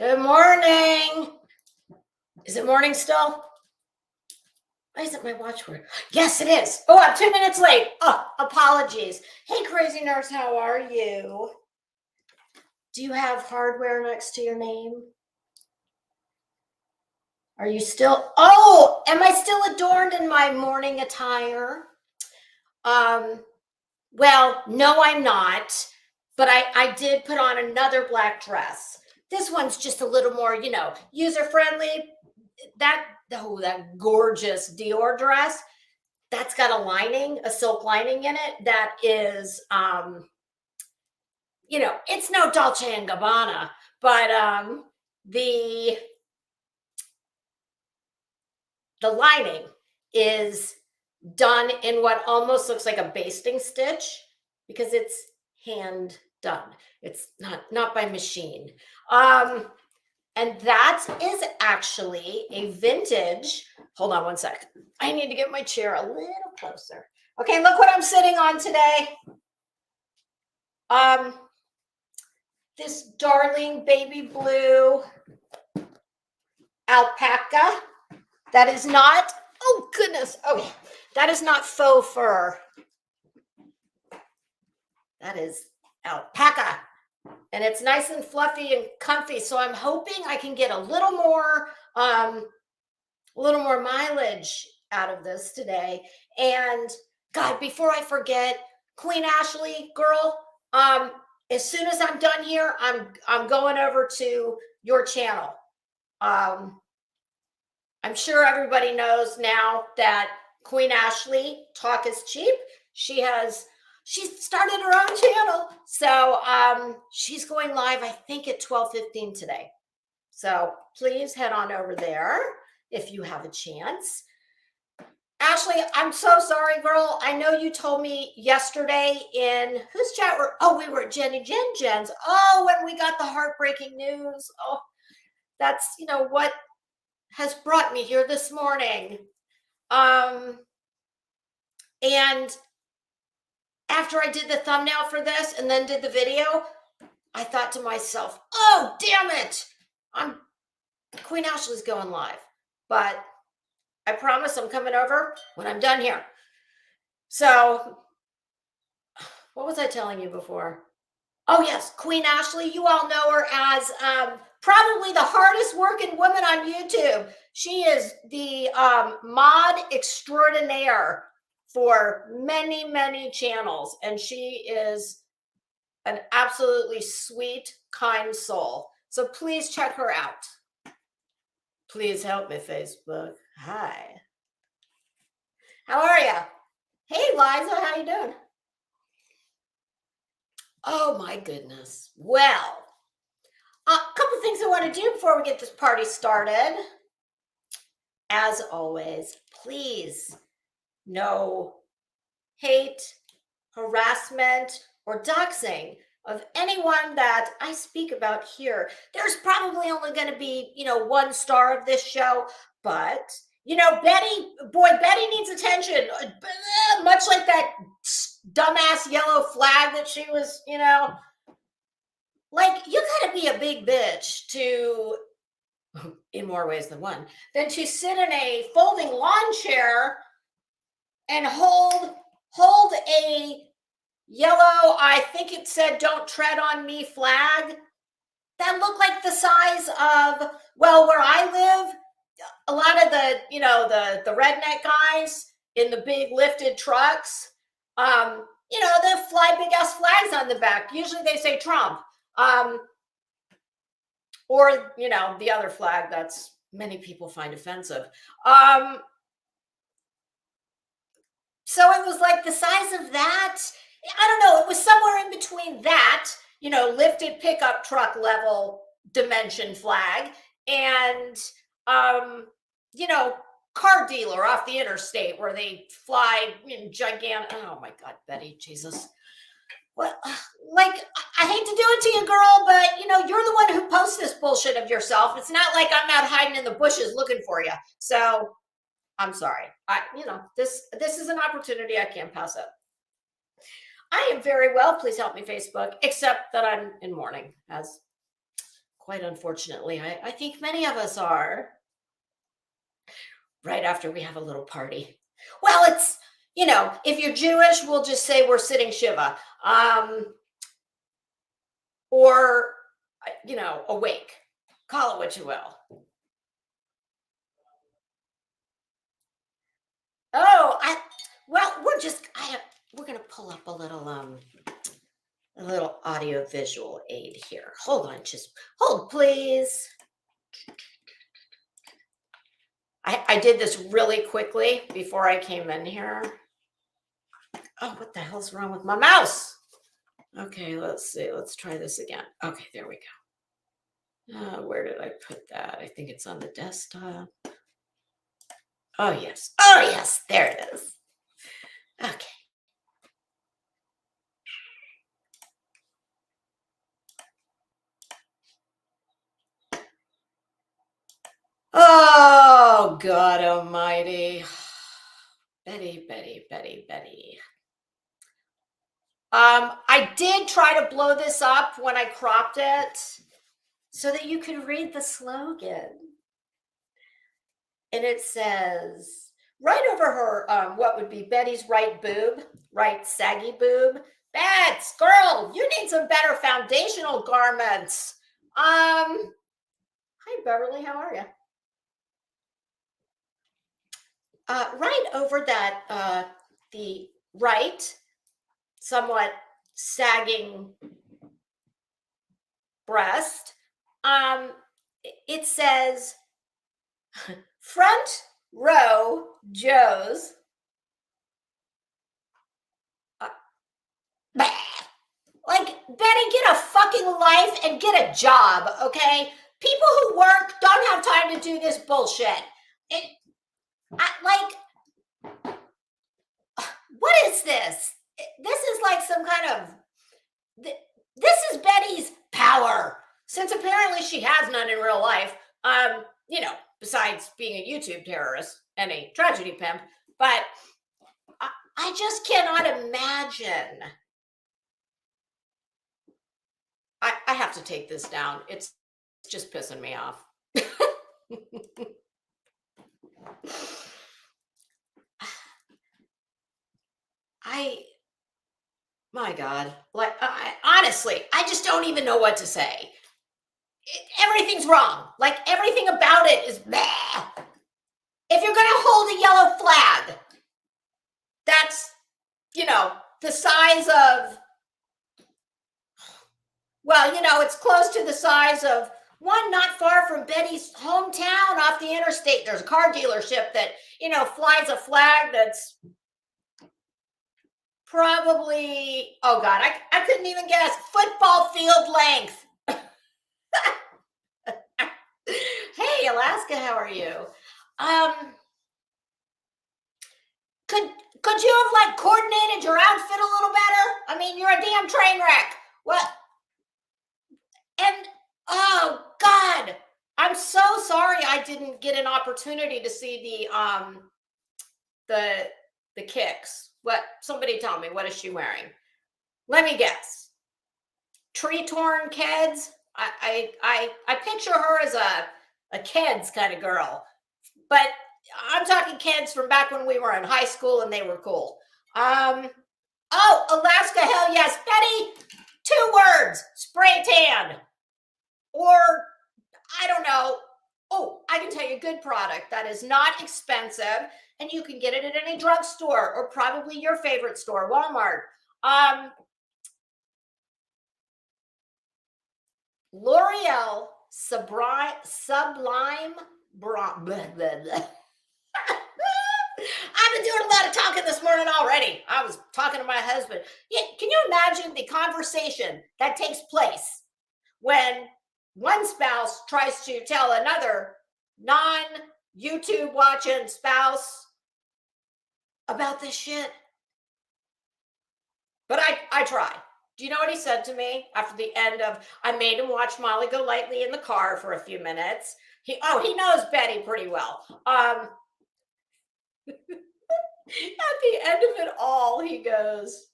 Good morning. Is it morning still? Why isn't my watch working? Yes, it is. Oh, I'm 2 minutes late. Oh, apologies. Hey, crazy nurse, how are you? Do you have hardware next to your name? Are you still? Oh, am I still adorned in my morning attire? Well, no, I'm not. But I did put on another black dress. This one's just a little more, user friendly. That gorgeous Dior dress, that's got a lining, a silk lining in it that is it's no Dolce and Gabbana, but the lining is done in what almost looks like a basting stitch because it's hand done. It's not by machine. And that is actually a vintage. Hold on one sec. I need to get my chair a little closer. Okay, look what I'm sitting on today. This darling baby blue alpaca. That is not, oh goodness. Oh, that is not faux fur. That is alpaca. And it's nice and fluffy and comfy. So I'm hoping I can get a little more mileage out of this today. And God, before I forget, Queen Ashley, girl, as soon as I'm done here, I'm going over to your channel. I'm sure everybody knows now that Queen Ashley, Talk is Cheap. She started her own channel. So she's going live, I think, at 12:15 today. So please head on over there if you have a chance. Ashley, I'm so sorry, girl. I know you told me yesterday in whose chat we were at Jen's. Oh, when we got the heartbreaking news. Oh, that's, what has brought me here this morning. And after I did the thumbnail for this and then did the video, I thought to myself, oh, damn it. Queen Ashley's going live. But I promise I'm coming over when I'm done here. So what was I telling you before? Oh, yes, Queen Ashley. You all know her as probably the hardest working woman on YouTube. She is the mod extraordinaire for many, many channels. And she is an absolutely sweet, kind soul. So please check her out. Please help me, Facebook. Hi. How are you? Hey, Liza, how you doing? Oh, my goodness. Well, a couple things I want to do before we get this party started. As always, please, no hate, harassment, or doxing of anyone that I speak about here. There's probably only going to be, 1 star of this show, but Betty needs attention, much like that dumbass yellow flag that she was, like, you gotta be a big bitch to, in more ways than one, than to sit in a folding lawn chair and hold a yellow, I think it said, "Don't tread on me" flag that looked like the size of, well, where I live, a lot of the, the redneck guys in the big lifted trucks, they fly big ass flags on the back. Usually they say Trump, or, the other flag that's many people find offensive. So it was like the size of that. I don't know. It was somewhere in between that, lifted pickup truck level dimension flag and, car dealer off the interstate where they fly in gigantic. Oh my God, Betty, Jesus. Well, like, I hate to do it to you, girl, but you're the one who posts this bullshit of yourself. It's not like I'm out hiding in the bushes looking for you. So I'm sorry. This is an opportunity I can't pass up. I am very well. Please help me, Facebook, except that I'm in mourning, as quite unfortunately. I think many of us are. Right after we have a little party. Well, it's, if you're Jewish, we'll just say we're sitting Shiva. Or, awake. Call it what you will. Oh, we're going to pull up a little audio visual aid here. Hold on, just hold, please. I did this really quickly before I came in here. Oh, what the hell's wrong with my mouse? Okay, let's see. Let's try this again. Okay, there we go. Where did I put that? I think it's on the desktop. Oh, yes. Oh, yes. There it is. Okay. Oh, God almighty. Betty. I did try to blow this up when I cropped it so that you could read the slogan. And it says, right over her, what would be Betty's right boob, right saggy boob. Bets, girl, you need some better foundational garments. Hi, Beverly, how are you? Right over that, the right, somewhat sagging breast, it says, front row Joe's. Like, Betty, get a fucking life and get a job, okay? People who work don't have time to do this bullshit. What is this? This is like some kind of, this is Betty's power. Since apparently she has none in real life, besides being a YouTube terrorist and a tragedy pimp. But I just cannot imagine. I have to take this down. It's just pissing me off. My God, like, honestly, I just don't even know what to say. Everything's wrong. Like, everything about it is bleh. If you're going to hold a yellow flag, that's, the size of, well, it's close to the size of one not far from Betty's hometown off the interstate. There's a car dealership that, flies a flag that's probably, oh God, I couldn't even guess, football field length. Hey, Alaska, how are you? Could you have coordinated your outfit a little better? I mean, you're a damn train wreck. What? And oh God, I'm so sorry I didn't get an opportunity to see the kicks. What? Somebody tell me, what is she wearing? Let me guess. Tree torn Keds. I picture her as a Keds kind of girl, but I'm talking Keds from back when we were in high school and they were cool. Oh, Alaska, hell yes, Betty. 2 words: spray tan, or I don't know. Oh, I can tell you a good product that is not expensive, and you can get it at any drugstore or probably your favorite store, Walmart. L'Oreal Sublime Bronze. I've been doing a lot of talking this morning already. I was talking to my husband. Yeah, can you imagine the conversation that takes place when one spouse tries to tell another non-YouTube watching spouse about this shit? But I try. Do you know what he said to me after the end of, I made him watch Molly Golightly in the car for a few minutes. He knows Betty pretty well. At the end of it all, he goes,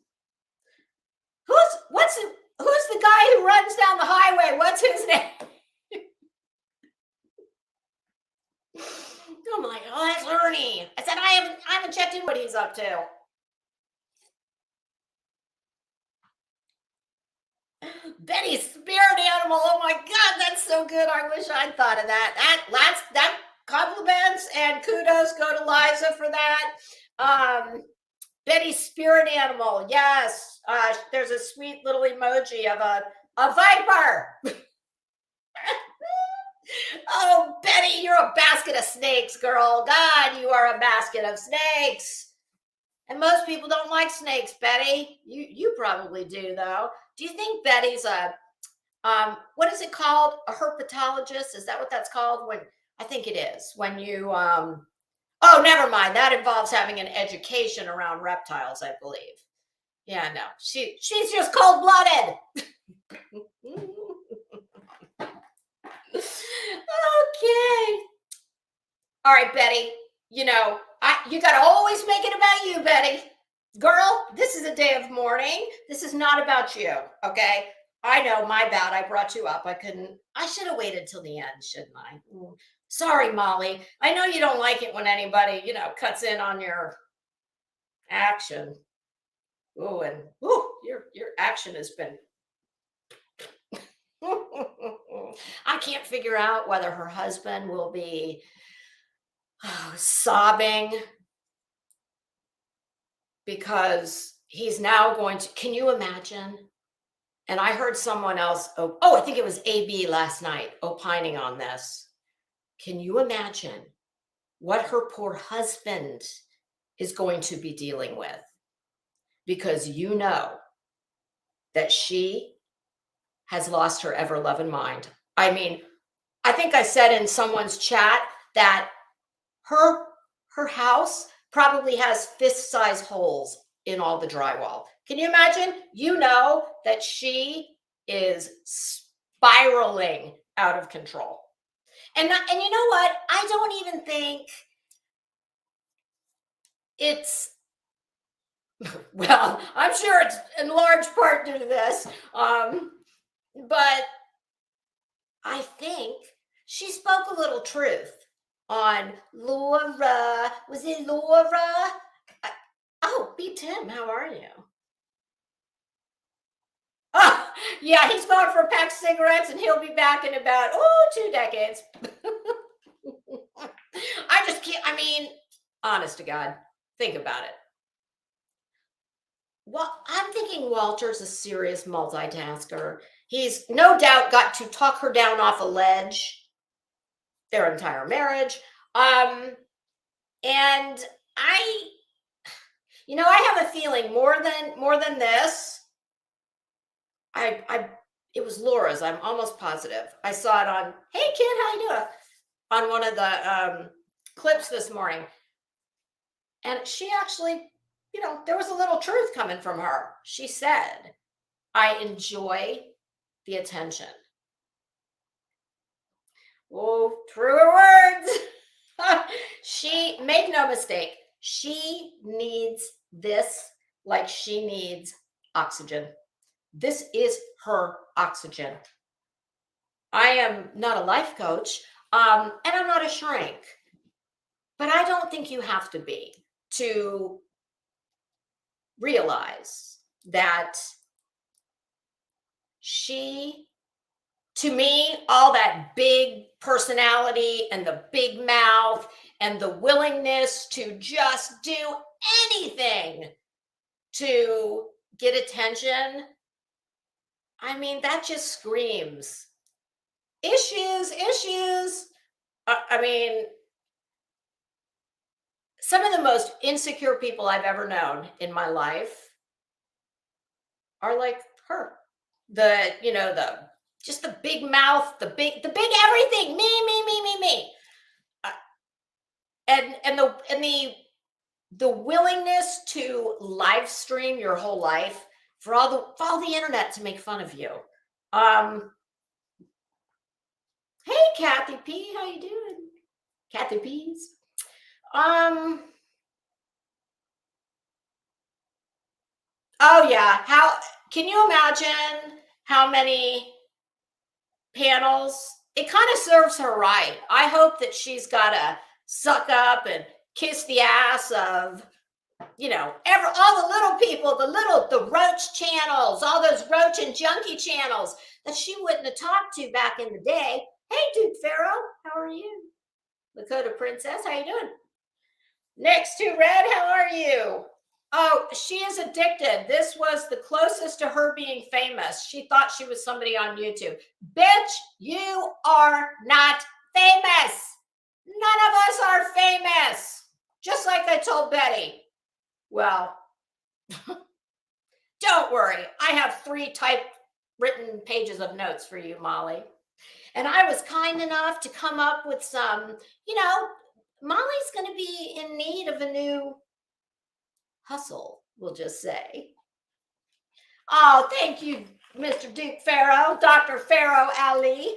who's the guy who runs down the highway? What's his name? haven't checked in what he's up to. Betty's spirit animal. Oh my God, that's so good. I wish I'd thought of that. That compliments and kudos go to Liza for that. Betty's spirit animal. Yes. There's a sweet little emoji of a viper. Oh, Betty, you're a basket of snakes, girl. God, you are a basket of snakes. And most people don't like snakes, Betty. You probably do, though. Do you think Betty's a what is it called? A herpetologist? Is that what that's called? When I think it is. When you oh, never mind. That involves having an education around reptiles, I believe. Yeah, no. She's just cold-blooded. Okay. All right, Betty. You know, you got to always make it about you, Betty. Girl, this is a day of mourning. This is not about you, okay? I know, my bad. I brought you up. I should have waited till the end, shouldn't I? Sorry, Molly. I know you don't like it when anybody, cuts in on your action. Oh, and your action has been. I can't figure out whether her husband will be sobbing because he's now going to. Can you imagine? And I heard someone else, I think it was AB last night, opining on this. Can you imagine what her poor husband is going to be dealing with? Because you know that she has lost her ever-loving mind. I mean, I think I said in someone's chat that her house probably has fist-size holes in all the drywall. Can you imagine? You know that she is spiraling out of control. And you know what? I don't even think it's, well, I'm sure it's in large part due to this, but I think she spoke a little truth on Laura. Was it Laura? Oh, beat Tim. How are you? Oh, yeah, he's going for a pack of cigarettes and he'll be back in about, 2 decades. I just can't, honest to God, think about it. Well, I'm thinking Walter's a serious multitasker. He's no doubt got to talk her down off a ledge their entire marriage. And I have a feeling more than this. It was Laura's. I'm almost positive. I saw it on, hey kid, how you doing? On one of the clips this morning. And she actually, there was a little truth coming from her. She said, I enjoy the attention. Oh, truer words. She, make no mistake, she needs this like she needs oxygen. This is her oxygen. I am not a life coach, and I'm not a shrink, but I don't think you have to be to realize that she, to me, all that big personality and the big mouth and the willingness to just do anything to get attention, that just screams issues. Some of the most insecure people I've ever known in my life are like her. Just the big mouth, the big everything, me. And the willingness to live stream your whole life for all the internet to make fun of you. Hey, Kathy P, how you doing? Kathy P's. Oh yeah. How can you imagine how many panels? It kind of serves her right. I hope that she's got to suck up and kiss the ass of, you know, all the little people, the roach channels, all those roach and junkie channels that she wouldn't have talked to back in the day. Hey, Duke Pharaoh, how are you? Lakota Princess, how you doing? Next to Red, how are you? Oh, she is addicted. This was the closest to her being famous. She thought she was somebody on YouTube. Bitch, you are not famous. None of us are famous. Just like I told Betty. Well, don't worry. I have 3 typewritten pages of notes for you, Molly. And I was kind enough to come up with some, you know, Molly's going to be in need of a new hustle, we'll just say. Oh, thank you, Mr. Duke Pharaoh, Dr. Pharaoh Ali.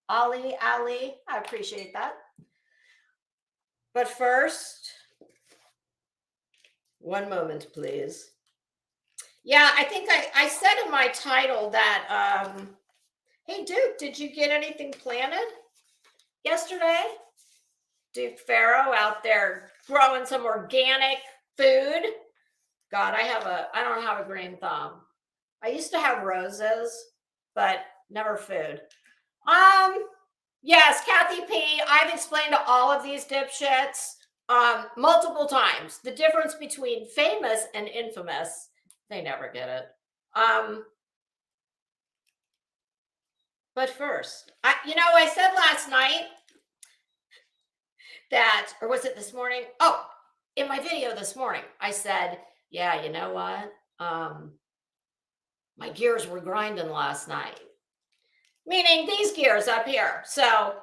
Ali, I appreciate that. But first, one moment, please. Yeah, I think I said in my title that, hey, Duke, did you get anything planted yesterday? Duke Pharaoh out there growing some organic food. God, I don't have a green thumb. I used to have roses, but never food. Yes, Kathy P. I've explained to all of these dipshits multiple times the difference between famous and infamous. They never get it. But first, I said last night that, or was it this morning? Oh, in my video this morning, I said, yeah, you know what? My gears were grinding last night. Meaning these gears up here. So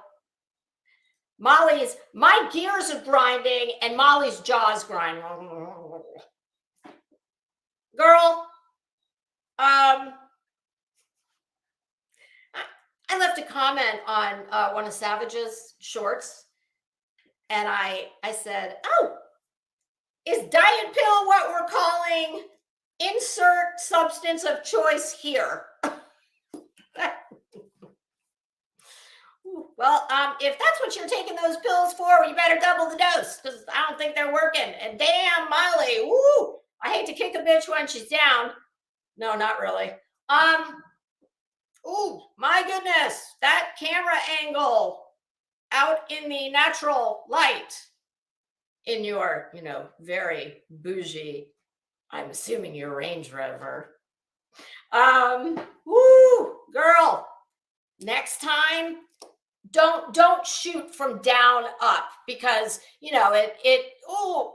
my gears are grinding and Molly's jaw's grinding. Girl, I left a comment on one of Savage's shorts. And I said, oh, is diet pill what we're calling insert substance of choice here? Well, if that's what you're taking those pills for, you better double the dose because I don't think they're working. And damn, Molly, woo, I hate to kick a bitch when she's down. No, not really. Oh my goodness, that camera angle out in the natural light in your, very bougie, I'm assuming your Range Rover. Woo, girl, next time, don't shoot from down up because, oh.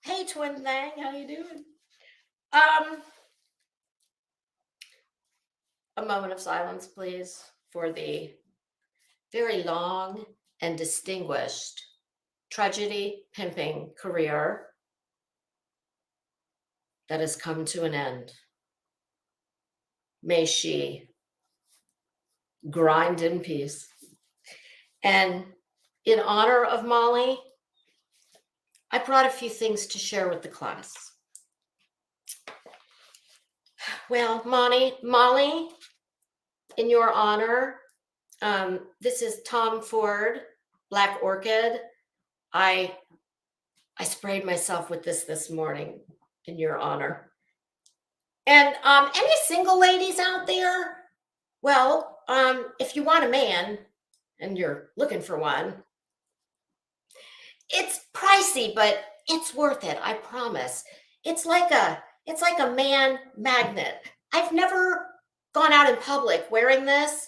Hey, Twin Thang, how you doing? A moment of silence, please, for the very long and distinguished tragedy pimping career that has come to an end. May she grind in peace. And in honor of Molly, I brought a few things to share with the class. Well, Molly, in your honor, this is Tom Ford, Black Orchid. I sprayed myself with this morning in your honor. And any single ladies out there? Well, if you want a man and you're looking for one, it's pricey, but it's worth it. I promise. It's like a man magnet. I've never gone out in public wearing this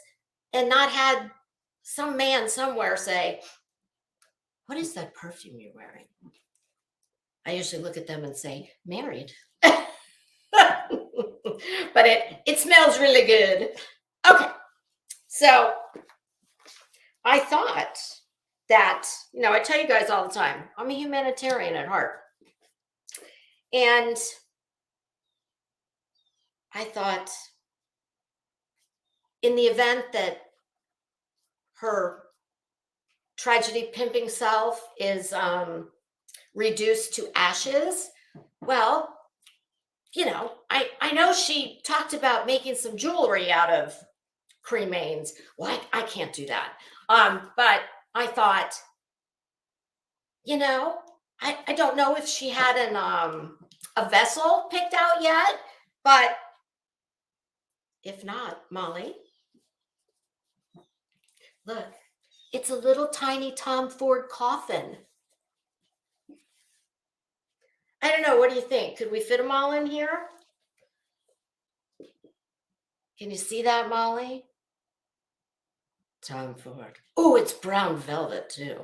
and not had some man somewhere say, what is that perfume you're wearing? I usually look at them and say, married. But it smells really good. Okay. So I thought that, I tell you guys all the time, I'm a humanitarian at heart. And I thought in the event that her tragedy pimping self is reduced to ashes, well, I know she talked about making some jewelry out of cremains. Well, I can't do that. But I thought you know, I don't know if she had a vessel picked out yet, but if not, Molly, look, it's a little tiny Tom Ford coffin. I don't know. What do you think? Could we fit them all in here? Can you see that, Molly? Tom Ford. Oh, it's brown velvet too.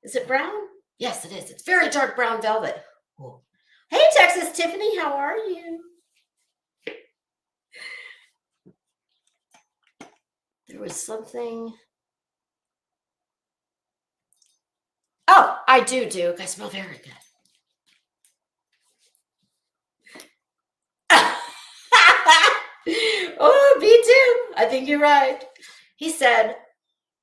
Is it brown? Yes, it is. It's very dark brown velvet. Ooh. Hey, Texas Tiffany, how are you? There was something. Oh, I do, Duke. I smell very good. Oh, me too. I think you're right. He said,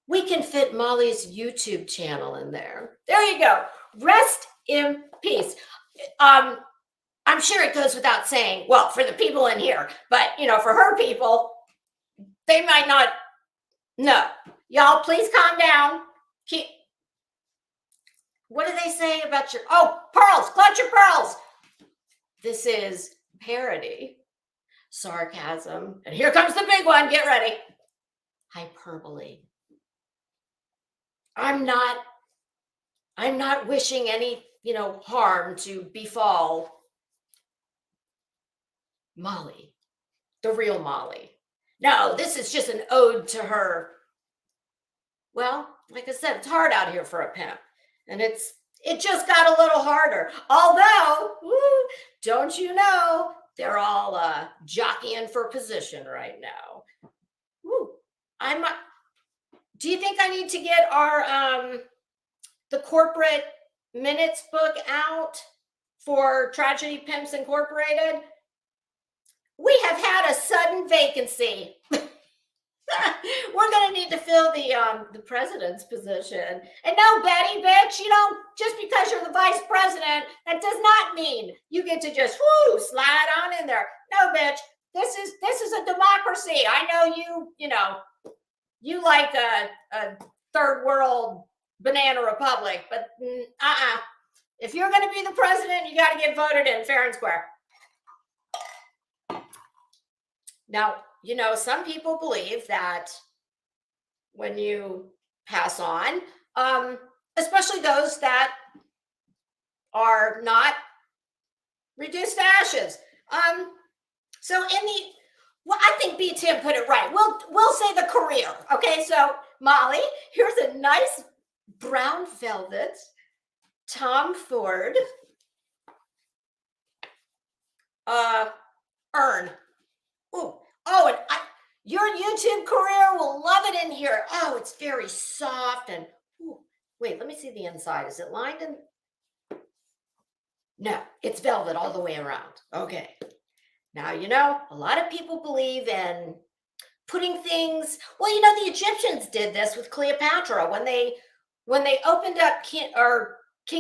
we can fit Molly's YouTube channel in there. There you go. Rest in peace. I'm sure it goes without saying, well, for the people in here, but for her people, they might not know. Y'all, please calm down. What do they say about your pearls? Clutch your pearls. This is parody, sarcasm, and here comes the big one. Get ready. Hyperbole. I'm not wishing any, harm to befall Molly, the real Molly. No, this is just an ode to her. Well, like I said, it's hard out here for a pimp. And it just got a little harder. Although, don't you know, they're all jockeying for position right now. Do you think I need to get our the corporate minutes book out for Tragedy Pimps Incorporated? We have had a sudden vacancy. We're going to need to fill the president's position. And no, Betty, bitch, just because you're the vice president, that does not mean you get to just slide on in there. No, bitch, this is a democracy. I know you like a third world banana republic, but if you're going to be the president, you got to get voted in fair and square. Now, some people believe that when you pass on, especially those that are not reduced to ashes. So I think B-Tim put it right. We'll say the career. Okay, so Molly, here's a nice brown velvet Tom Ford urn. And your YouTube career will love it in here. Oh, it's very soft and wait, let me see the inside. Is it lined in? No, it's velvet all the way around. Okay. Now, a lot of people believe in putting things. Well, the Egyptians did this with Cleopatra when they opened up King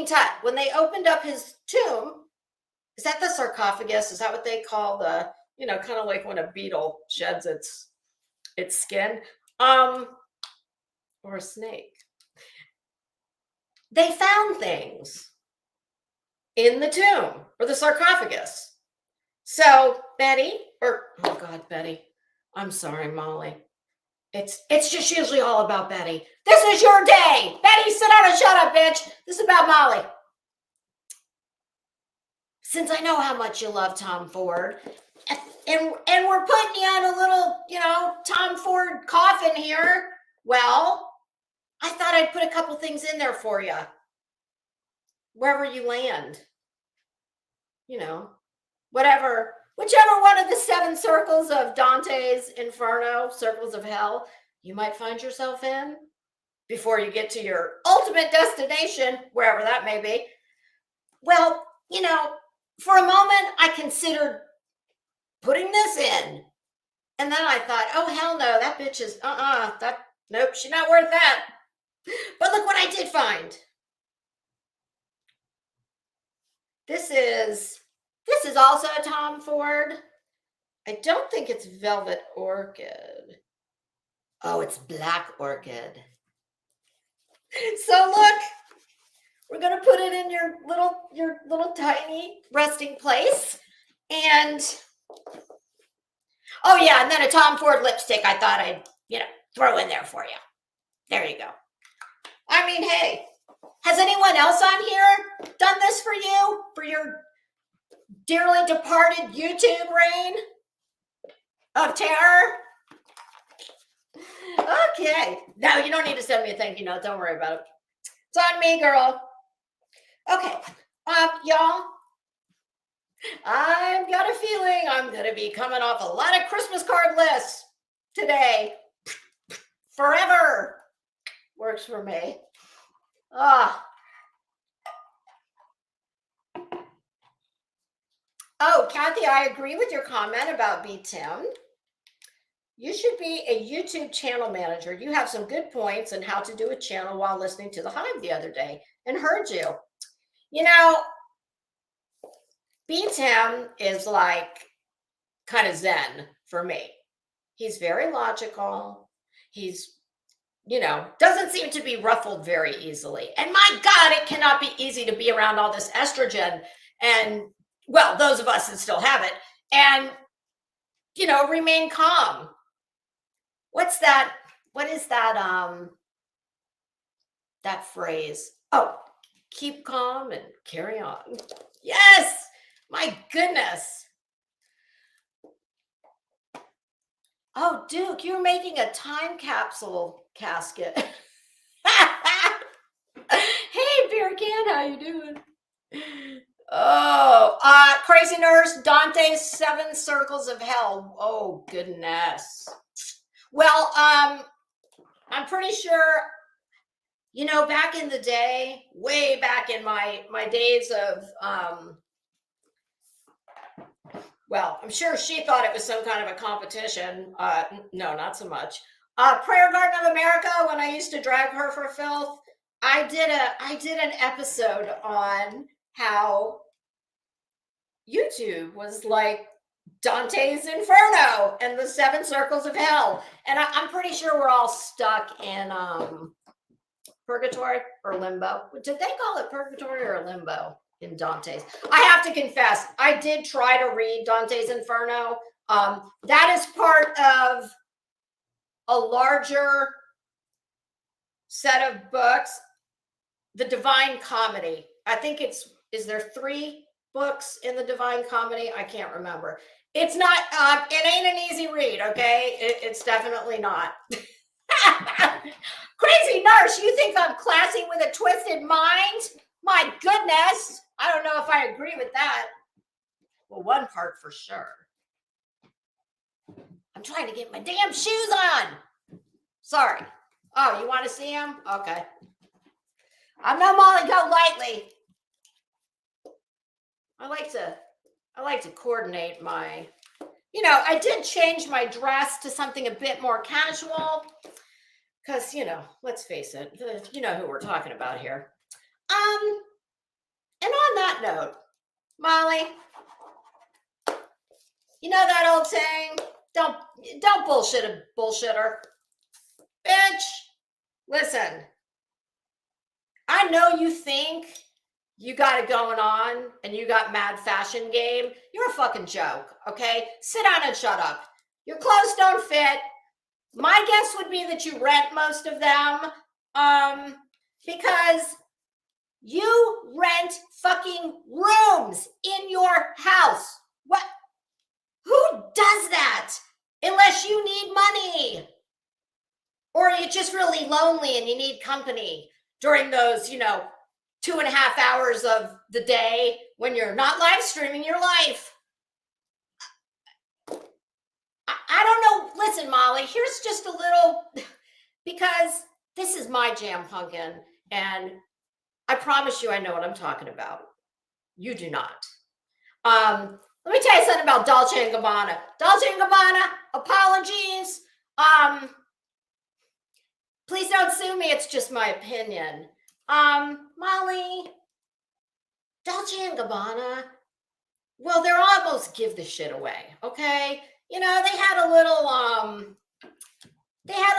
Tut, when they opened up his tomb. Is that the sarcophagus? Is that what they call the, kind of like when a beetle sheds its skin, or a snake? They found things in the tomb or the sarcophagus. So Betty, I'm sorry, Molly. It's just usually all about Betty. This is your day. Betty, sit down and shut up, bitch. This is about Molly. Since I know how much you love Tom Ford, and we're putting you on a little, Tom Ford coffin here, well, I thought I'd put a couple things in there for you. Wherever you land. Whichever one of the 7 circles of Dante's Inferno, circles of hell, you might find yourself in before you get to your ultimate destination, wherever that may be. Well, for a moment, I considered putting this in. And then I thought, oh, hell no, that bitch is, nope, she's not worth that. But look what I did find. This is also a Tom Ford. I don't think it's velvet orchid. Oh, it's black orchid. So look, We're going to put it in your little tiny resting place. And oh yeah, and then a Tom Ford lipstick I thought I'd, throw in there for you. There you go. I mean, hey, has anyone else on here done this for you? For your dearly departed YouTube reign of terror? Okay. No, you don't need to send me a thank you note. Don't worry about it. It's on me, girl. Okay. Y'all, I've got a feeling I'm going to be coming off a lot of Christmas card lists today. Forever works for me. Oh, Kathy, I agree with your comment about B. Tim. You should be a YouTube channel manager. You have some good points on how to do a channel while listening to The Hive the other day and heard you. B. Tim is like kind of zen for me. He's very logical. He's, doesn't seem to be ruffled very easily. And my God, it cannot be easy to be around all this estrogen and, well, those of us that still have it and, remain calm. What's that? What is that? That phrase? Oh, keep calm and carry on. Yes. My goodness. Oh, Duke, you're making a time capsule casket. Hey, Beer Can, how you doing? Oh, Crazy Nurse, Dante's 7 Circles of Hell. Oh, goodness. Well, I'm pretty sure, back in the day, way back in my days of, well, I'm sure she thought it was some kind of a competition. No, not so much. Prayer Garden of America, when I used to drag her for filth, I did an episode on how YouTube was like Dante's Inferno and the 7 Circles of Hell. And I'm pretty sure we're all stuck in purgatory or limbo. Did they call it purgatory or limbo in Dante's? I have to confess, I did try to read Dante's Inferno. That is part of a larger set of books, the Divine Comedy. I think is there 3 books in the Divine Comedy? I can't remember. It's not, it ain't an easy read, okay? It's definitely not. Crazy Nurse, you think I'm classy with a twisted mind? My goodness. I don't know if I agree with that. Well, one part for sure. I'm trying to get my damn shoes on. Sorry. Oh, you want to see them? Okay. I'm no Molly Go Lightly. I like to coordinate my, I did change my dress to something a bit more casual because, let's face it, you know who we're talking about here. And on that note, Molly, you know that old saying, don't bullshit a bullshitter. Bitch, listen, I know you think you got it going on and you got mad fashion game. You're a fucking joke, okay? Sit down and shut up. Your clothes don't fit. My guess would be that you rent most of them because you rent fucking rooms in your house. What? Who does that? Unless you need money. Or you're just really lonely and you need company during those, 2.5 hours of the day when you're not live streaming your life. I don't know. Listen, Molly, here's just a little, because this is my jam, pumpkin, and I promise you I know what I'm talking about. You do not. Let me tell you something about Dolce & Gabbana. Dolce & Gabbana, apologies. Please don't sue me. It's just my opinion. Molly, Dolce & Gabbana, well, they're almost give the shit away, okay? They had a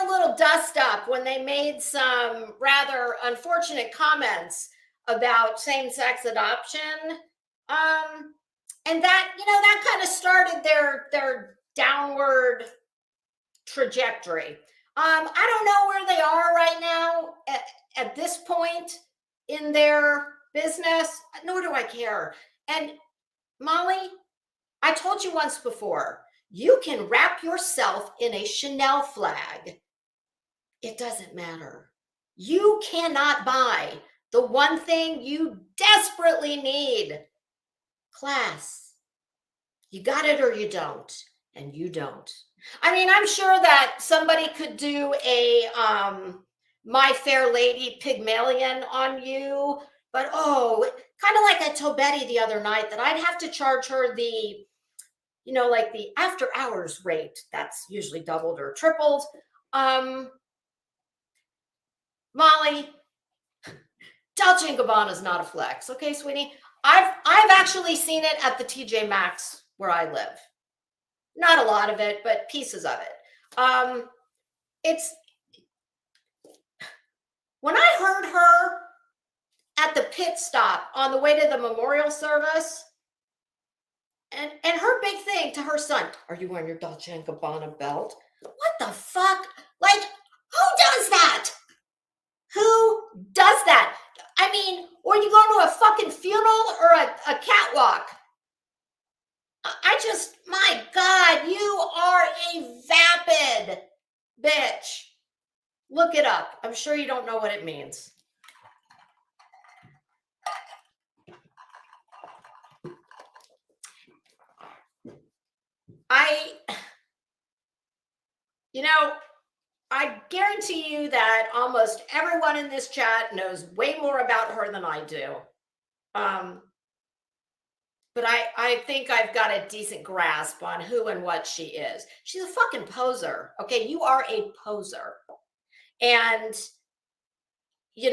little dust up when they made some rather unfortunate comments about same-sex adoption. And that, that kind of started their downward trajectory. I don't know where they are right now at this point in their business, nor do I care. And Molly, I told you once before, you can wrap yourself in a Chanel flag. It doesn't matter. You cannot buy the one thing you desperately need. Class. You got it or you don't, and you don't. I mean, I'm sure that somebody could do a My Fair Lady Pygmalion on you, but kind of like I told Betty the other night that I'd have to charge her the, like the after hours rate. That's usually doubled or tripled. Molly, Dolce & Gabbana is not a flex, okay, sweetie? I've actually seen it at the TJ Maxx where I live. Not a lot of it, but pieces of it. It's when I heard her at the pit stop on the way to the memorial service, and her big thing to her son, are you wearing your Dolce & Gabbana belt? What the fuck? Like, who does that? Who does that? I mean, or you go to a fucking funeral or a catwalk. My God, you are a vapid bitch. Look it up. I'm sure you don't know what it means. I guarantee you that almost everyone in this chat knows way more about her than I do. But I think I've got a decent grasp on who and what she is. She's a fucking poser. Okay, you are a poser. And, you're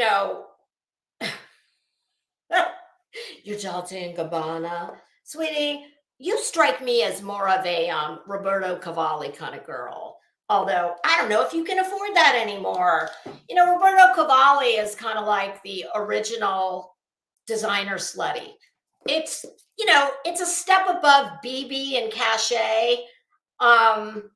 Dolce & Gabbana. Sweetie, you strike me as more of a Roberto Cavalli kind of girl. Although, I don't know if you can afford that anymore. Roberto Cavalli is kind of like the original designer slutty. It's, it's a step above BB and cachet. I'm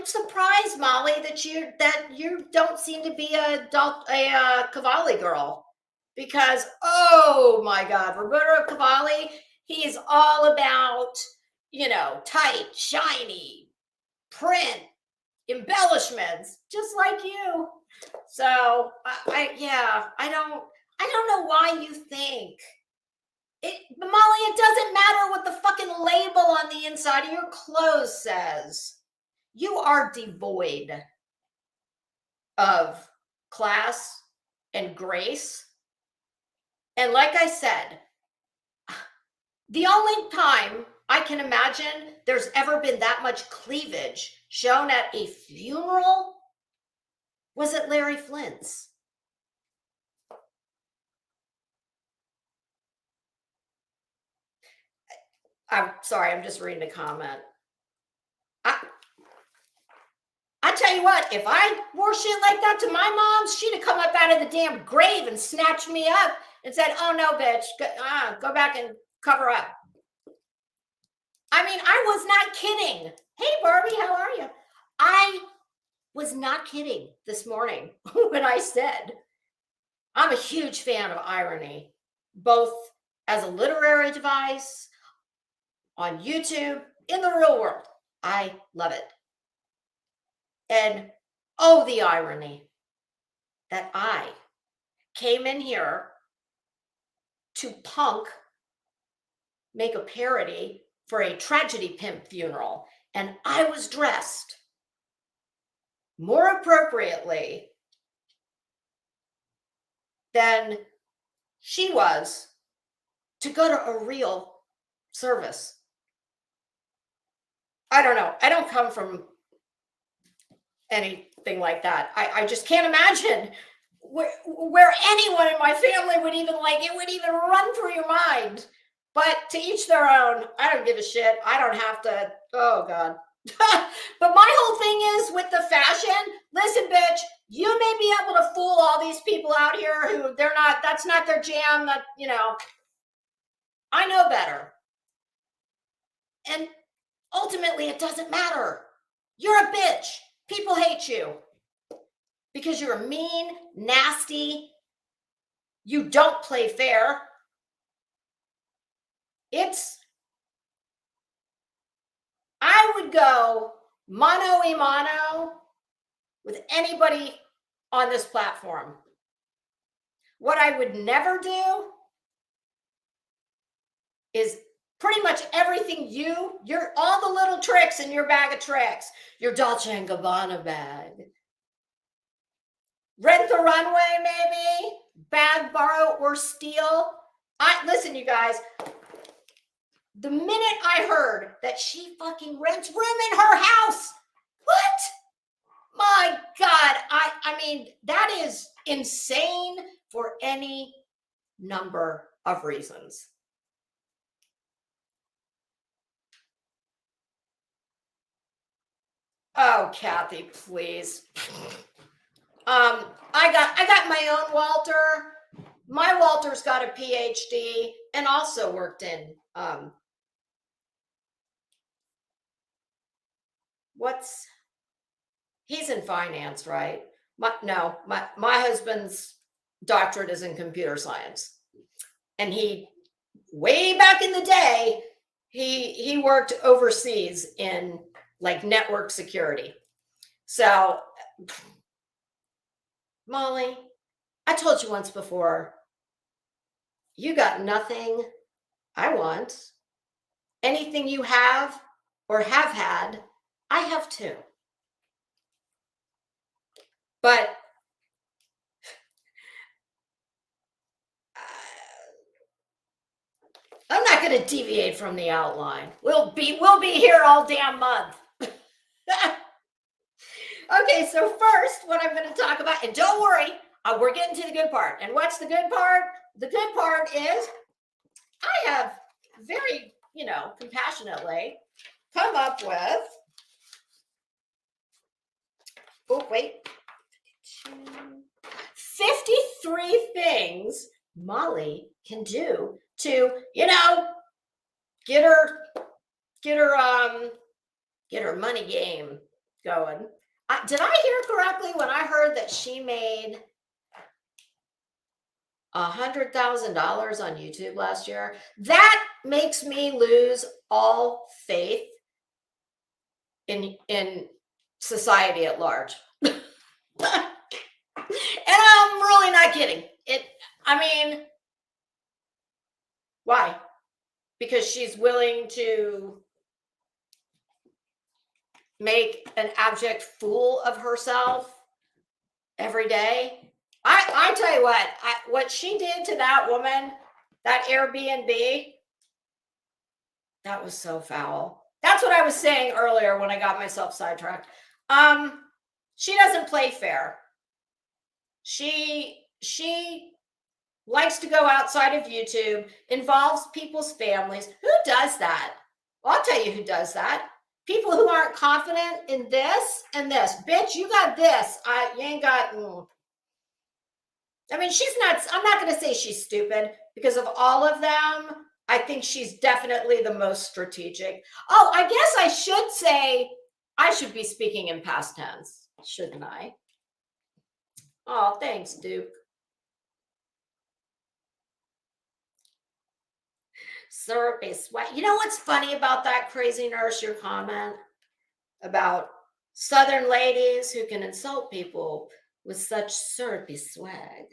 surprised, Molly, that you don't seem to be a Cavalli girl, because oh my God, Roberto Cavalli, he is all about tight, shiny print, embellishments, just like you. So I don't know why you think it, but Molly, it doesn't matter what the fucking label on the inside of your clothes says. You are devoid of class and grace. And like I said, the only time I can imagine there's ever been that much cleavage shown at a funeral was at Larry Flynt's. I'm sorry, I'm just reading a comment. I tell you what, if I wore shit like that to my mom, she'd have come up out of the damn grave and snatched me up and said, oh no, bitch, go back and cover up. I mean, I was not kidding. Hey, Barbie, how are you? I was not kidding this morning when I said I'm a huge fan of irony, both as a literary device, on YouTube, in the real world. I love it. And oh, the irony that I came in here to make a parody for a tragedy pimp funeral, and I was dressed more appropriately than she was to go to a real service. I don't know. I don't come from anything like that. I just can't imagine where anyone in my family would even it would even run through your mind. But to each their own. I don't give a shit. I don't have to. Oh God. But my whole whole thing is with the fashion, listen, bitch, you may be able to fool all these people out here who that's not their jam, that, you know, I know better. And ultimately, it doesn't matter. You're a bitch. People hate you because you're mean, nasty. You don't play fair. I would go mano a mano with anybody on this platform. What I would never do is pretty much everything you're all the little tricks in your bag of tricks, your Dolce & Gabbana bag. Rent the runway, maybe, bag, borrow, or steal. Listen, you guys, the minute I heard that she fucking rents room in her house, what? My God, I mean, that is insane for any number of reasons. Oh, Kathy, please. I got my own Walter. My Walter's got a PhD and also worked in he's in finance, right? My husband's doctorate is in computer science. And he, way back in the day, he worked overseas in like network security. So, Molly, I told you once before, you got nothing I want. Anything you have or have had, I have too. But I'm not going to deviate from the outline. We'll be here all damn month. Okay, so first, what I'm going to talk about, and don't worry, we're getting to the good part. And what's the good part? The good part is I have very, compassionately come up with, 53 things Molly can do to, get her money game going. Did I hear correctly when I heard that she made $100,000 on YouTube last year? That makes me lose all faith in society at large. And I'm really not kidding. Why? Because she's willing to make an abject fool of herself every day. I tell you what she did to that woman, that Airbnb, that was so foul. That's what I was saying earlier when I got myself sidetracked. She doesn't play fair. She likes to go outside of YouTube, involves people's families. Who does that? Well, I'll tell you who does that. People who aren't confident in this and this. Bitch, you got this. You ain't got. She's not. I'm not going to say she's stupid because of all of them. I think she's definitely the most strategic. Oh, I guess I should say I should be speaking in past tense, shouldn't I? Oh, thanks, Duke. Syrupy sweat. You know what's funny about that, crazy nurse, your comment about Southern ladies who can insult people with such syrupy swag?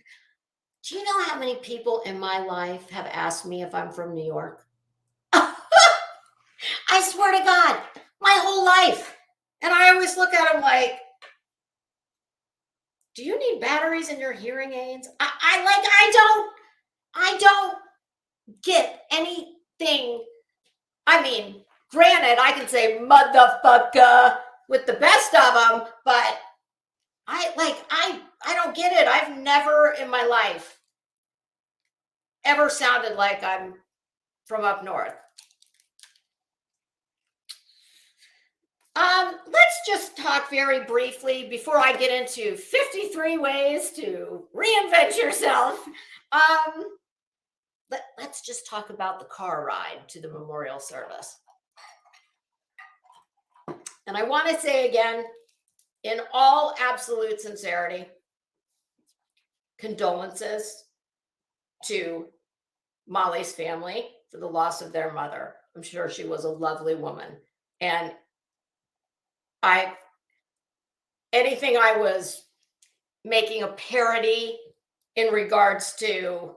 Do you know how many people in my life have asked me if I'm from New York? I swear to God, my whole life. And I always look at them like, do you need batteries in your hearing aids? I don't get anything. Granted, I can say motherfucker with the best of them, but I don't get it. I've never in my life ever sounded like I'm from up north. Let's just talk very briefly before I get into 53 ways to reinvent yourself. Let's just talk about the car ride to the memorial service. And I want to say again, in all absolute sincerity, condolences to Molly's family for the loss of their mother. I'm sure she was a lovely woman. And anything I was making a parody in regards to,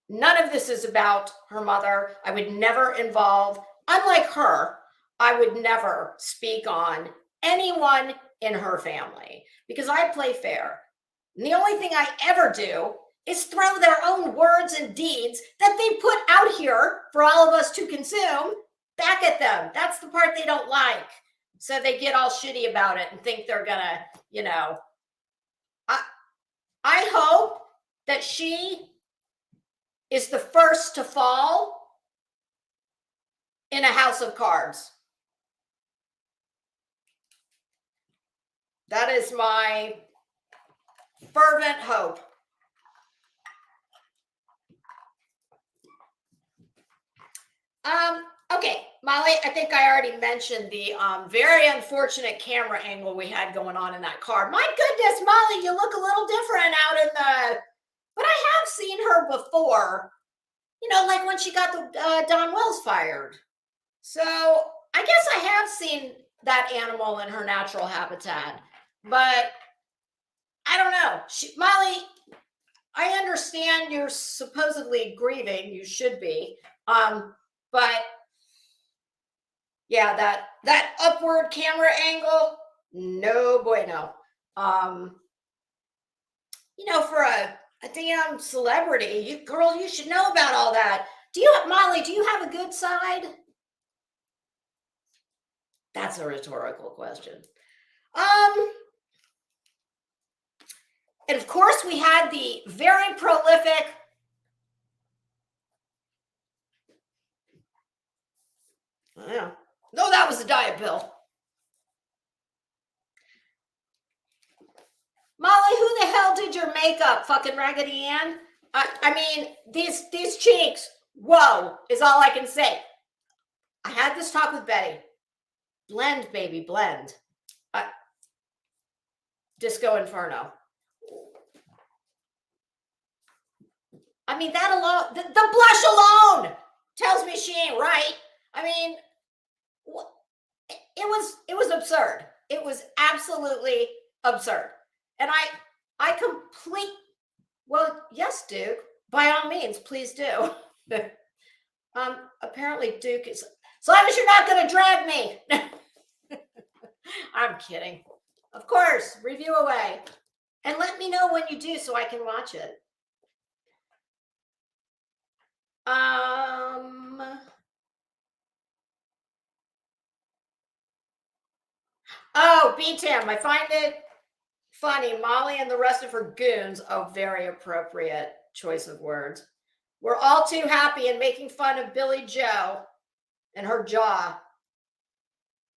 none of this is about her mother. I would never involve, unlike her, I would never speak on anyone in her family because I play fair. And the only thing I ever do is throw their own words and deeds that they put out here for all of us to consume back at them. That's the part they don't like. So they get all shitty about it and think they're gonna, I hope that she is the first to fall in a house of cards. That is my fervent hope. Okay, Molly, I think I already mentioned the very unfortunate camera angle we had going on in that car. My goodness, Molly, you look a little different out in the, but I have seen her before, like when she got the Don Wells fired. So I guess I have seen that animal in her natural habitat, but I don't know. Molly, I understand you're supposedly grieving. You should be. But yeah, that upward camera angle, no bueno. For a damn celebrity, girl, you should know about all that. Molly, do you have a good side? That's a rhetorical question. And of course, we had the very prolific no, that was a diet pill. Molly, who the hell did your makeup? Fucking Raggedy Ann? I mean, these cheeks, whoa, is all I can say. I had this talk with Betty. Blend, baby, blend. Disco Inferno. I mean, that alone, the blush alone tells me she ain't right. I mean, it was absurd. It was absolutely absurd. And well, yes, Duke, by all means, please do. Apparently Duke is, as long as you're not going to drag me. I'm kidding. Of course, review away. And let me know when you do so I can watch it. Oh, B-Tam, I find it funny. Molly and the rest of her goons, a very appropriate choice of words. We're all too happy and making fun of Billy Joe and her jaw.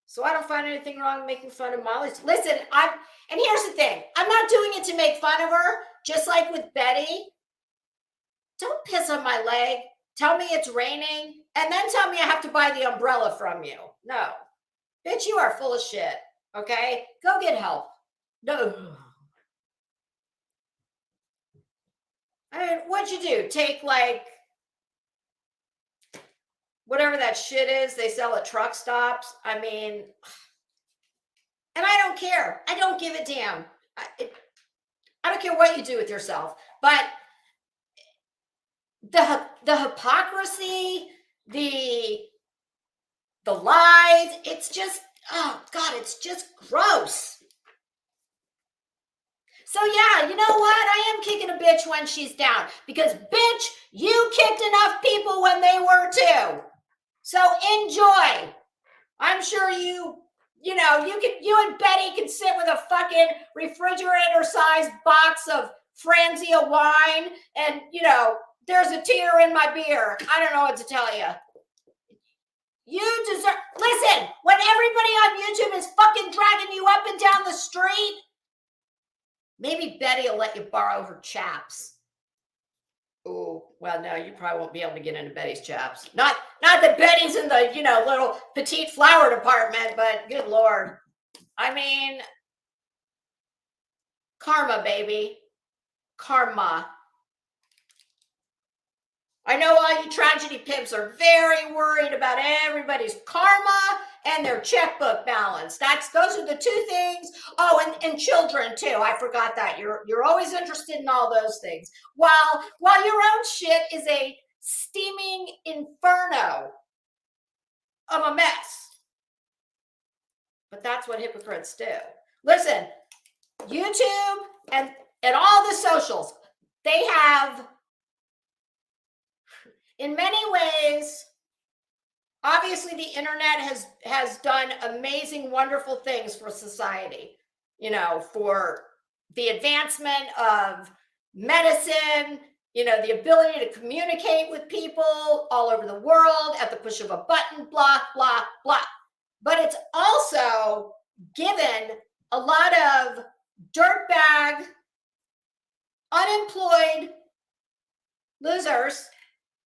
So I don't find anything wrong making fun of Molly's. Listen, and here's the thing. I'm not doing it to make fun of her, just like with Betty. Don't piss on my leg. Tell me it's raining, and then tell me I have to buy the umbrella from you. No. Bitch, you are full of shit. Okay? Go get help. No. I mean, what'd you do? Take like whatever that shit is they sell at truck stops? I mean, and I don't care. I don't give a damn. I don't care what you do with yourself. But the hypocrisy, the lies, it's just, oh God, it's just gross. So yeah, you know what? I am kicking a bitch when she's down because bitch, you kicked enough people when they were too. So enjoy. I'm sure you and Betty can sit with a fucking refrigerator-sized box of Franzia wine and, there's a tear in my beer. I don't know what to tell you. You deserve, listen, when everybody on YouTube is fucking dragging you up and down the street, maybe Betty will let you borrow her chaps. Oh, well, no, you probably won't be able to get into Betty's chaps. Not that Betty's in the, little petite flower department, but good Lord. I mean, karma, baby. Karma. I know all you tragedy pimps are very worried about everybody's karma and their checkbook balance. Those are the two things. Oh, and children too. I forgot that. You're always interested in all those things. While your own shit is a steaming inferno of a mess. But that's what hypocrites do. Listen, YouTube and all the socials, they have, in many ways, obviously the internet has done amazing, wonderful things for society, for the advancement of medicine, the ability to communicate with people all over the world at the push of a button, blah, blah, blah. But it's also given a lot of dirtbag, unemployed losers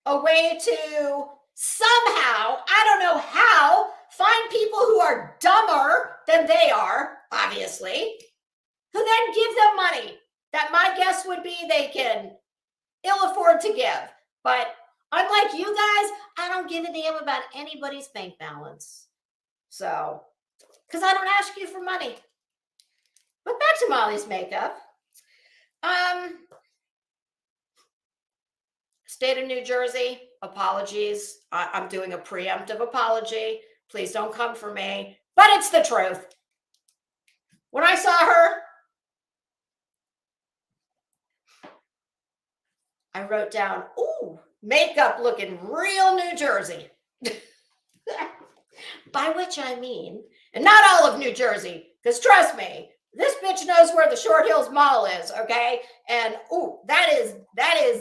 a way to somehow, I don't know how, find people who are dumber than they are, obviously, who then give them money that my guess would be they can ill afford to give. But unlike you guys, I don't give a damn about anybody's bank balance. So, because I don't ask you for money. But back to Molly's makeup. State of New Jersey, apologies. I'm doing a preemptive apology. Please don't come for me. But it's the truth. When I saw her, I wrote down, ooh, makeup looking real New Jersey. By which I mean, and not all of New Jersey, because trust me, this bitch knows where the Short Hills Mall is, okay? And ooh, that is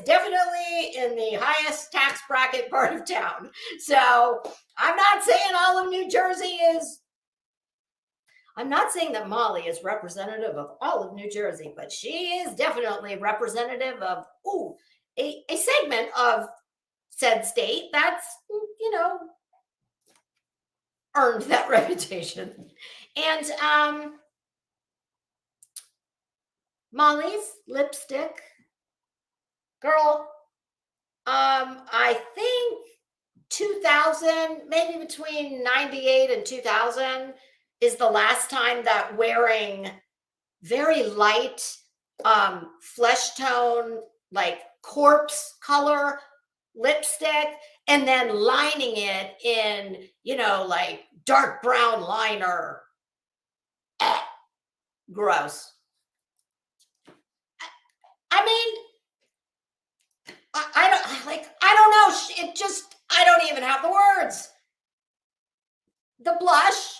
definitely in the highest tax bracket part of town. So I'm not saying all of New Jersey is, I'm not saying that Molly is representative of all of New Jersey, but she is definitely representative of, ooh, a segment of said state that's, earned that reputation. And Molly's lipstick, girl, I think 2000, maybe between 98 and 2000 is the last time that wearing very light flesh tone, like corpse color lipstick, and then lining it in, like dark brown liner. Gross. I mean, I don't know. It just, I don't even have the words. The blush,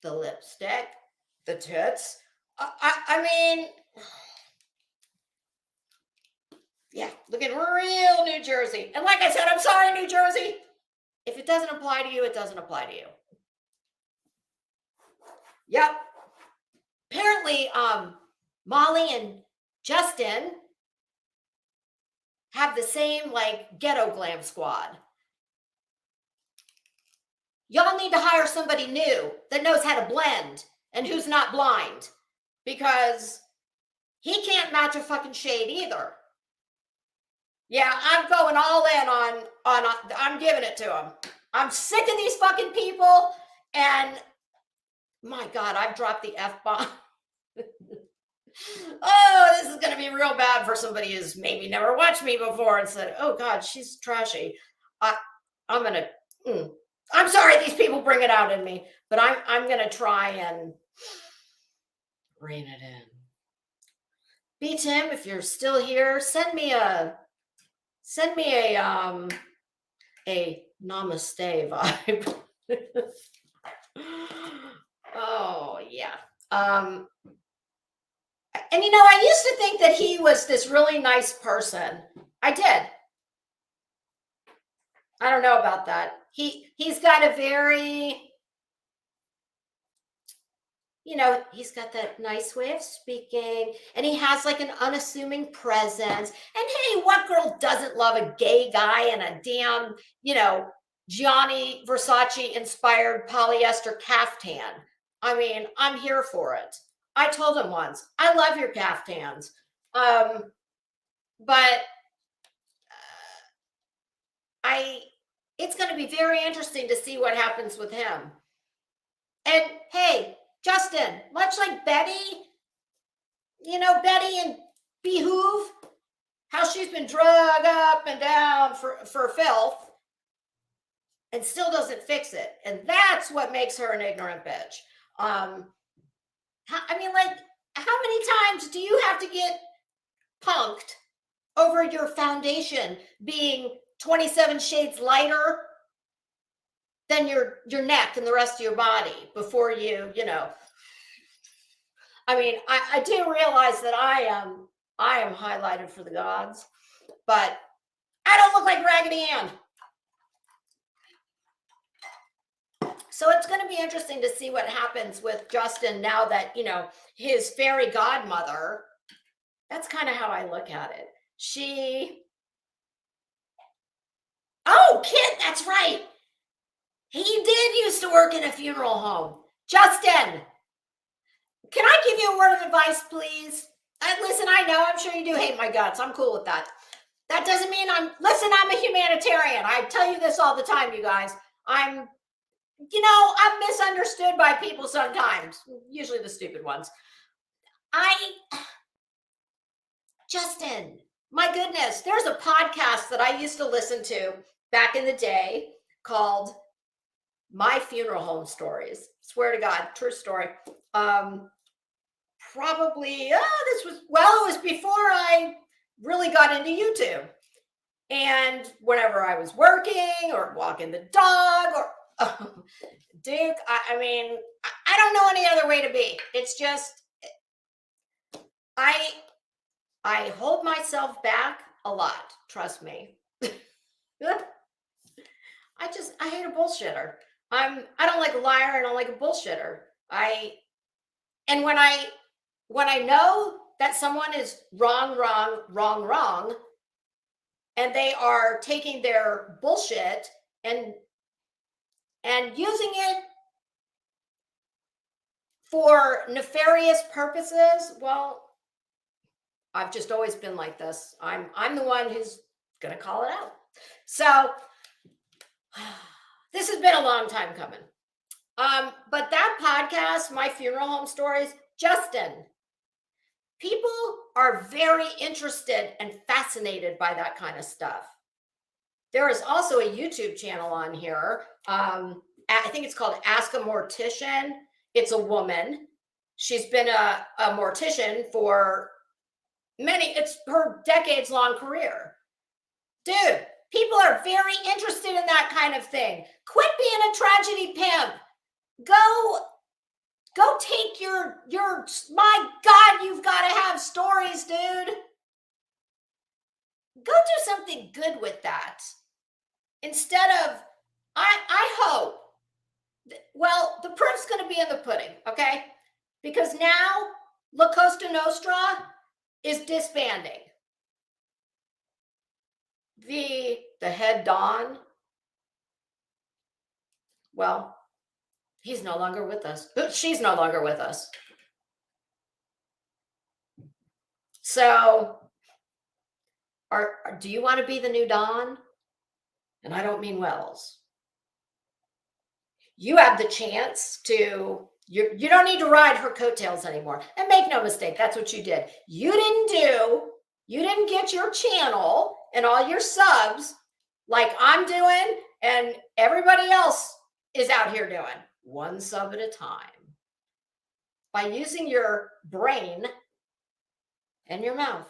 the lipstick, the tits. I mean, yeah, looking real New Jersey. And like I said, I'm sorry, New Jersey. If it doesn't apply to you, it doesn't apply to you. Yep. Apparently, Molly and Justin have the same, like, ghetto glam squad. Y'all need to hire somebody new that knows how to blend and who's not blind, because he can't match a fucking shade either. Yeah, I'm going all in on I'm giving it to him. I'm sick of these fucking people, and my God, I've dropped the F-bomb. Oh, this is going to be real bad for somebody who's maybe never watched me before and said, oh God, she's trashy. I'm going to, I'm sorry these people bring it out in me, but I'm going to try and rein it in. B. Tim, if you're still here, send me a namaste vibe. Oh yeah. And I used to think that he was this really nice person. I did. I don't know about that. He's got a very, you know, he's got that nice way of speaking, and he has like an unassuming presence. And hey, what girl doesn't love a gay guy and a damn, you know, Gianni Versace inspired polyester caftan? I mean, I'm here for it. I told him once, I love your caftans. But it's going to be very interesting to see what happens with him. And hey, Justin, much like Betty, you know, Betty and Behoove, how she's been drug up and down for filth and still doesn't fix it. And that's what makes her an ignorant bitch. I mean, like, how many times do you have to get punked over your foundation being 27 shades lighter than your neck and the rest of your body before you know? I mean, I do realize that I am highlighted for the gods, but I don't look like Raggedy Ann. So it's going to be interesting to see what happens with Justin now that, you know, his fairy godmother, that's kind of how I look at it. Oh, Kit, that's right. He did used to work in a funeral home. Justin, can I give you a word of advice, please? Listen, I know, I'm sure you do hate my guts. I'm cool with that. That doesn't mean I'm a humanitarian. I tell you this all the time, you guys. I'm misunderstood by people sometimes, usually the stupid ones. Justin, my goodness, there's a podcast that I used to listen to back in the day called My Funeral Home Stories. Swear to God, true story. Probably, it was before I really got into YouTube. And whenever I was working or walking the dog or Duke, I mean, I don't know any other way to be. It's just, I hold myself back a lot. Trust me. I hate a bullshitter. I don't like a liar. I don't like a bullshitter. And when I know that someone is wrong, and they are taking their bullshit and using it for nefarious purposes, well, I've just always been like this. I'm the one who's gonna call it out. So this has been a long time coming. But that podcast, My Funeral Home Stories, Justin, people are very interested and fascinated by that kind of stuff. There is also a YouTube channel on here. I think it's called Ask a Mortician. It's a woman. She's been a mortician for it's her decades-long career. Dude, people are very interested in that kind of thing. Quit being a tragedy pimp. Go take your, my God, you've got to have stories, dude. Go do something good with that. Instead of, I hope, well, the proof's going to be in the pudding, okay? Because now Cosa Nostra is disbanding. The head Don, well, he's no longer with us. She's no longer with us. So, do you want to be the new Don? And I don't mean Wells. You have the chance to, you don't need to ride her coattails anymore. And make no mistake, that's what you did. You didn't get your channel and all your subs like I'm doing and everybody else is out here doing, one sub at a time. By using your brain and your mouth.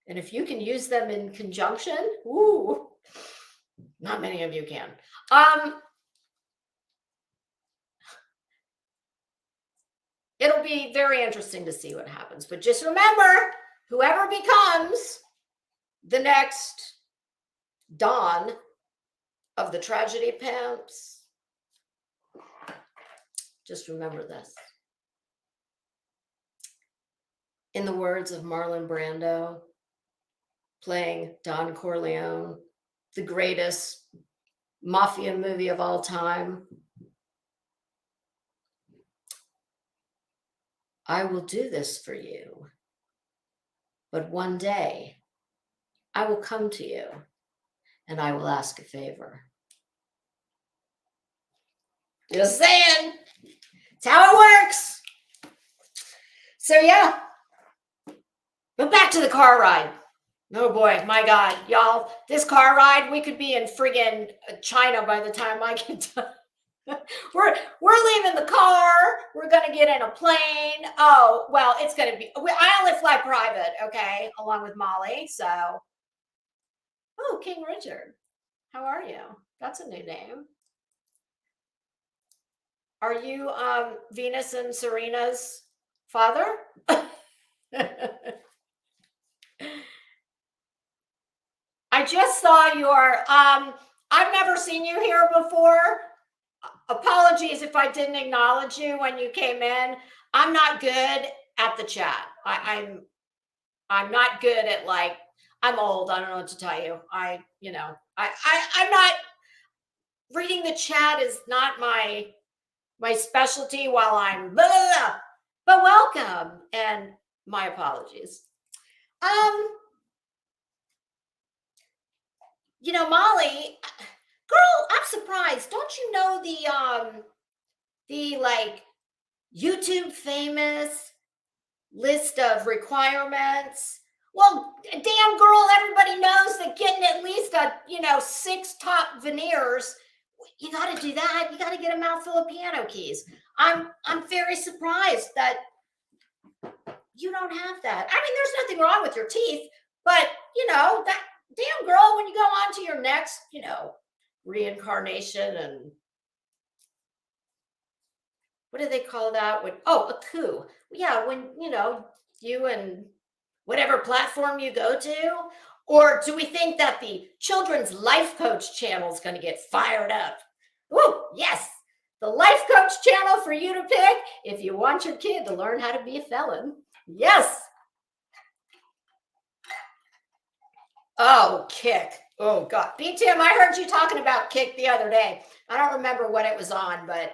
And if you can use them in conjunction, ooh, not many of you can. It'll be very interesting to see what happens. But just remember, whoever becomes the next Don of the tragedy pimps. Just remember this. In the words of Marlon Brando, playing Don Corleone, the greatest mafia movie of all time, I will do this for you, but one day I will come to you and I will ask a favor. Just saying. It's how it works. So yeah. But back to the car ride. Oh boy, my God, y'all, this car ride, we could be in friggin' China by the time I get done. We're leaving the car. We're gonna get in a plane. Oh, well, it's gonna be, I only fly private, okay, along with Molly. So, oh, King Richard, how are you? That's a new name. Are you Venus and Serena's father? I just saw your, I've never seen you here before. Apologies if I didn't acknowledge you when you came in. I'm not good at the chat. I'm not good at, like, I'm old. I don't know what to tell you. I'm not, reading the chat is not my specialty while I'm blah, blah, blah. But welcome and my apologies. Molly, girl, I'm surprised. Don't you know the like YouTube famous list of requirements? Well, damn girl, everybody knows that getting at least 6 top veneers, you got to do that. You got to get a mouthful of piano keys. I'm very surprised that you don't have that. I mean, there's nothing wrong with your teeth, but that damn girl, when you go on to your next, reincarnation, and what do they call that? A coup. Yeah, when, you and whatever platform you go to. Or do we think that the Children's Life Coach channel is going to get fired up? Ooh, yes. The Life Coach channel for you to pick if you want your kid to learn how to be a felon. Yes. Oh, Kick. Oh, God. B-Tim, I heard you talking about Kick the other day. I don't remember what it was on, but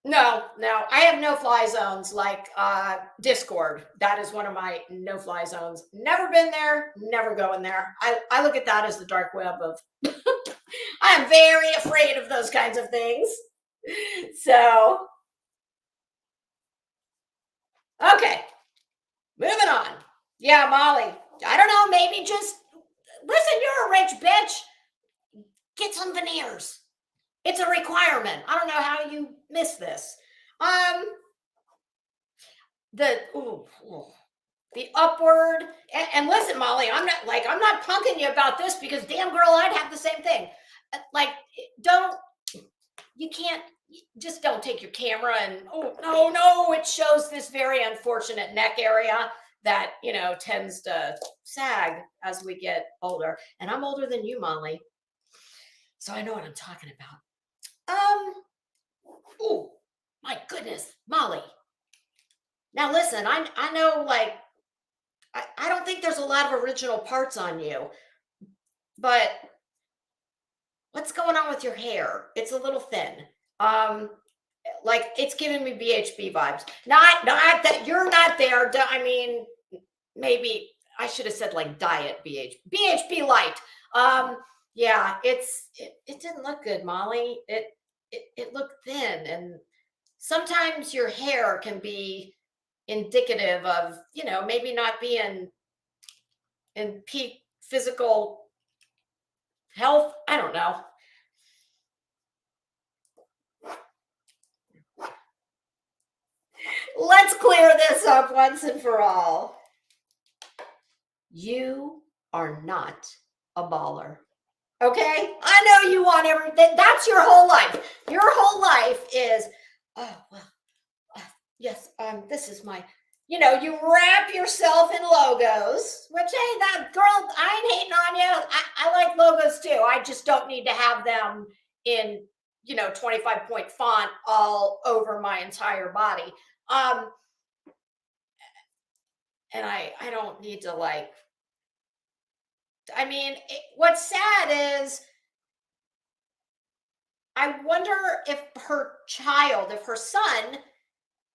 no, I have no-fly zones like Discord. That is one of my no-fly zones. Never been there, never going there. I look at that as the dark web of, I'm very afraid of those kinds of things. So, okay, moving on. Yeah, Molly, I don't know, maybe just, listen, you're a rich bitch. Get some veneers. It's a requirement. I don't know how you miss this. The upward, and listen, Molly, I'm not punking you about this, because damn girl, I'd have the same thing. Like, just don't take your camera and, oh no, it shows this very unfortunate neck area that tends to sag as we get older. And I'm older than you, Molly, so I know what I'm talking about. Oh my goodness, Molly. Now listen, I know, like, I don't think there's a lot of original parts on you, but what's going on with your hair? It's a little thin. Like, it's giving me BHB vibes. Not that you're not there. I mean, maybe I should have said like diet BHB light. Yeah, it didn't look good, Molly. It looked thin, and sometimes your hair can be indicative of, maybe not being in peak physical health. I don't know. Let's clear this up once and for all. You are not a baller. Okay? I know you want everything. That's your whole life. Your whole life is, oh, well, yes, this is my you know, you wrap yourself in logos, which, hey, that girl, I ain't hating on you. I like logos too. I just don't need to have them in, you know, 25-point font all over my entire body. And I don't need to like, I mean, what's sad is I wonder if her child, if her son,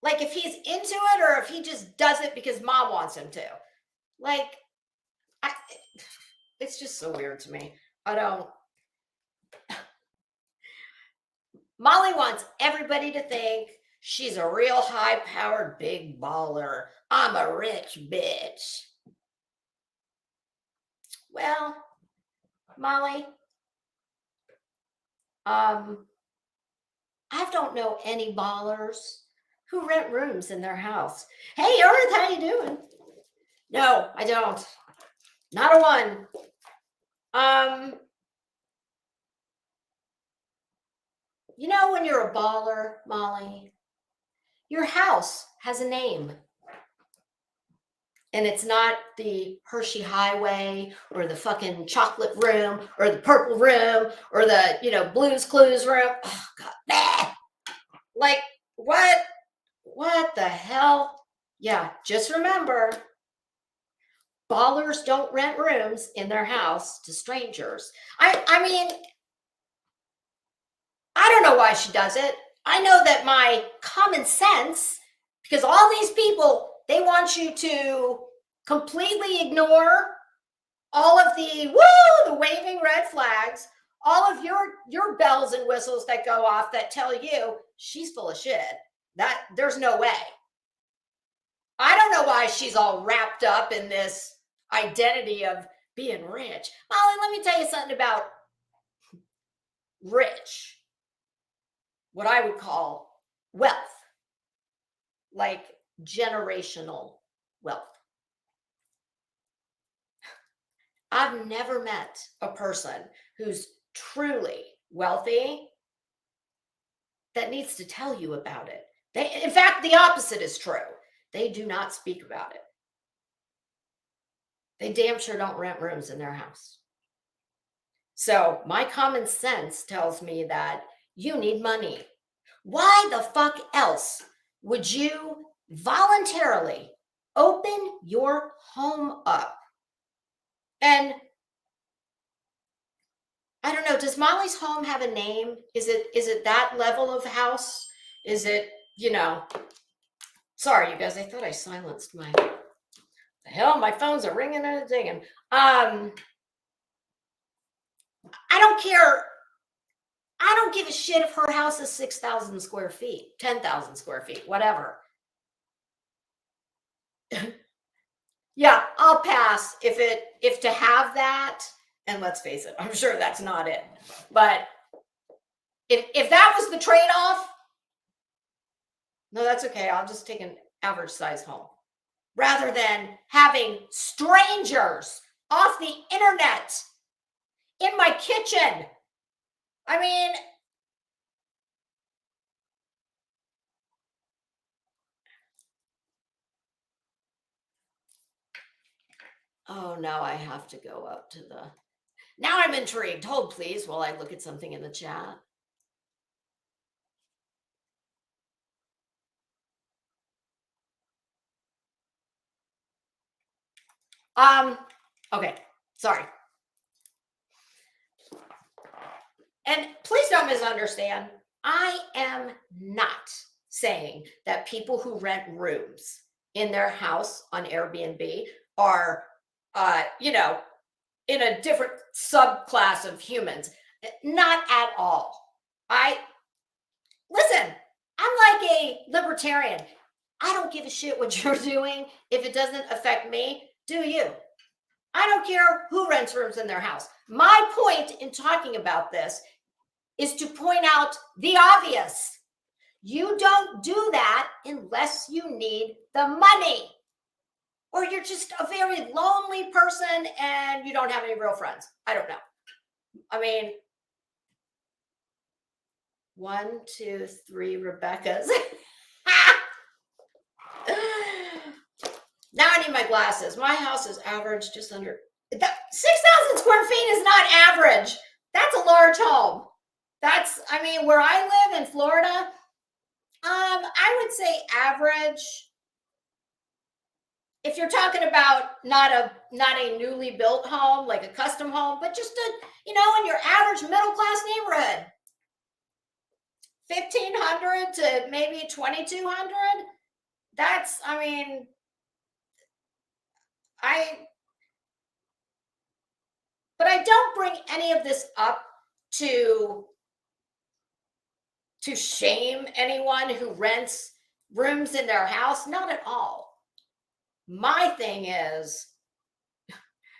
like if he's into it or if he just does it because mom wants him to. Like, I, it's just so weird to me. I don't. Molly wants everybody to think she's a real high powered big baller. I'm a rich bitch. Well, Molly, I don't know any ballers who rent rooms in their house. Hey, Earth, how you doing? No, I don't. Not a one. You know, when you're a baller, Molly, your house has a name. And it's not the Hershey Highway or the fucking chocolate room or the purple room or the, you know, Blues Clues room. Oh, God. Bah! Like, what? What the hell? Yeah, just remember, ballers don't rent rooms in their house to strangers. I mean, I don't know why she does it. I know that my common sense, because all these people, they want you to completely ignore all of the waving red flags, all of your bells and whistles that go off that tell you she's full of shit. That there's no way. I don't know why she's all wrapped up in this identity of being rich. Molly, let me tell you something about rich, what I would call wealth, like generational wealth. I've never met a person who's truly wealthy that needs to tell you about it. In fact, the opposite is true. They do not speak about it. They damn sure don't rent rooms in their house. So my common sense tells me that you need money. Why the fuck else would you voluntarily open your home up? And I don't know, does Molly's home have a name? Is it that level of house? Is it, you know, sorry, you guys, I thought I silenced my, the hell, my phones are ringing and dinging. I don't care. I don't give a shit if her house is 6,000 square feet, 10,000 square feet, whatever. Yeah, I'll pass if to have that, and let's face it, I'm sure that's not it. But if that was the trade-off, no, that's okay. I'll just take an average size home rather than having strangers off the internet in my kitchen. I mean, oh, now I have to go up to the, now I'm intrigued. Hold please while I look at something in the chat. Okay, sorry. And please don't misunderstand. I am not saying that people who rent rooms in their house on Airbnb are, you know, in a different subclass of humans. Not at all. Listen, I'm like a libertarian. I don't give a shit what you're doing. If it doesn't affect me, do you? I don't care who rents rooms in their house. My point in talking about this is to point out the obvious. You don't do that unless you need the money, or you're just a very lonely person and you don't have any real friends. I don't know. I mean, 1, 2, 3 Rebeccas. Now I need my glasses. My house is average, just under that. 6,000 square feet is not average. That's a large home. That's, I mean, where I live in Florida, I would say average. If you're talking about not a newly built home, like a custom home, but just a, you know, in your average middle class neighborhood, 1,500 to maybe 2,200. That's, I mean, but I don't bring any of this up to shame anyone who rents rooms in their house. Not at all. My thing is,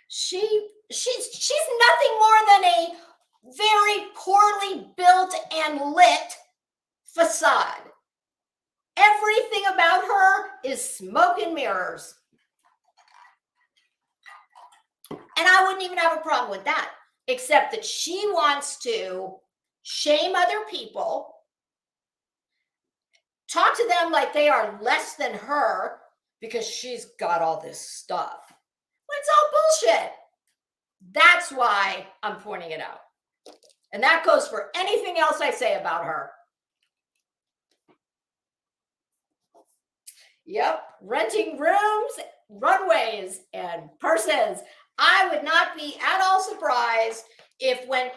she's nothing more than a very poorly built and lit facade. Everything about her is smoke and mirrors. And I wouldn't even have a problem with that, except that she wants to shame other people, talk to them like they are less than her because she's got all this stuff. Well, it's all bullshit. That's why I'm pointing it out. And that goes for anything else I say about her. Yep, renting rooms, runways, and purses. I would not be at all surprised if when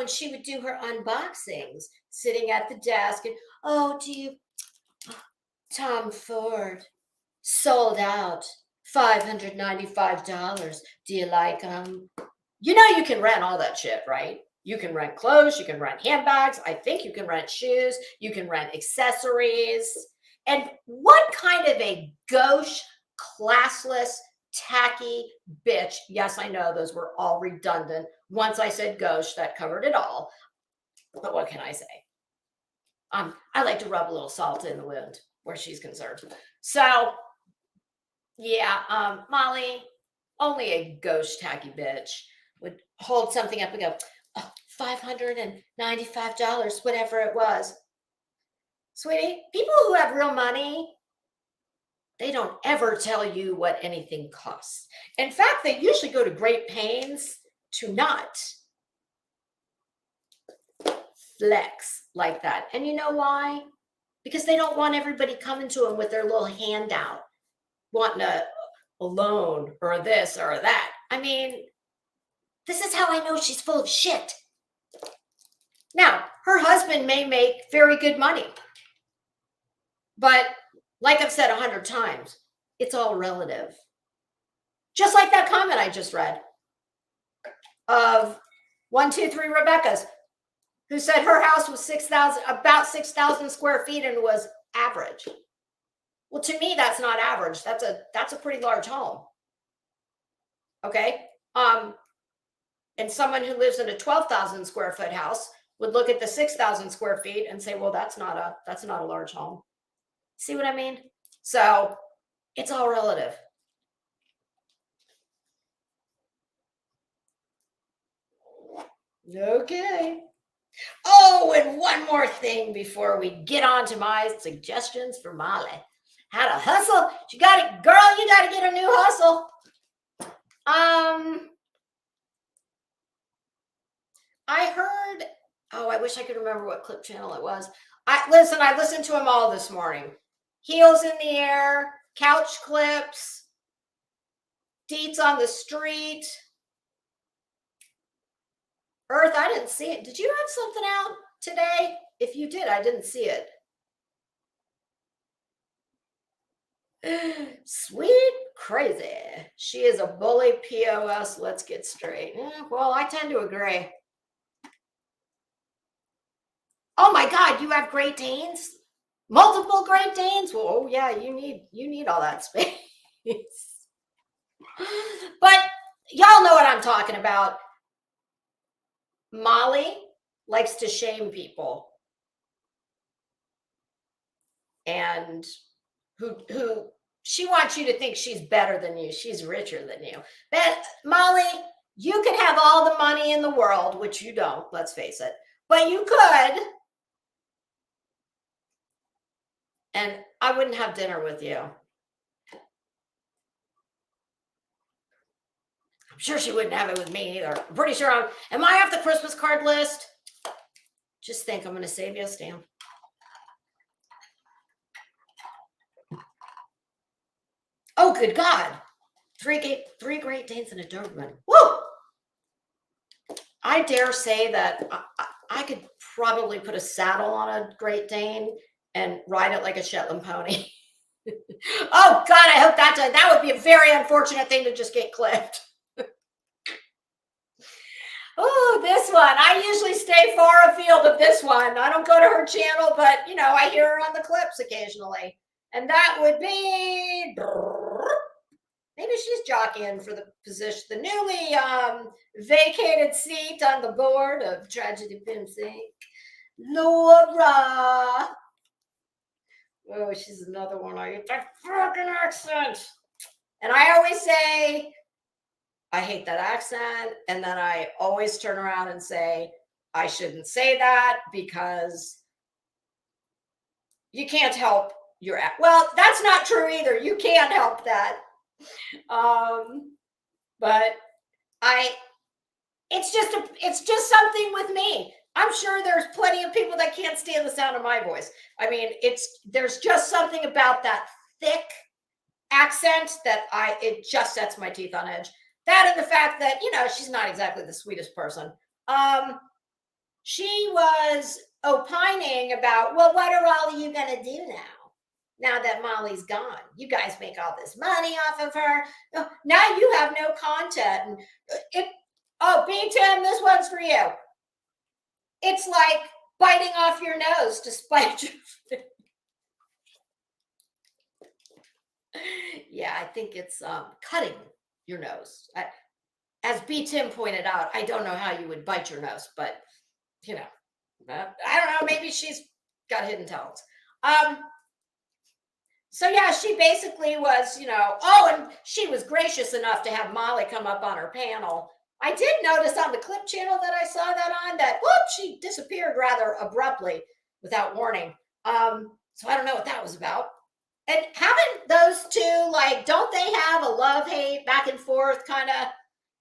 she would do her unboxings, sitting at the desk and, oh, do you, Tom Ford, sold out, $595. Do you like them? You know, you can rent all that shit, right? You can rent clothes, you can rent handbags. I think you can rent shoes, you can rent accessories. And what kind of a gauche, classless, tacky bitch? Yes, I know those were all redundant. Once I said gauche, that covered it all. But what can I say? I like to rub a little salt in the wound where she's concerned. So, yeah, Molly, only a gauche, tacky bitch would hold something up and go, oh, $595, whatever it was. Sweetie, people who have real money, they don't ever tell you what anything costs. In fact, they usually go to great pains to not flex like that. And you know why? Because they don't want everybody coming to them with their little handout, wanting a loan or this or that. I mean, this is how I know she's full of shit. Now, her husband may make very good money, but like I've said 100 times, it's all relative. Just like that comment I just read of 123 Rebecca's, who said her house was about 6,000 square feet and was average. Well, to me, that's not average. That's a pretty large home. Okay. And someone who lives in a 12,000 square foot house would look at the 6,000 square feet and say, well, that's not a large home. See what I mean? So it's all relative. Okay. Oh, and one more thing before we get on to my suggestions for Molly. How to hustle. You got it, girl, you got to get a new hustle. I heard, oh, I wish I could remember what clip channel it was. I listened to them all this morning. Heels in the air, couch clips, deets on the street. Earth, I didn't see it. Did you have something out today? If you did, I didn't see it. Sweet crazy. She is a bully POS. Let's get straight. Well, I tend to agree. Oh my God, you have Great Danes? Multiple Great Danes? Well, oh yeah, you need all that space. But y'all know what I'm talking about. Molly likes to shame people. And who she wants you to think she's better than you. She's richer than you. But Molly, you can have all the money in the world, which you don't, let's face it. But you could. And I wouldn't have dinner with you. I'm sure she wouldn't have it with me either. I'm pretty sure am I off the Christmas card list? Just think, I'm going to save you a stamp. Oh, good God. Three Great Danes and a Doberman. Woo! I dare say that I could probably put a saddle on a Great Dane and ride it like a Shetland pony. Oh, God, I hope that would be a very unfortunate thing to just get clipped. Oh, this one. I usually stay far afield of this one. I don't go to her channel, but, you know, I hear her on the clips occasionally. And that would be... Maybe she's jockeying for the position, the newly vacated seat on the board of Tragedy Pimsink. Laura. Oh, she's another one. I hate that fucking accent. And I always say, I hate that accent. And then I always turn around and say, I shouldn't say that because you can't help your accent. Well, that's not true either. You can't help that. But it's just something with me. I'm sure there's plenty of people that can't stand the sound of my voice. I mean, there's just something about that thick accent that it just sets my teeth on edge. That and the fact that, you know, she's not exactly the sweetest person. She was opining about, well, what are all of you going to do now that Molly's gone? You guys make all this money off of her. Now you have no content. And B-Tim, this one's for you. It's like biting off your nose to spite your... Yeah, I think it's cutting your nose. As B-Tim pointed out, I don't know how you would bite your nose, but, you know, I don't know. Maybe she's got hidden talents. So, yeah, she basically was, you know, and she was gracious enough to have Molly come up on her panel. I did notice on the clip channel that I saw that on that, she disappeared rather abruptly without warning. So I don't know what that was about. And haven't those two, like, don't they have a love-hate back and forth kind of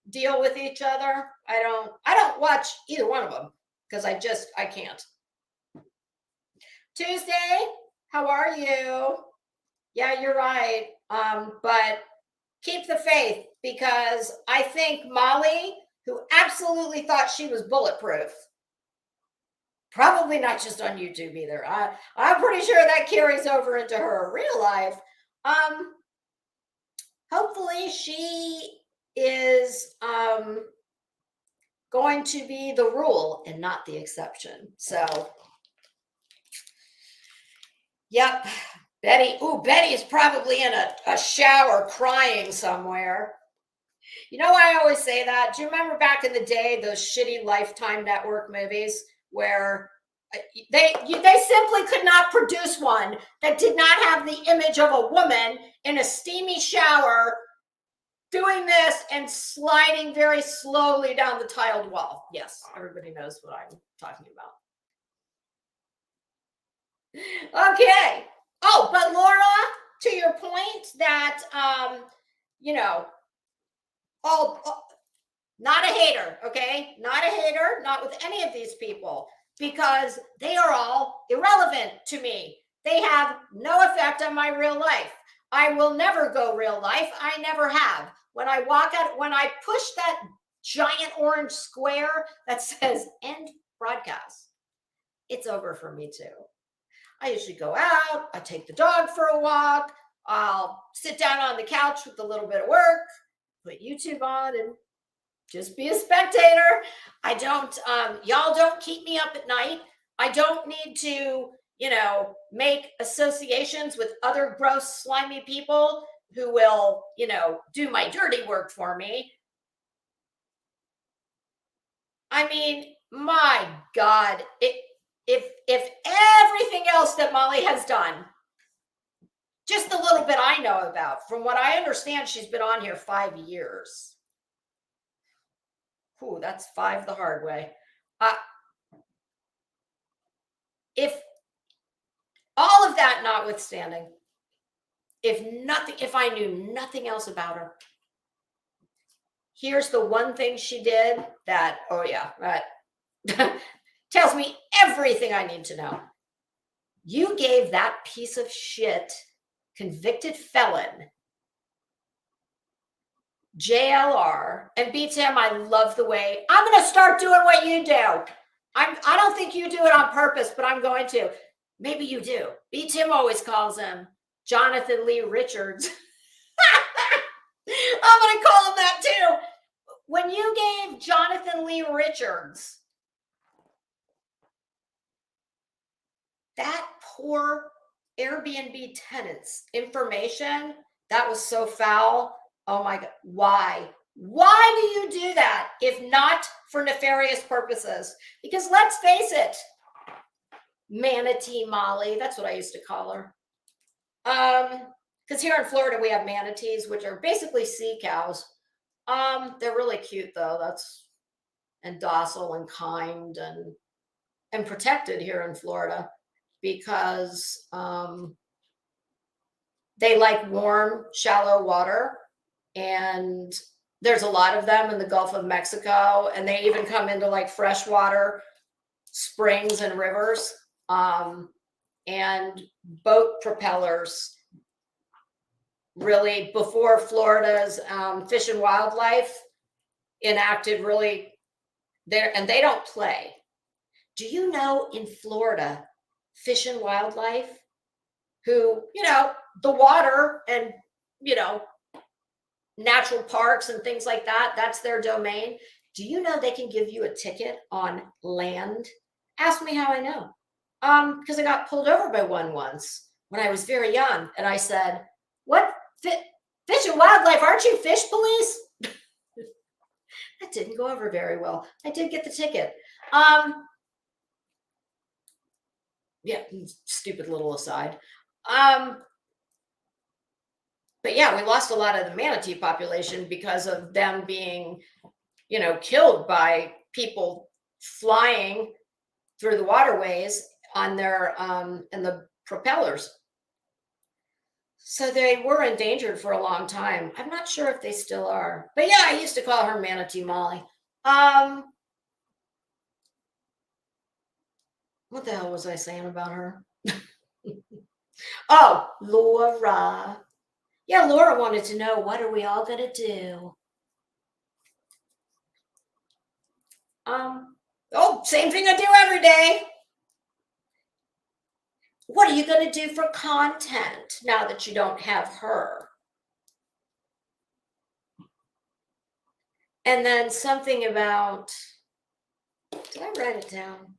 deal with each other? I don't watch either one of them because I can't. Tuesday, how are you? Yeah, you're right. But keep the faith, because I think Molly, who absolutely thought she was bulletproof, probably not just on YouTube either. I'm pretty sure that carries over into her real life. Hopefully she is going to be the rule and not the exception. So, yep. Betty is probably in a shower crying somewhere. You know why I always say that? Do you remember back in the day, those shitty Lifetime Network movies where they simply could not produce one that did not have the image of a woman in a steamy shower doing this and sliding very slowly down the tiled wall? Yes, everybody knows what I'm talking about. Okay. Oh, but Laura, to your point that, you know, not a hater, okay? Not a hater, not with any of these people, because they are all irrelevant to me. They have no effect on my real life. I will never go real life. I never have. When I push that giant orange square that says end broadcast, it's over for me too. I usually go out, I take the dog for a walk, I'll sit down on the couch with a little bit of work, put YouTube on, and just be a spectator. I don't, y'all don't keep me up at night. I don't need to, you know, make associations with other gross, slimy people who will, you know, do my dirty work for me. I mean, my God, if everything else that Molly has done, just the little bit I know about, from what I understand, she's been on here 5 years. Ooh, that's 5 the hard way. If all of that notwithstanding, if I knew nothing else about her, here's the one thing she did that, oh yeah, that tells me everything I need to know. You gave that piece of shit convicted felon JLR and BTM. I love the way I'm going to start doing what you do. I don't think you do it on purpose, but I'm going to. Maybe you do. BTM always calls him Jonathan Lee Richards. I'm going to call him that too. When you gave Jonathan Lee Richards that poor Airbnb tenant's information, that was so foul. Oh my God. Why? Why do you do that if not for nefarious purposes? Because let's face it, Manatee Molly, that's what I used to call her. Because here in Florida, we have manatees, which are basically sea cows. They're really cute though. And docile and kind and protected here in Florida because they like warm, shallow water. And there's a lot of them in the Gulf of Mexico, and they even come into like freshwater springs and rivers. And boat propellers, really, before Florida's Fish and Wildlife enacted really there, and they don't play. Do you know in Florida, Fish and Wildlife, who, the water and, natural parks and things like that, that's their domain. Do you know they can give you a ticket on land? Ask me how I know. Because I got pulled over by one once when I was very young. And I said, what? Fish and Wildlife, aren't you fish police? That didn't go over very well. I did get the ticket. Yeah, stupid little aside. But yeah, we lost a lot of the manatee population because of them being, killed by people flying through the waterways on their and the propellers. So they were endangered for a long time. I'm not sure if they still are, but yeah, I used to call her Manatee Molly. What the hell was I saying about her? Oh, Laura. Yeah, Laura wanted to know, what are we all going to do? Same thing I do every day. What are you going to do for content now that you don't have her? And then something about, did I write it down?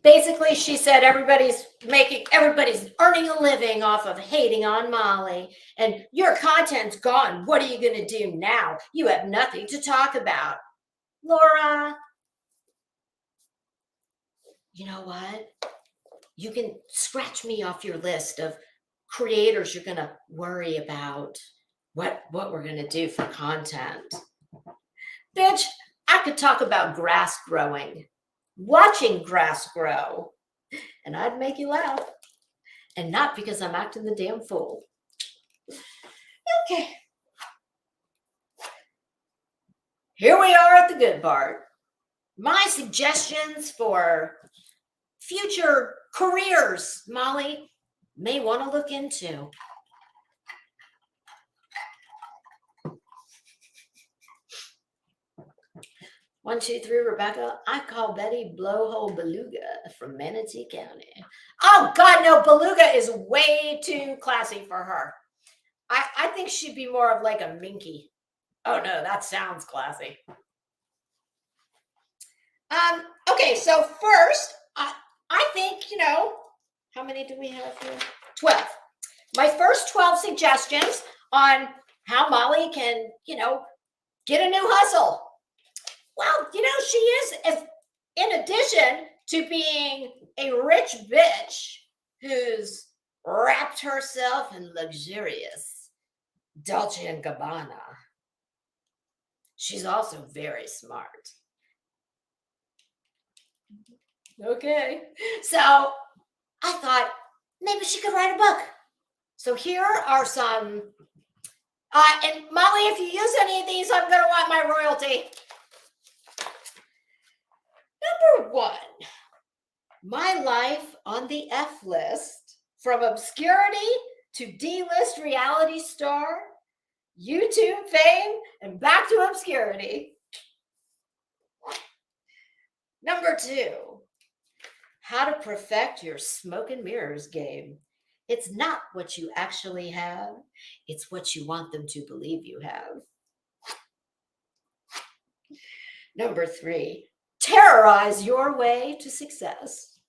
Basically, she said everybody's earning a living off of hating on Molly, and your content's gone. What are you going to do now? You have nothing to talk about. Laura, you know what? You can scratch me off your list of creators you're going to worry about what we're going to do for content. Bitch, I could talk about grass growing. Watching grass grow, and I'd make you laugh, and not because I'm acting the damn fool. Okay, here we are at the good part. My suggestions for future careers Molly may want to look into. 1, 2, 3, Rebecca. I call Betty Blowhole Beluga from Manatee County. Oh, God, no. Beluga is way too classy for her. I think she'd be more of like a minky. Oh, no, that sounds classy. Okay, so first, I think, how many do we have here? 12. My first 12 suggestions on how Molly can, get a new hustle. Well, she is, in addition to being a rich bitch who's wrapped herself in luxurious Dolce & Gabbana, she's also very smart. Okay. So I thought maybe she could write a book. So here are some, and Molly, if you use any of these, I'm going to want my royalty. Number 1, my life on the F list, from obscurity to D-list reality star, YouTube fame, and back to obscurity. Number 2, how to perfect your smoke and mirrors game. It's not what you actually have, it's what you want them to believe you have. Number 3, terrorize your way to success.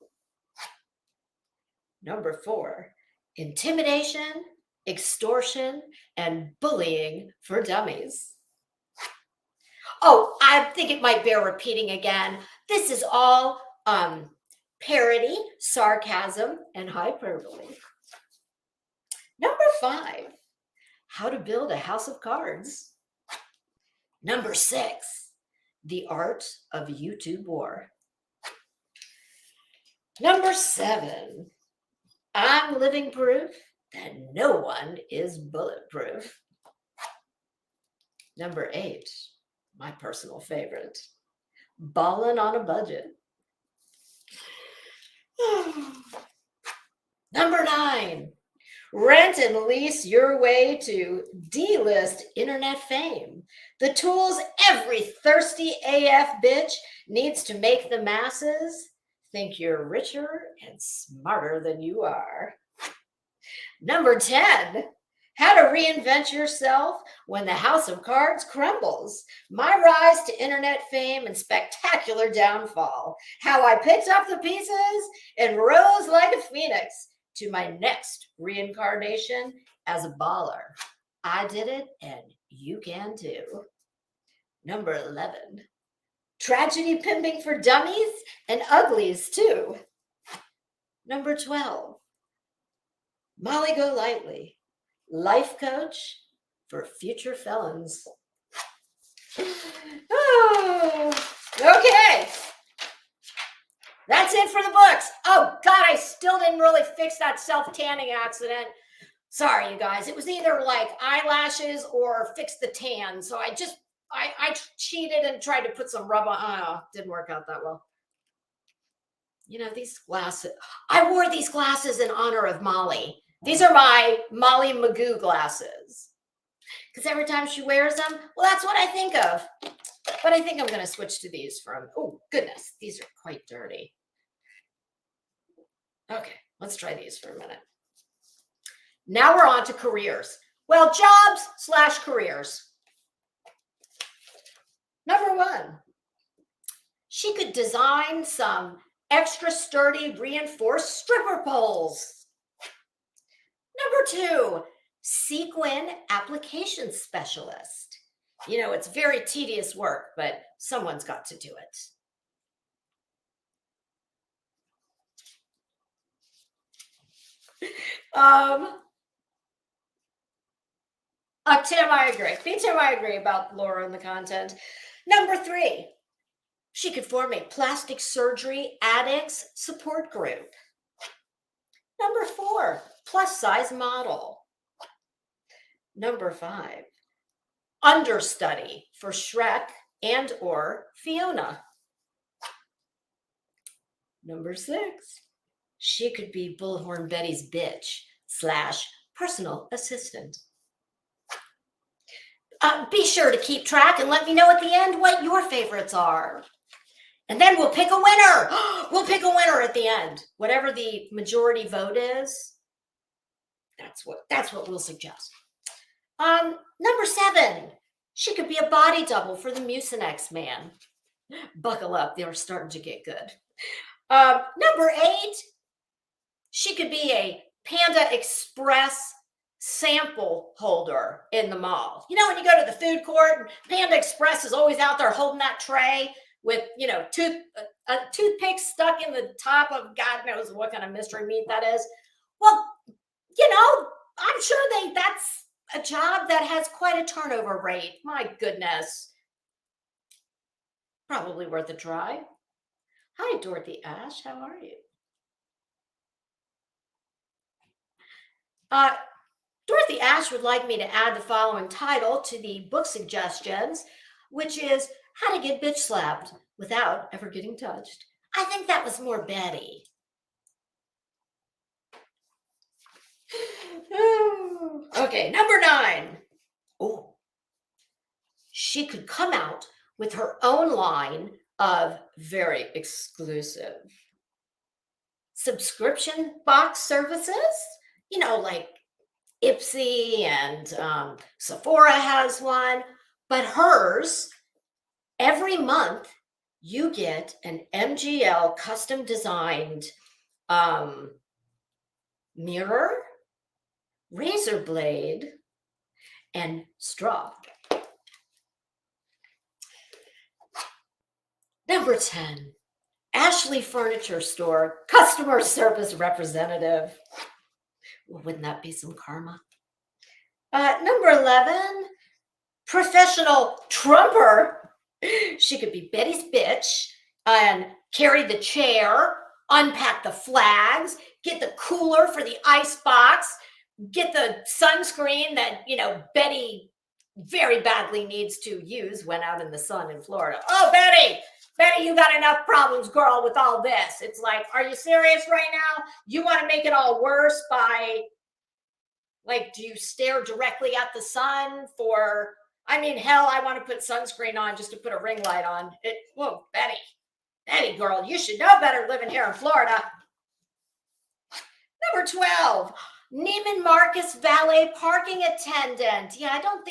Number 4, intimidation, extortion, and bullying for dummies. Oh, I think it might bear repeating again. This is all parody, sarcasm, and hyperbole. Number 5, how to build a house of cards. Number 6, the art of YouTube war. Number 7, I'm living proof that no one is bulletproof. Number 8, my personal favorite, ballin' on a budget. Number 9, rent and lease your way to D-list internet fame. The tools every thirsty AF bitch needs to make the masses think you're richer and smarter than you are. Number 10, how to reinvent yourself when the house of cards crumbles. My rise to internet fame and spectacular downfall. How I picked up the pieces and rose like a phoenix to my next reincarnation as a baller. I did it and you can too. Number 11, tragedy pimping for dummies and uglies too. Number 12, Molly Go Lightly, life coach for future felons. Oh, okay. That's it for the books. Oh, God, I still didn't really fix that self-tanning accident. Sorry, you guys. It was either like eyelashes or fix the tan. So I cheated and tried to put some rub on. Oh, didn't work out that well. You know, these glasses. I wore these glasses in honor of Molly. These are my Molly Magoo glasses. Because every time she wears them, well, that's what I think of. But I think I'm going to switch to these from, oh, goodness, these are quite dirty. Okay, let's try these for a minute. Now we're on to careers. Well, jobs/careers. Number 1, she could design some extra sturdy reinforced stripper poles. Number 2, sequin application specialist. You know, it's very tedious work, but someone's got to do it. Tim, I agree. Me too, I agree about Laura and the content. Number 3, she could form a plastic surgery addicts support group. Number 4, plus size model. Number 5, understudy for Shrek and or Fiona. Number 6, she could be Bullhorn Betty's bitch / personal assistant. Be sure to keep track and let me know at the end what your favorites are. And then we'll pick a winner. We'll pick a winner at the end. Whatever the majority vote is, that's what we'll suggest. Number 7, she could be a body double for the Mucinex man. Buckle up, they're starting to get good. Number 8, she could be a Panda Express sample holder in the mall. You know, when you go to the food court, and Panda Express is always out there holding that tray with, you know, a toothpick stuck in the top of God knows what kind of mystery meat that is. Well, you know, I'm sure that's a job that has quite a turnover rate. My goodness. Probably worth a try. Hi, Dorothy Ash. How are you? Dorothy Ash would like me to add the following title to the book suggestions, which is How to Get Bitch Slapped Without Ever Getting Touched. I think that was more Betty. Okay, number 9. Oh, she could come out with her own line of very exclusive subscription box services, like Ipsy and Sephora has one, but hers, every month you get an MGL custom designed mirror, razor blade, and straw. Number 10, Ashley Furniture Store customer service representative. Well, wouldn't that be some karma? Number 11, professional trumper. She could be Betty's bitch and carry the chair, unpack the flags, get the cooler for the ice box, get the sunscreen that, Betty very badly needs to use when out in the sun in Florida. Oh, Betty, you got enough problems, girl, with all this. It's like, are you serious right now? You want to make it all worse by, do you stare directly at the sun for, hell, I want to put sunscreen on just to put a ring light on. Whoa, Betty, girl, you should know better living here in Florida. Number 12, Neiman Marcus valet parking attendant. Yeah, I don't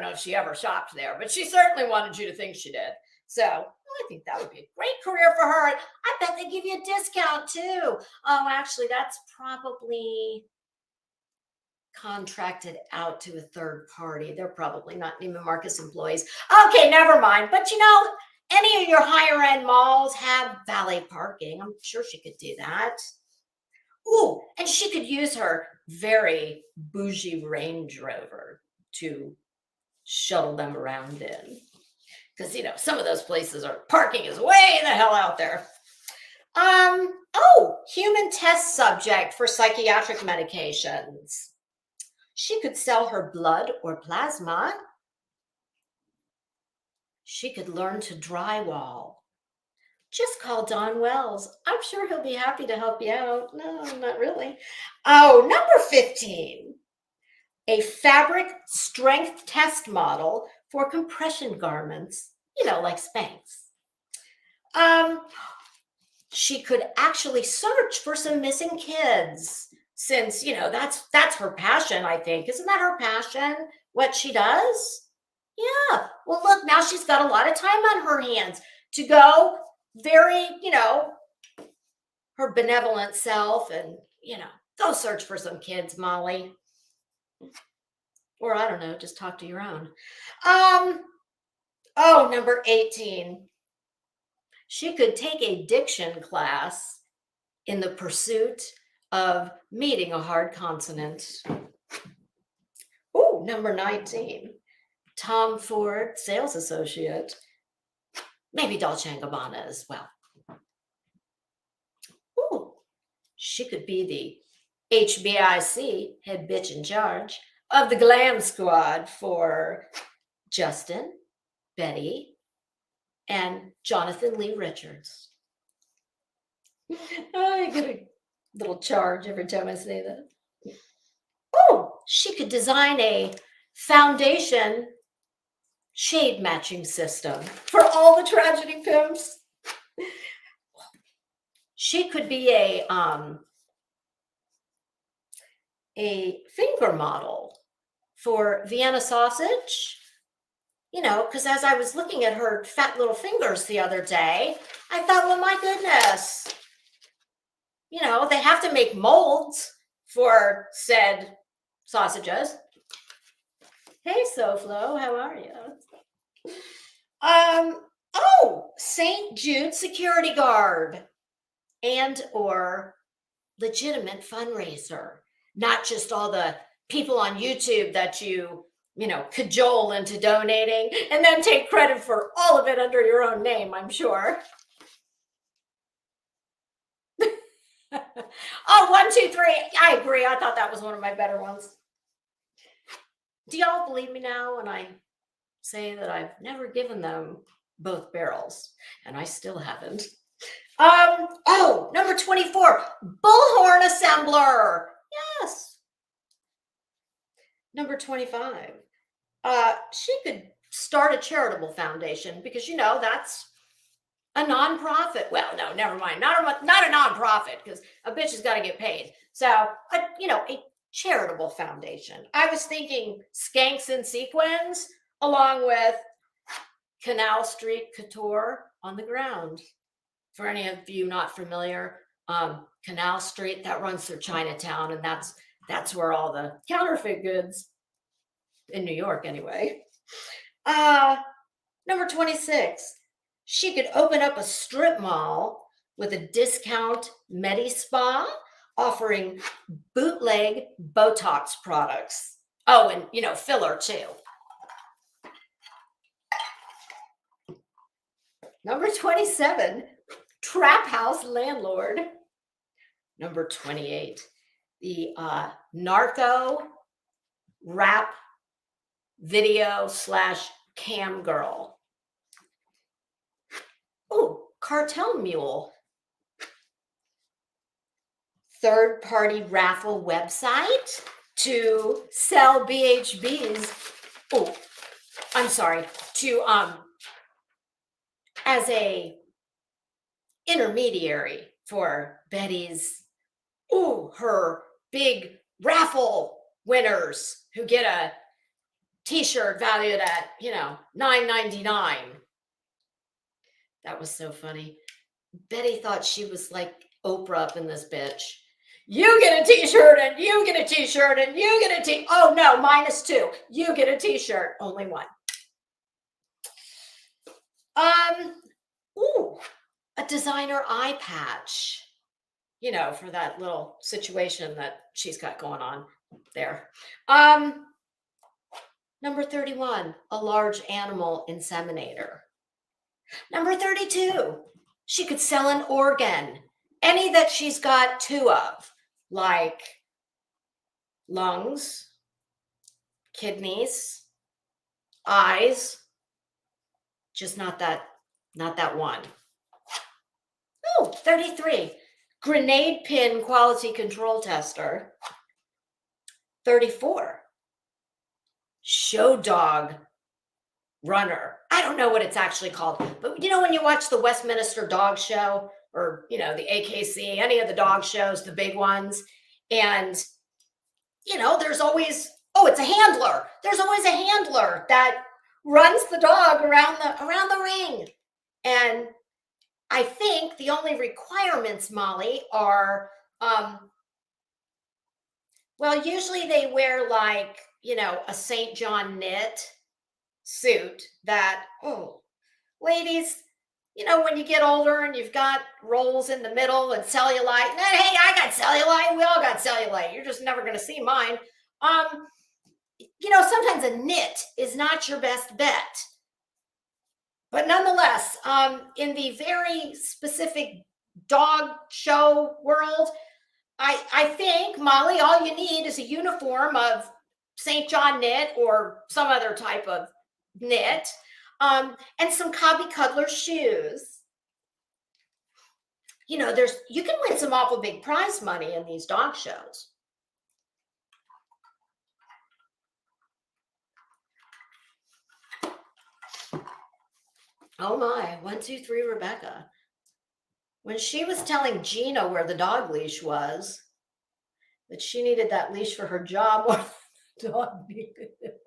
know if she ever shopped there, but she certainly wanted you to think she did. So I think that would be a great career for her. I bet they give you a discount too. Oh, actually, that's probably contracted out to a third party. They're probably not Neiman Marcus employees. Okay, never mind. But any of your higher end malls have valet parking. I'm sure she could do that. Ooh, and she could use her very bougie Range Rover to shuttle them around in. Because, some of those places parking is way the hell out there. Human test subject for psychiatric medications. She could sell her blood or plasma. She could learn to drywall. Just call Don Wells. I'm sure he'll be happy to help you out. No, not really. Oh, number 15, a fabric strength test model for compression garments, like Spanx. She could actually search for some missing kids since, that's her passion, I think. Isn't that her passion, what she does? Yeah. Well, look, now she's got a lot of time on her hands to go very, her benevolent self and, go search for some kids, Molly. Or I don't know, just talk to your own. Number 18. She could take a diction class in the pursuit of meeting a hard consonant. Number 19. Tom Ford, sales associate. Maybe Dolce & Gabbana as well. She could be the HBIC, head bitch in charge, of the glam squad for Justin, Betty, and Jonathan Lee Richards. I get a little charge every time I say that. She could design a foundation shade matching system for all the tragedy pimps. She could be a finger model for Vienna sausage, because as I was looking at her fat little fingers the other day, I thought, well, my goodness, they have to make molds for said sausages. Hey, SoFlo, how are you? St. Jude security guard and or legitimate fundraiser, not just all the people on YouTube that you cajole into donating and then take credit for all of it under your own name, I'm sure. Oh, 1, 2, 3. I agree. I thought that was one of my better ones. Do y'all believe me now when I say that I've never given them both barrels, and I still haven't? Oh, number 24, bullhorn assembler. Yes. Number 25. She could start a charitable foundation because that's a nonprofit. Well, no, never mind. Not a nonprofit because a bitch has got to get paid. So, a charitable foundation. I was thinking Skanks and Sequins along with Canal Street Couture on the ground. For any of you not familiar, Canal Street that runs through Chinatown, and that's where all the counterfeit goods in New York, anyway. Number 26. She could open up a strip mall with a discount Medi Spa offering bootleg Botox products. Oh, and filler too. Number 27, trap house landlord. Number 28, the narco rap video / cam girl. Oh, cartel mule. Third-party raffle website to sell BHBs. Oh, I'm sorry. To as a intermediary for Betty's, her big raffle winners who get a t-shirt valued at, $9.99. That was so funny. Betty thought she was like Oprah up in this bitch. You get a t-shirt and you get a t-shirt and you get a t. Oh no, -2. You get a t-shirt, only one. A designer eye patch, for that little situation that she's got going on there. Number 31, a large animal inseminator. Number 32, she could sell an organ, any that she's got 2 of, like lungs, kidneys, eyes, just not that one. Oh, 33, grenade pin quality control tester. 34, show dog runner. I don't know what it's actually called, but when you watch the Westminster Dog Show or the AKC, any of the dog shows, the big ones, and there's always it's a handler. There's always a handler that runs the dog around the ring. And I think the only requirements, Molly, are usually they wear like, a St. John knit suit that, ladies, when you get older and you've got rolls in the middle and cellulite, hey, I got cellulite, we all got cellulite, you're just never going to see mine. Sometimes a knit is not your best bet. But nonetheless, in the very specific dog show world, I think, Molly, all you need is a uniform of St. John knit or some other type of knit, and some Cobby Cuddler shoes. You can win some awful big prize money in these dog shows. Oh my, 1, 2, 3, Rebecca. When she was telling Gina where the dog leash was, that she needed that leash for her job or the dog needed it.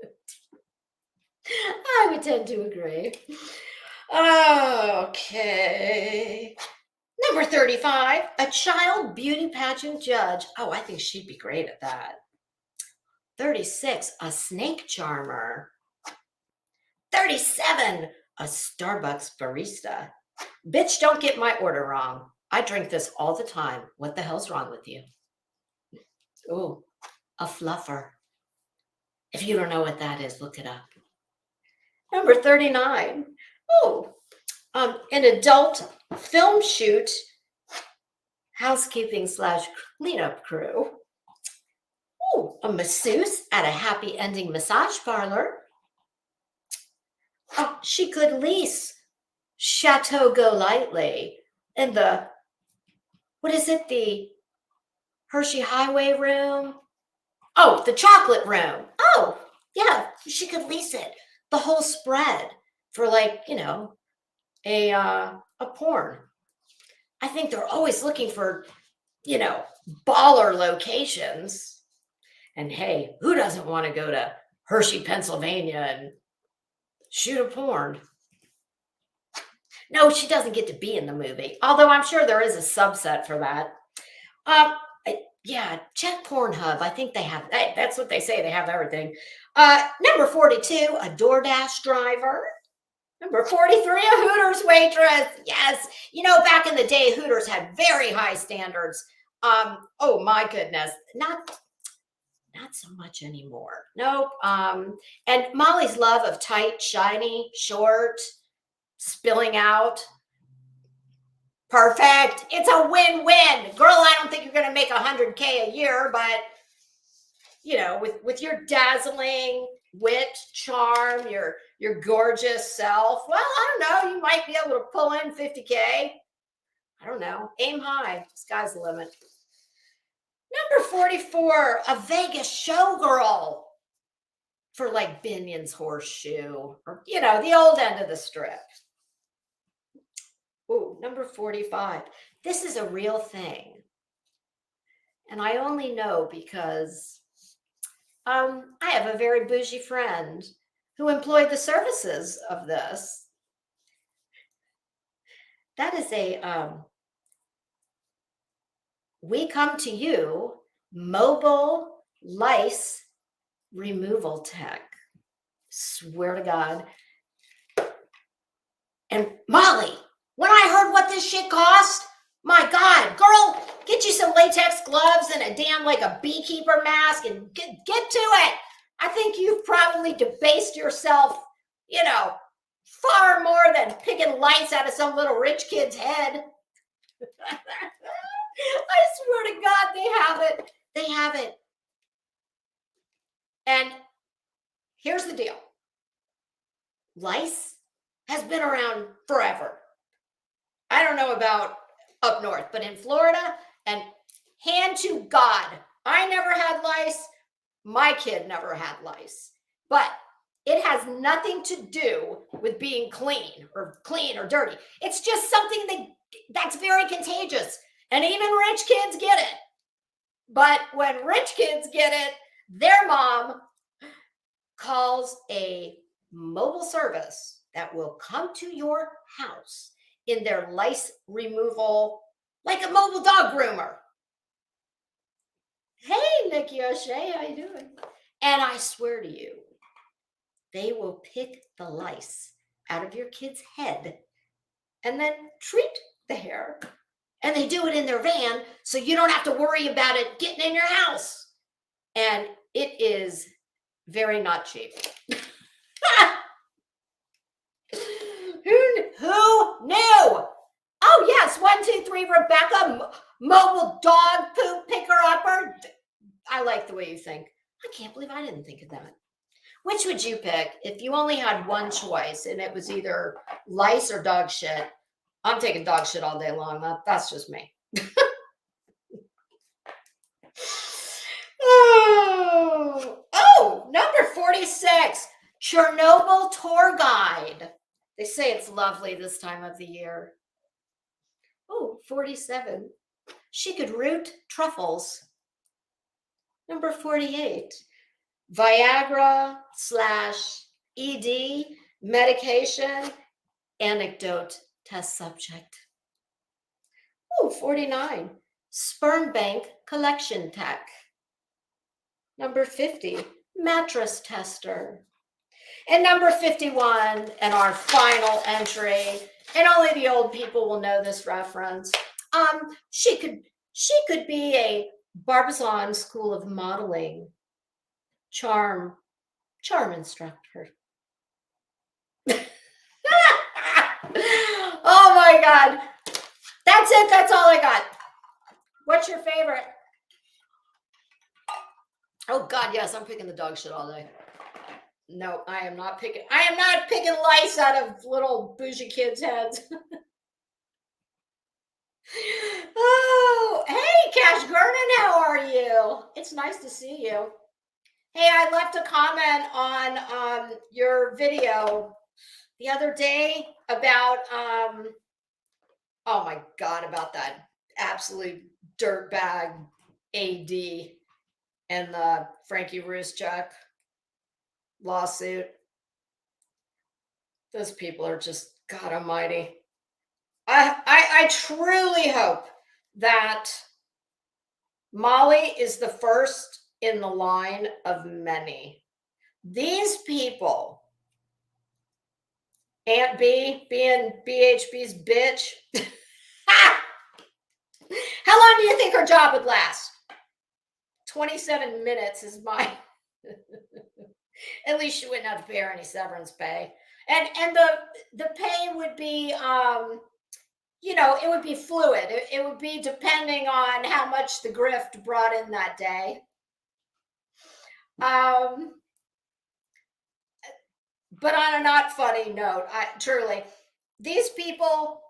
I would tend to agree. Okay. Number 35, a child beauty pageant judge. Oh, I think she'd be great at that. 36, a snake charmer. 37, a Starbucks barista. Bitch, don't get my order wrong. I drink this all the time. What the hell's wrong with you? Oh, a fluffer. If you don't know what that is, look it up. Number 39. Oh, an adult film shoot housekeeping / cleanup crew. Oh, a masseuse at a happy ending massage parlor. Oh, she could lease Chateau Golightly in the, what is it, the Hershey Highway room? Oh, the chocolate room. Oh, yeah, she could lease it. The whole spread for, like, a porn. I think they're always looking for, baller locations. And hey, who doesn't want to go to Hershey, Pennsylvania and shoot a porn? No, she doesn't get to be in the movie, although I'm sure there is a subset for that. Yeah, check Pornhub. I think they have, that's what they say. They have everything. Number 42, a DoorDash driver. Number 43, a Hooters waitress. Yes. Back in the day, Hooters had very high standards. Oh my goodness. Not so much anymore. Nope. And Molly's love of tight, shiny, short, spilling out. Perfect. It's a win-win. Girl, I don't think you're going to make $100K a year, but with your dazzling wit, charm, your gorgeous self, well, I don't know, you might be able to pull in 50K. I don't know. Aim high. Sky's the limit. Number 44, a Vegas showgirl for like Binion's Horseshoe or, the old end of the strip. Ooh, number 45. This is a real thing. And I only know because I have a very bougie friend who employed the services of this. That is we come to you mobile lice removal tech. Swear to God. And Molly, when I heard what this shit cost, my God, girl, get you some latex gloves and a damn like a beekeeper mask and get to it. I think you've probably debased yourself, far more than picking lights out of some little rich kid's head. I swear to God, they have it. They have it. And here's the deal. Lice has been around forever. I don't know about up north, but in Florida, and hand to God, I never had lice. My kid never had lice. But it has nothing to do with being clean or dirty. It's just something that's very contagious. And even rich kids get it. But when rich kids get it, their mom calls a mobile service that will come to your house in their lice removal, like a mobile dog groomer. Hey, Nikki O'Shea, how you doing? And I swear to you, they will pick the lice out of your kid's head and then treat the hair. And they do it in their van, so you don't have to worry about it getting in your house. And it is very not cheap. Who knew? Oh, yes, 1, 2, 3, Rebecca, mobile dog poop picker-upper. I like the way you think. I can't believe I didn't think of that. Which would you pick if you only had one choice and it was either lice or dog shit? I'm taking dog shit all day long. That's just me. Oh, number 46, Chernobyl tour guide. They say it's lovely this time of the year. Oh, 47, she could root truffles. Number 48, Viagra / ED medication anecdote test subject. Oh, 49, sperm bank collection tech. Number 50, mattress tester. And number 51, and our final entry, and only the old people will know this reference. She could be a Barbizon School of Modeling charm instructor. Oh my God. That's it. That's all I got. What's your favorite? Oh God, yes, I'm picking the dog shit all day. No, I am not picking. I am not picking lice out of little bougie kids' heads. Oh, hey, Cash Gernon, how are you? It's nice to see you. Hey, I left a comment on your video the other day about oh my God, about that absolute dirtbag AD and the Frankie Ruszczyk lawsuit. Those people are just, God almighty. I truly hope that Molly is the first in the line of many. These people, Aunt B being BHB's bitch, how long do you think her job would last? 27 minutes is my, at least she wouldn't have to pay her any severance pay. And the pay would be, you know, it would be fluid. It would be depending on how much the grift brought in that day. But on a not funny note, truly, these people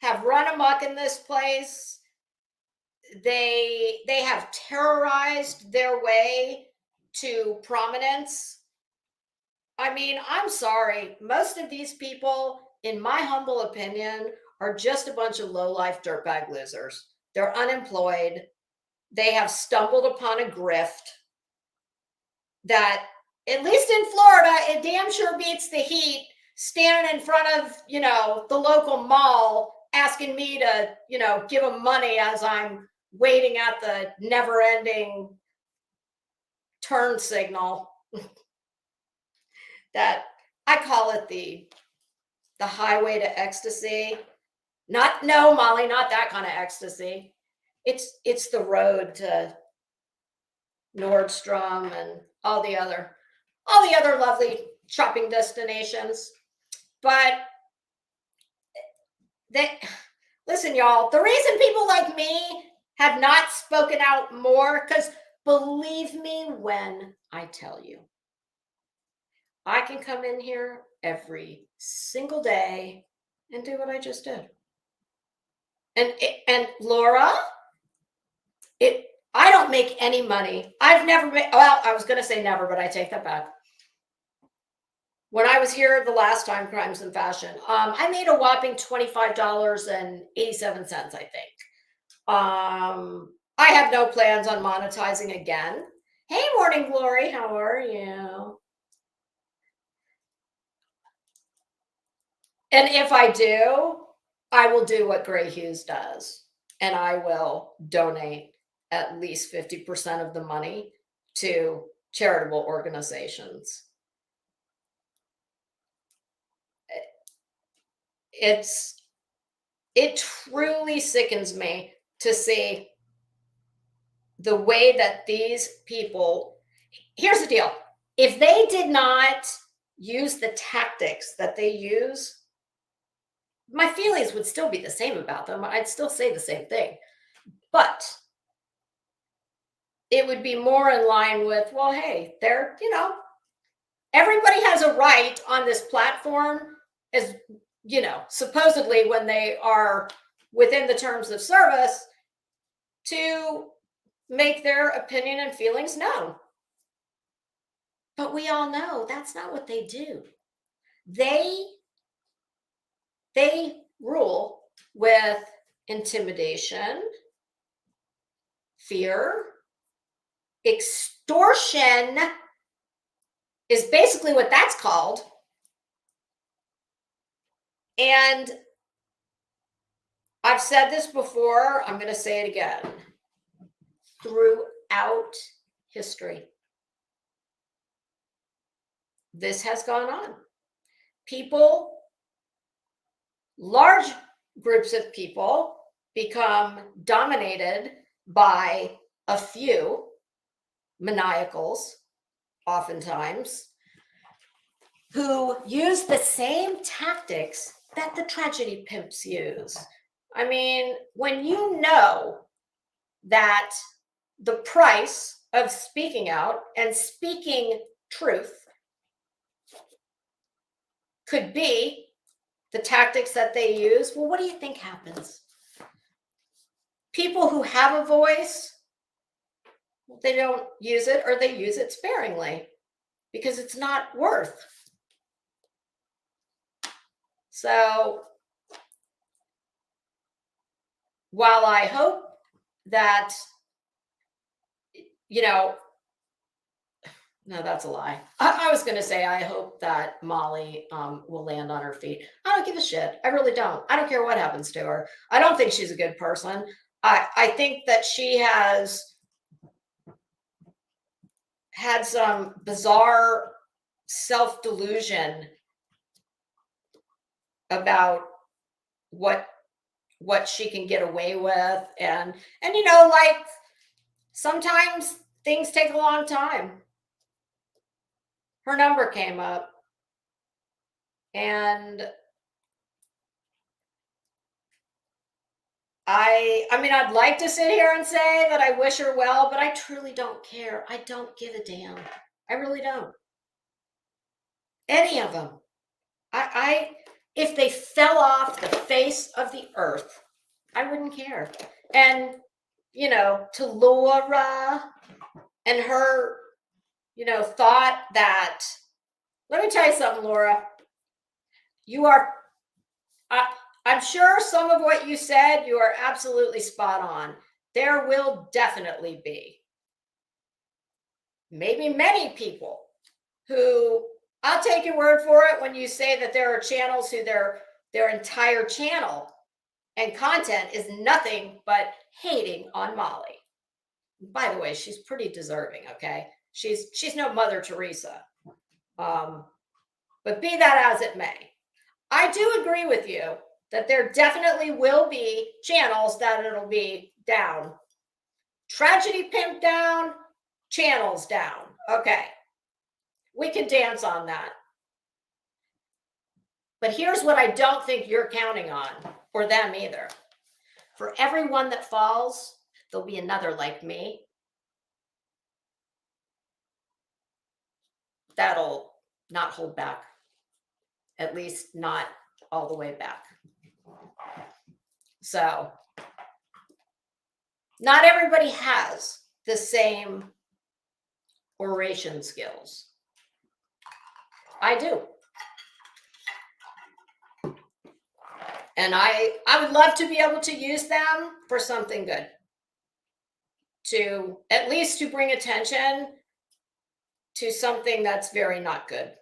have run amok in this place. They have terrorized their way to prominence. I mean, I'm sorry. Most of these people, in my humble opinion, are just a bunch of low-life dirtbag losers. They're unemployed. They have stumbled upon a grift that, at least in Florida, it damn sure beats the heat standing in front of, you know, the local mall asking me to, you know, give them money as I'm waiting at the never-ending turn signal. That I call it the highway to ecstasy. No, Molly, not that kind of ecstasy. It's the road to Nordstrom and all the other lovely shopping destinations. But listen, y'all, the reason people like me have not spoken out more, because believe me when I tell you, I can come in here every single day and do what I just did. And Laura, I don't make any money. I've never made, well, I was going to say never, but I take that back. When I was here the last time, Crimes and Fashion, I made a whopping $25.87, I think. I have no plans on monetizing again. Hey, Morning Glory, how are you? And if I do, I will do what Gray Hughes does, and I will donate at least 50% of the money to charitable organizations. It truly sickens me to see the way that these people, here's the deal. If they did not use the tactics that they use, my feelings would still be the same about them. I'd still say the same thing. But it would be more in line with, well, hey, they're, you know, everybody has a right on this platform, as, you know, supposedly when they are within the terms of service, to make their opinion and feelings known. But we all know that's not what they do. They rule with intimidation, fear, extortion is basically what that's called. And I've said this before, I'm going to say it again. Throughout history, this has gone on. People, large groups of people, become dominated by a few maniacals, oftentimes, who use the same tactics that the tragedy pimps use. I mean, when you know that the price of speaking out and speaking truth could be the tactics that they use. Well, what do you think happens? People who have a voice, they don't use it, or they use it sparingly because it's not worth. So while I hope that, no, that's a lie. I was going to say, I hope that Molly will land on her feet. I don't give a shit. I really don't. I don't care what happens to her. I don't think she's a good person. I think that she has had some bizarre self-delusion about what she can get away with, and like sometimes things take a long time. Her number came up, and I mean, I'd like to sit here and say that I wish her well, but I truly don't care. I don't give a damn. I really don't. Any of them. If they fell off the face of the earth, I wouldn't care. And, to Laura and her, thought that, let me tell you something, Laura. You are, I'm sure some of what you said, you are absolutely spot on. There will definitely be maybe many people who, I'll take your word for it when you say that there are channels who their entire channel and content is nothing but hating on Molly. By the way, she's pretty deserving, okay? She's no Mother Teresa. But be that as it may, I do agree with you that there definitely will be channels that it'll be down. Tragedy pimp down, channels down. Okay. We can dance on that. But here's what I don't think you're counting on, or them either. For every one that falls, there'll be another like me that'll not hold back, at least not all the way back. So not everybody has the same oration skills. I do. And I would love to be able to use them for something good, to at least to bring attention to something that's very not good.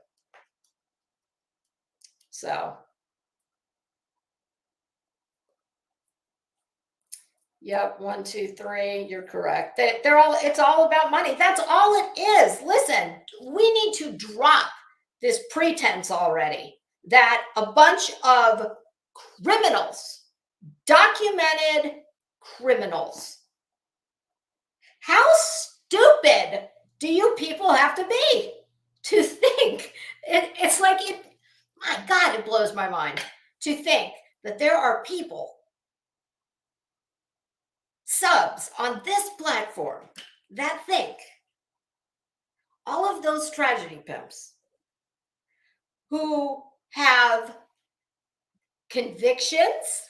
So, yep, 1, 2, 3, you're correct. It's all about money. That's all it is. Listen, we need to drop this pretense already that a bunch of criminals, documented criminals. How stupid do you people have to be to think? It's like it, my God, it blows my mind to think that there are people, subs on this platform, that think all of those tragedy pimps who have convictions,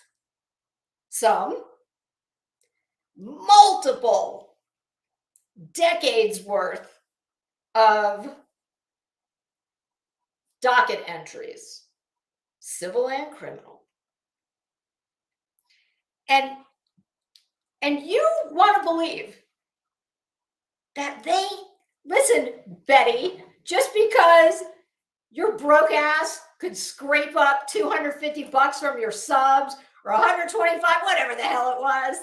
some, multiple decades worth of docket entries, civil and criminal. And you want to believe that they, listen, Betty, just because your broke ass could scrape up $250 from your subs or 125, whatever the hell it was.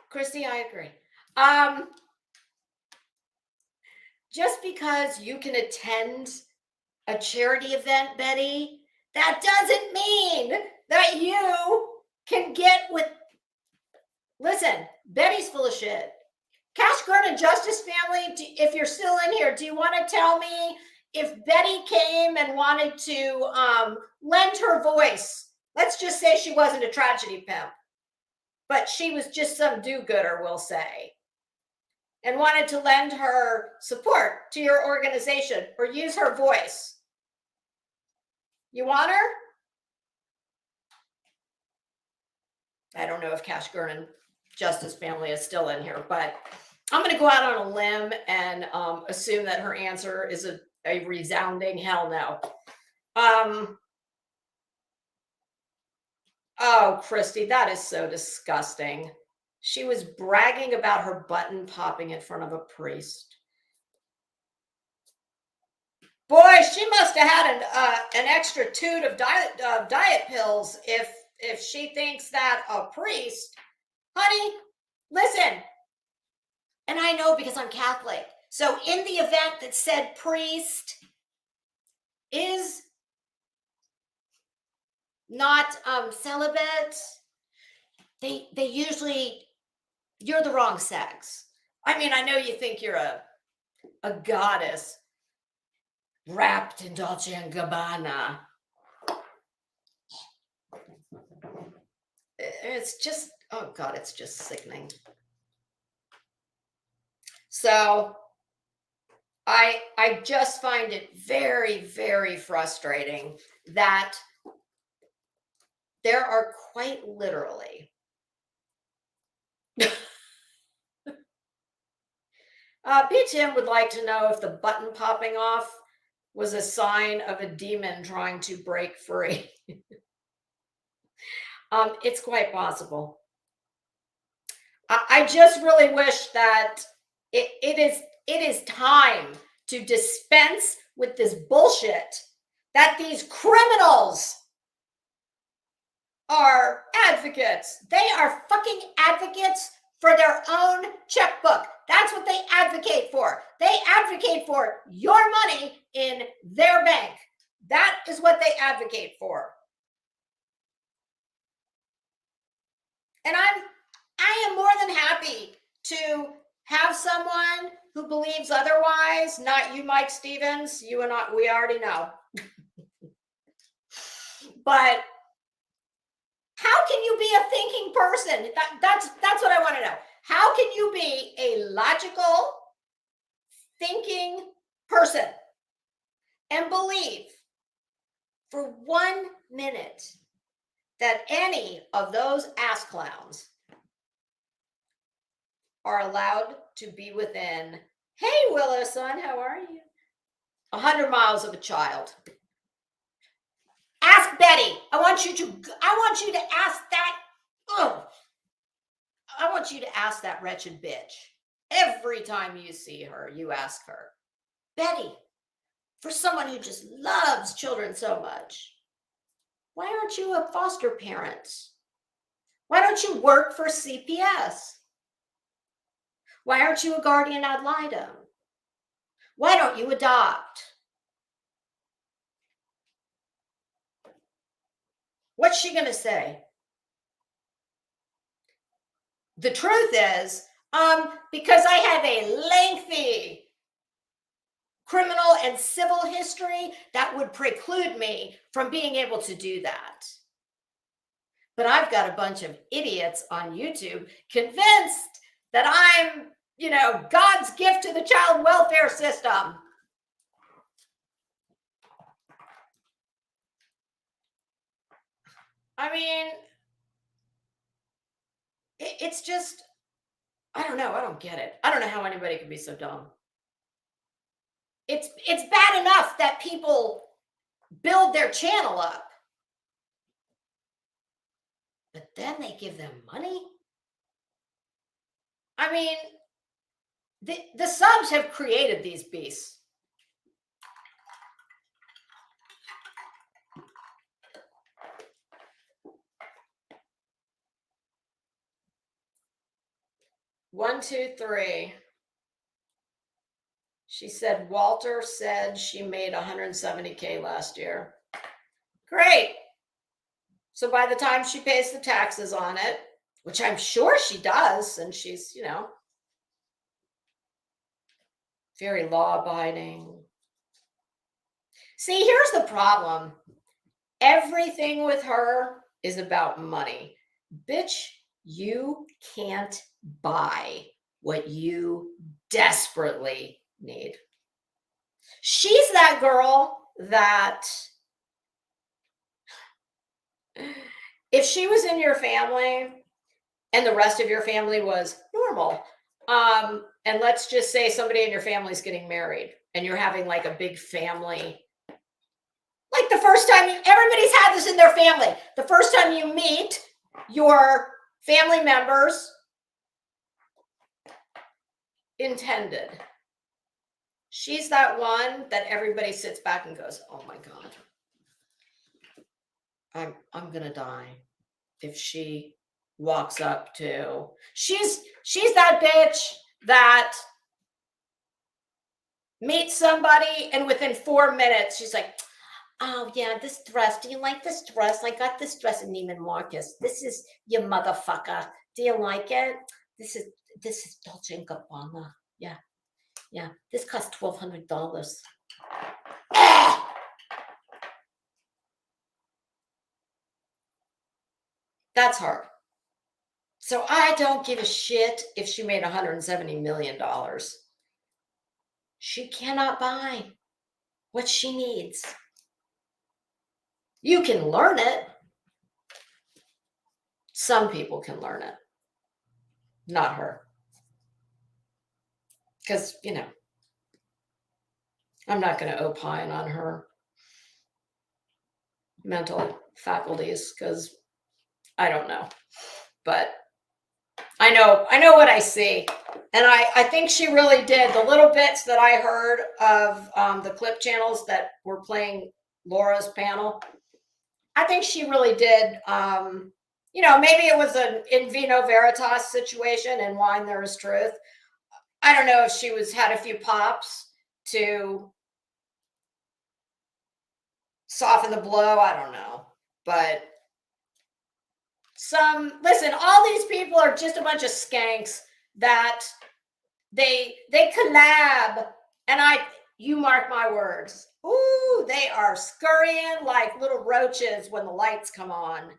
Christy, I agree. Just because you can attend a charity event, Betty, that doesn't mean that you can get with. Listen, Betty's full of shit. Cash Garden Justice Family, if you're still in here, do you want to tell me if Betty came and wanted to lend her voice Let's just say she wasn't a tragedy pimp, but she was just some do-gooder, we'll say, and wanted to lend her support to your organization or use her voice. You want her? I don't know if Cash Gurnan Justice Family is still in here, but I'm going to go out on a limb and assume that her answer is a resounding hell no. Oh, Christy, that is so disgusting. She was bragging about her button popping in front of a priest. Boy, she must have had an extra toot of diet pills if she thinks that a priest, honey, listen. And I know because I'm Catholic. So in the event that said priest is not celibate, they usually, you're the wrong sex. I mean, I know you think you're a goddess wrapped in Dolce and Gabbana. It's just, oh God, it's just sickening. So I just find it very, very frustrating that there are quite literally B. Tim would like to know if the button popping off was a sign of a demon trying to break free. It's quite possible. I just really wish that it is time to dispense with this bullshit that these criminals are advocates. They are fucking advocates for their own checkbook. That's what they advocate for. They advocate for your money in their bank. That is what they advocate for. And I am more than happy to have someone who believes otherwise, not you, Mike Stevens. You and I, we already know. But how can you be a thinking person? That's what I want to know. How can you be a logical, thinking person and believe for 1 minute that any of those ass clowns are allowed to be within, hey, Willow son, how are you? 100 miles of a child? Ask Betty. I want you to ask that. Ugh. I want you to ask that wretched bitch. Every time you see her, you ask her, Betty, for someone who just loves children so much, why aren't you a foster parent? Why don't you work for CPS? Why aren't you a guardian ad litem? Why don't you adopt? What's she going to say? The truth is, because I have a lengthy criminal and civil history, that would preclude me from being able to do that. But I've got a bunch of idiots on YouTube convinced that I'm, God's gift to the child welfare system. I mean, it's just, I don't know. I don't get it. I don't know how anybody can be so dumb. It's bad enough that people build their channel up, but then they give them money. I mean, the subs have created these beasts. One, two, three. She said Walter said she made 170K last year. Great. So by the time she pays the taxes on it, which I'm sure she does, and she's, very law-abiding. See, here's the problem. Everything with her is about money. Bitch, you can't buy what you desperately need. She's that girl that if she was in your family and the rest of your family was normal, and let's just say somebody in your family is getting married and you're having like a big family, like the first time everybody's had this in their family, the first time you meet your family members intended. She's that one that everybody sits back and goes, oh my God, I'm gonna die if she walks up to. She's that bitch that meets somebody and within 4 minutes she's like, oh yeah, this dress. Do you like this dress? I got this dress in Neiman Marcus. This is your motherfucker. Do you like it? This is Dolce and Gabbana. Yeah. Yeah. This cost $1,200. That's her. So I don't give a shit if she made $170 million. She cannot buy what she needs. You can learn it. Some people can learn it. Not her. Because, I'm not going to opine on her mental faculties because I don't know. But I know what I see. And I think she really did. The little bits that I heard of the clip channels that were playing Laura's panel, I think she really did. Maybe it was an in vino veritas situation and wine there is truth. I don't know if she had a few pops to soften the blow. I don't know. But listen, all these people are just a bunch of skanks that they collab, and you mark my words. Ooh, they are scurrying like little roaches when the lights come on.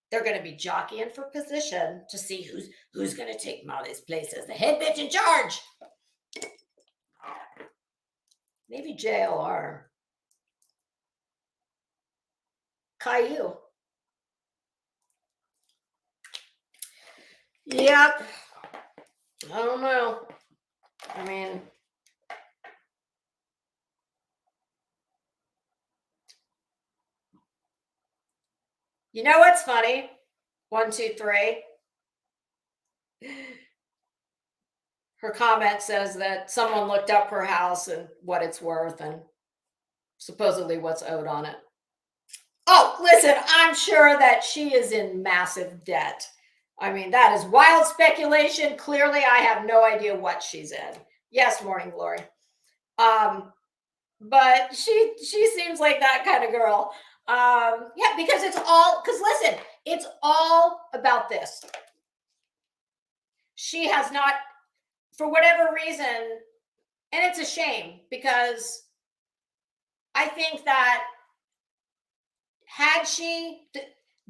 They're going to be jockeying for position to see who's going to take Molly's place as the head bitch in charge. Maybe JLR. Caillou. Yep. I don't know. I mean, you know what's funny? 1, 2, 3. Her comment says that someone looked up her house and what it's worth and supposedly what's owed on it. Oh, listen, I'm sure that she is in massive debt. I mean, that is wild speculation. Clearly, I have no idea what she's in. Yes, Morning Glory. But she seems like that kind of girl. Yeah, because listen, it's all about this. She has not, for whatever reason, and it's a shame because I think that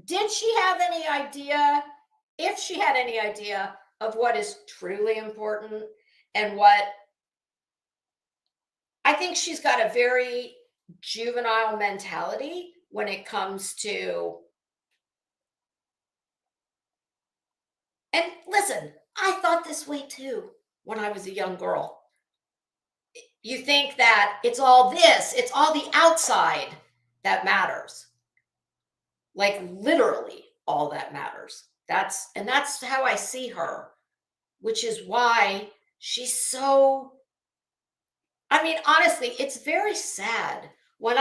did she have any idea, if she had any idea of what is truly important and what, I think she's got a very juvenile mentality when it comes to, and listen, I thought this way too when I was a young girl. You think that it's all the outside that matters. Like literally all that matters. That's how I see her, which is why she's so, I mean, honestly, it's very sad when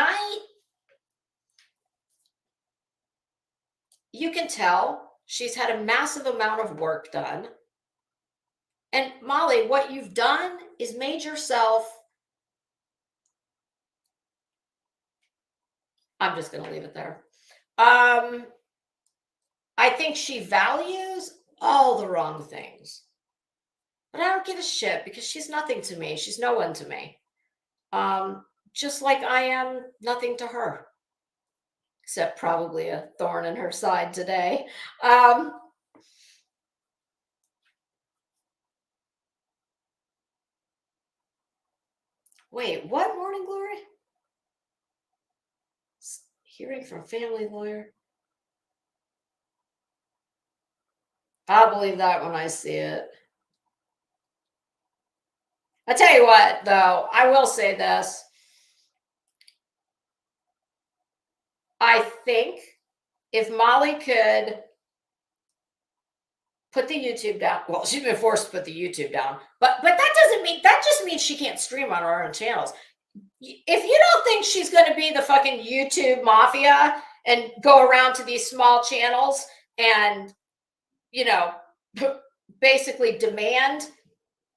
you can tell she's had a massive amount of work done. And Molly, what you've done is made yourself, I'm just going to leave it there. I think she values all the wrong things. But I don't give a shit because she's nothing to me. She's no one to me. Just like I am nothing to her. except probably a thorn in her side today. Wait, what? Morning Glory? Hearing from family lawyer. I'll believe that when I see it. I tell you what, though, I will say this. I think if Molly could put the YouTube down, well, she's been forced to put the YouTube down, but that doesn't mean, that just means she can't stream on her own channels. If you don't think she's going to be the fucking YouTube mafia and go around to these small channels and, you know, basically demand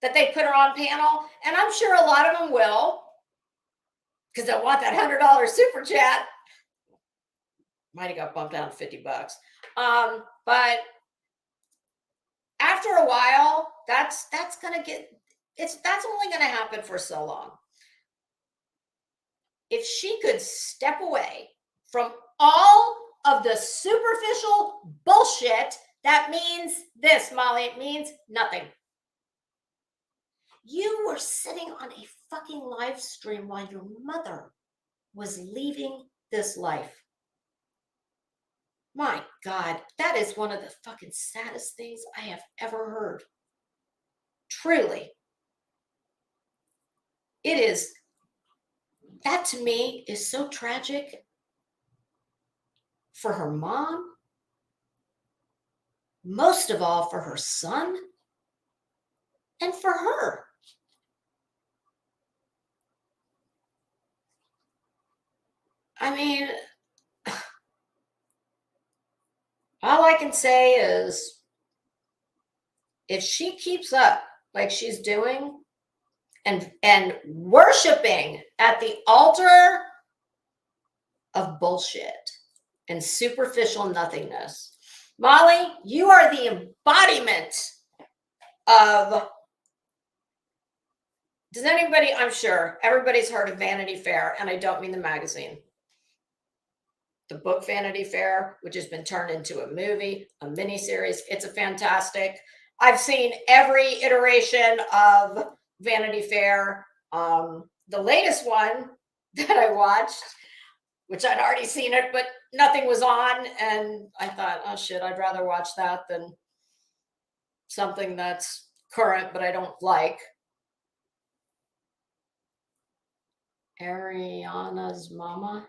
that they put her on panel, and I'm sure a lot of them will, because they'll want that $100 super chat. Might have got bumped down to $50. But after a while, that's gonna get, that's only gonna happen for so long. If she could step away from all of the superficial bullshit, that means this, Molly, it means nothing. You were sitting on a fucking live stream while your mother was leaving this life. My God, that is one of the fucking saddest things I have ever heard. Truly. It is, that to me is so tragic for her mom, most of all for her son, and for her. I mean, all I can say is if she keeps up like she's doing and worshiping at the altar of bullshit and superficial nothingness, Molly, you are the embodiment of, does anybody, I'm sure everybody's heard of Vanity Fair, and I don't mean the magazine. The book Vanity Fair, which has been turned into a movie, a miniseries. It's a fantastic. I've seen every iteration of Vanity Fair. The latest one that I watched, which I'd already seen it, but nothing was on. And I thought, oh shit, I'd rather watch that than something that's current, but I don't like. Ariana's mama.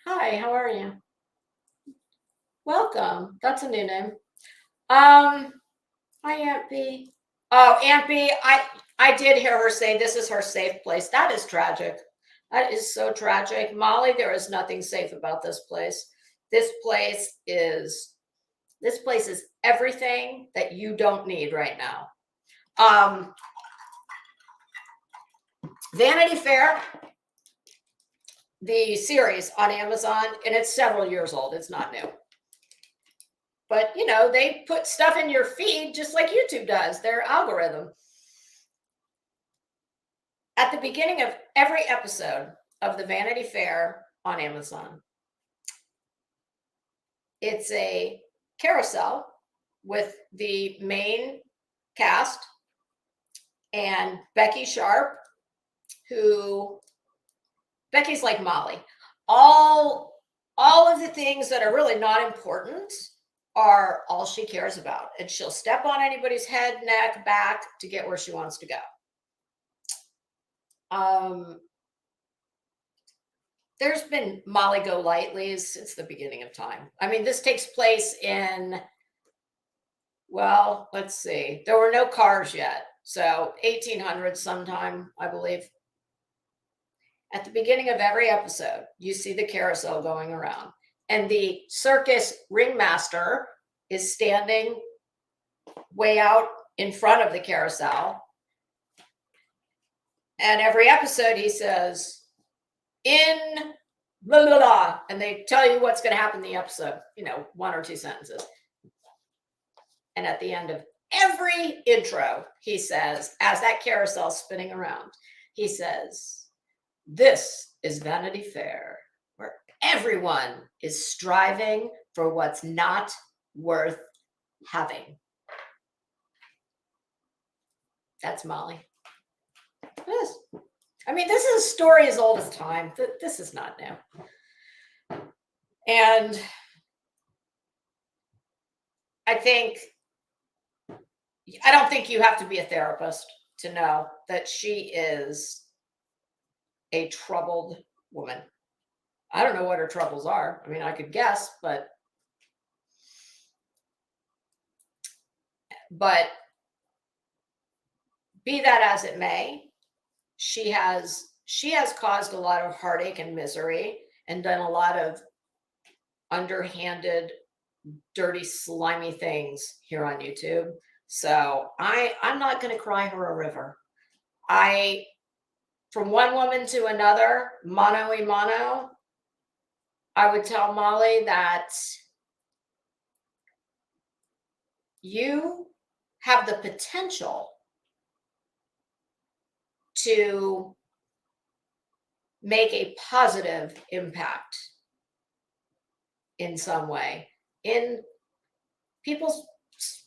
Hi, how are you? Welcome. That's a new name. Hi, Aunt B. Oh, Aunt B, I did hear her say this is her safe place. That is tragic. That is so tragic. Molly, there is nothing safe about this place. This place is everything that you don't need right now. Vanity Fair, the series on Amazon, and it's several years old. It's not new. But, you know, they put stuff in your feed just like YouTube does, their algorithm. At the beginning of every episode of the Vanity Fair on Amazon, it's a carousel with the main cast and Becky Sharp, who, Becky's like Molly. All of the things that are really not important are all she cares about. And she'll step on anybody's head, neck, back to get where she wants to go. There's been Molly Go Lightly's since the beginning of time. I mean, this takes place in, well, let's see. There were no cars yet. So 1800s sometime, I believe. At the beginning of every episode, you see the carousel going around. And the circus ringmaster is standing way out in front of the carousel. And every episode he says, in blah, blah, blah. And they tell you what's going to happen in the episode, you know, 1 or 2 sentences. And at the end of every intro, he says, as that carousel's spinning around, he says, this is Vanity Fair, where Everyone is striving for what's not worth having. That's Molly. It is. I mean, this is a story as old as time. This is not new. And I don't think you have to be a therapist to know that she is a troubled woman. I don't know what her troubles are. I mean, I could guess, but be that as it may, she has caused a lot of heartache and misery and done a lot of underhanded, dirty, slimy things here on YouTube. So I'm not going to cry her a river. From one woman to another, mano y mano, I would tell Molly that you have the potential to make a positive impact in some way in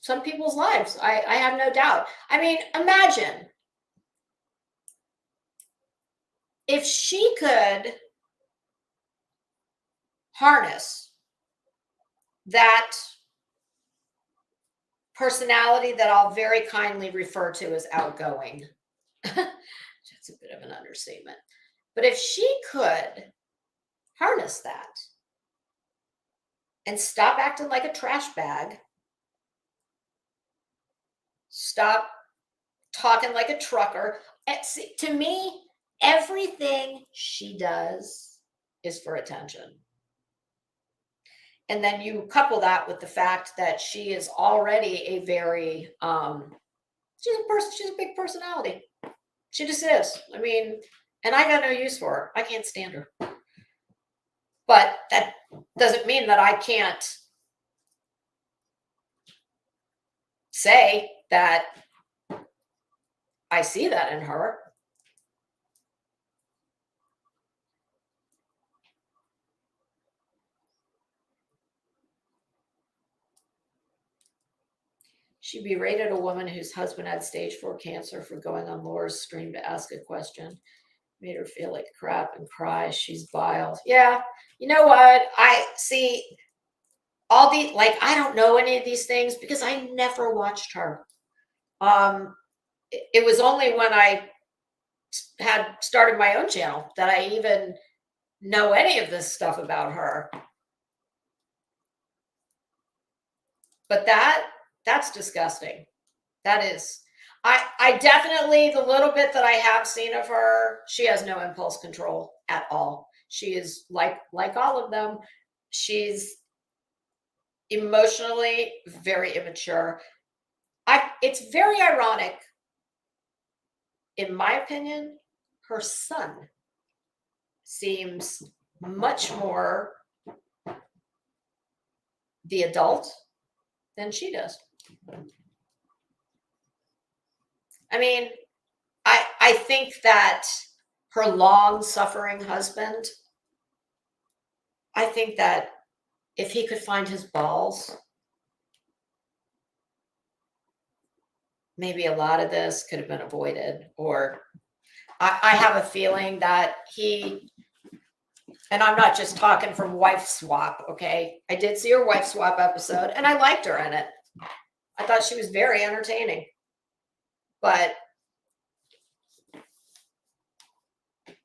some people's lives. I have no doubt. I mean, imagine if she could harness that personality that I'll very kindly refer to as outgoing. That's a bit of an understatement. But if she could harness that and stop acting like a trash bag, stop talking like a trucker. To me, everything she does is for attention. And then you couple that with the fact that she is already a very, she's a big personality. She just is. I mean, and I got no use for her. I can't stand her. But that doesn't mean that I can't say that I see that in her. She berated a woman whose husband had stage 4 cancer for going on Laura's stream to ask a question. Made her feel like crap and cry. She's vile. Yeah. You know what? I see all these, like, I don't know any of these things because I never watched her. It was only when I had started my own channel that I even know any of this stuff about her. But that's disgusting. That is, I definitely, the little bit that I have seen of her, she has no impulse control at all. She is like all of them. She's emotionally very immature. It's very ironic, in my opinion, her son seems much more the adult than she does. I mean, I think that her long-suffering husband, I think that if he could find his balls, maybe a lot of this could have been avoided. Or I have a feeling that and I'm not just talking from Wife Swap, okay? I did see her Wife Swap episode, and I liked her in it. I thought she was very entertaining. But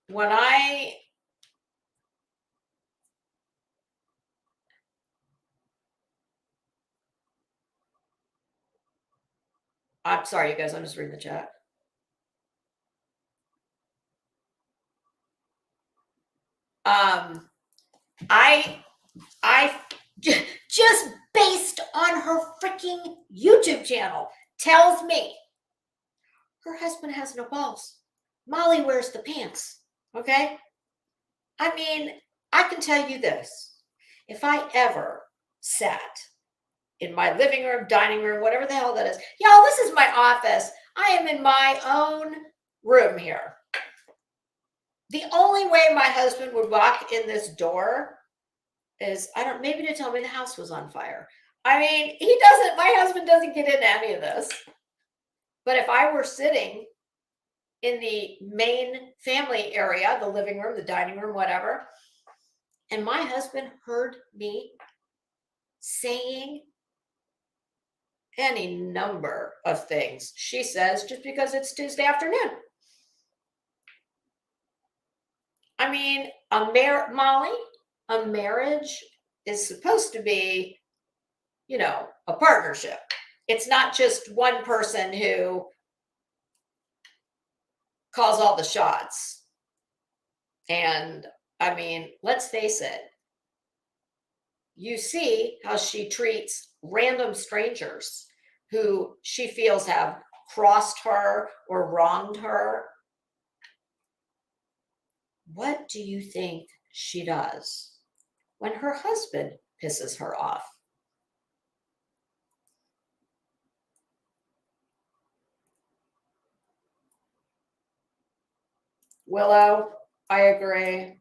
when I'm sorry, you guys, I'm just reading the chat. I just based on her freaking YouTube channel tells me her husband has no balls. Molly wears the pants. Okay. I mean, I can tell you this. If I ever sat in my living room, dining room, whatever the hell that is, y'all, this is my office. I am in my own room here. The only way my husband would walk in this door is, I don't, maybe to tell me the house was on fire. I mean, my husband doesn't get into any of this. But if I were sitting in the main family area, the living room, the dining room, whatever, and my husband heard me saying any number of things she says just because it's Tuesday afternoon. I mean, Molly, a marriage is supposed to be, a partnership. It's not just one person who calls all the shots. And I mean, let's face it, you see how she treats random strangers who she feels have crossed her or wronged her. What do you think she does when her husband pisses her off? Willow, I agree.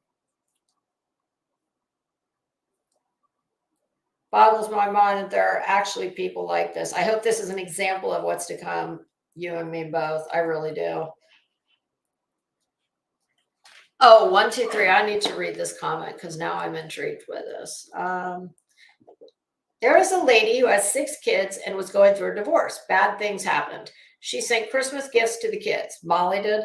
Boggles my mind that there are actually people like this. I hope this is an example of what's to come, you and me both. I really do. Oh, 1, 2, 3. I need to read this comment because now I'm intrigued with this. There is a lady who has 6 kids and was going through a divorce. Bad things happened. She sent Christmas gifts to the kids. Molly did.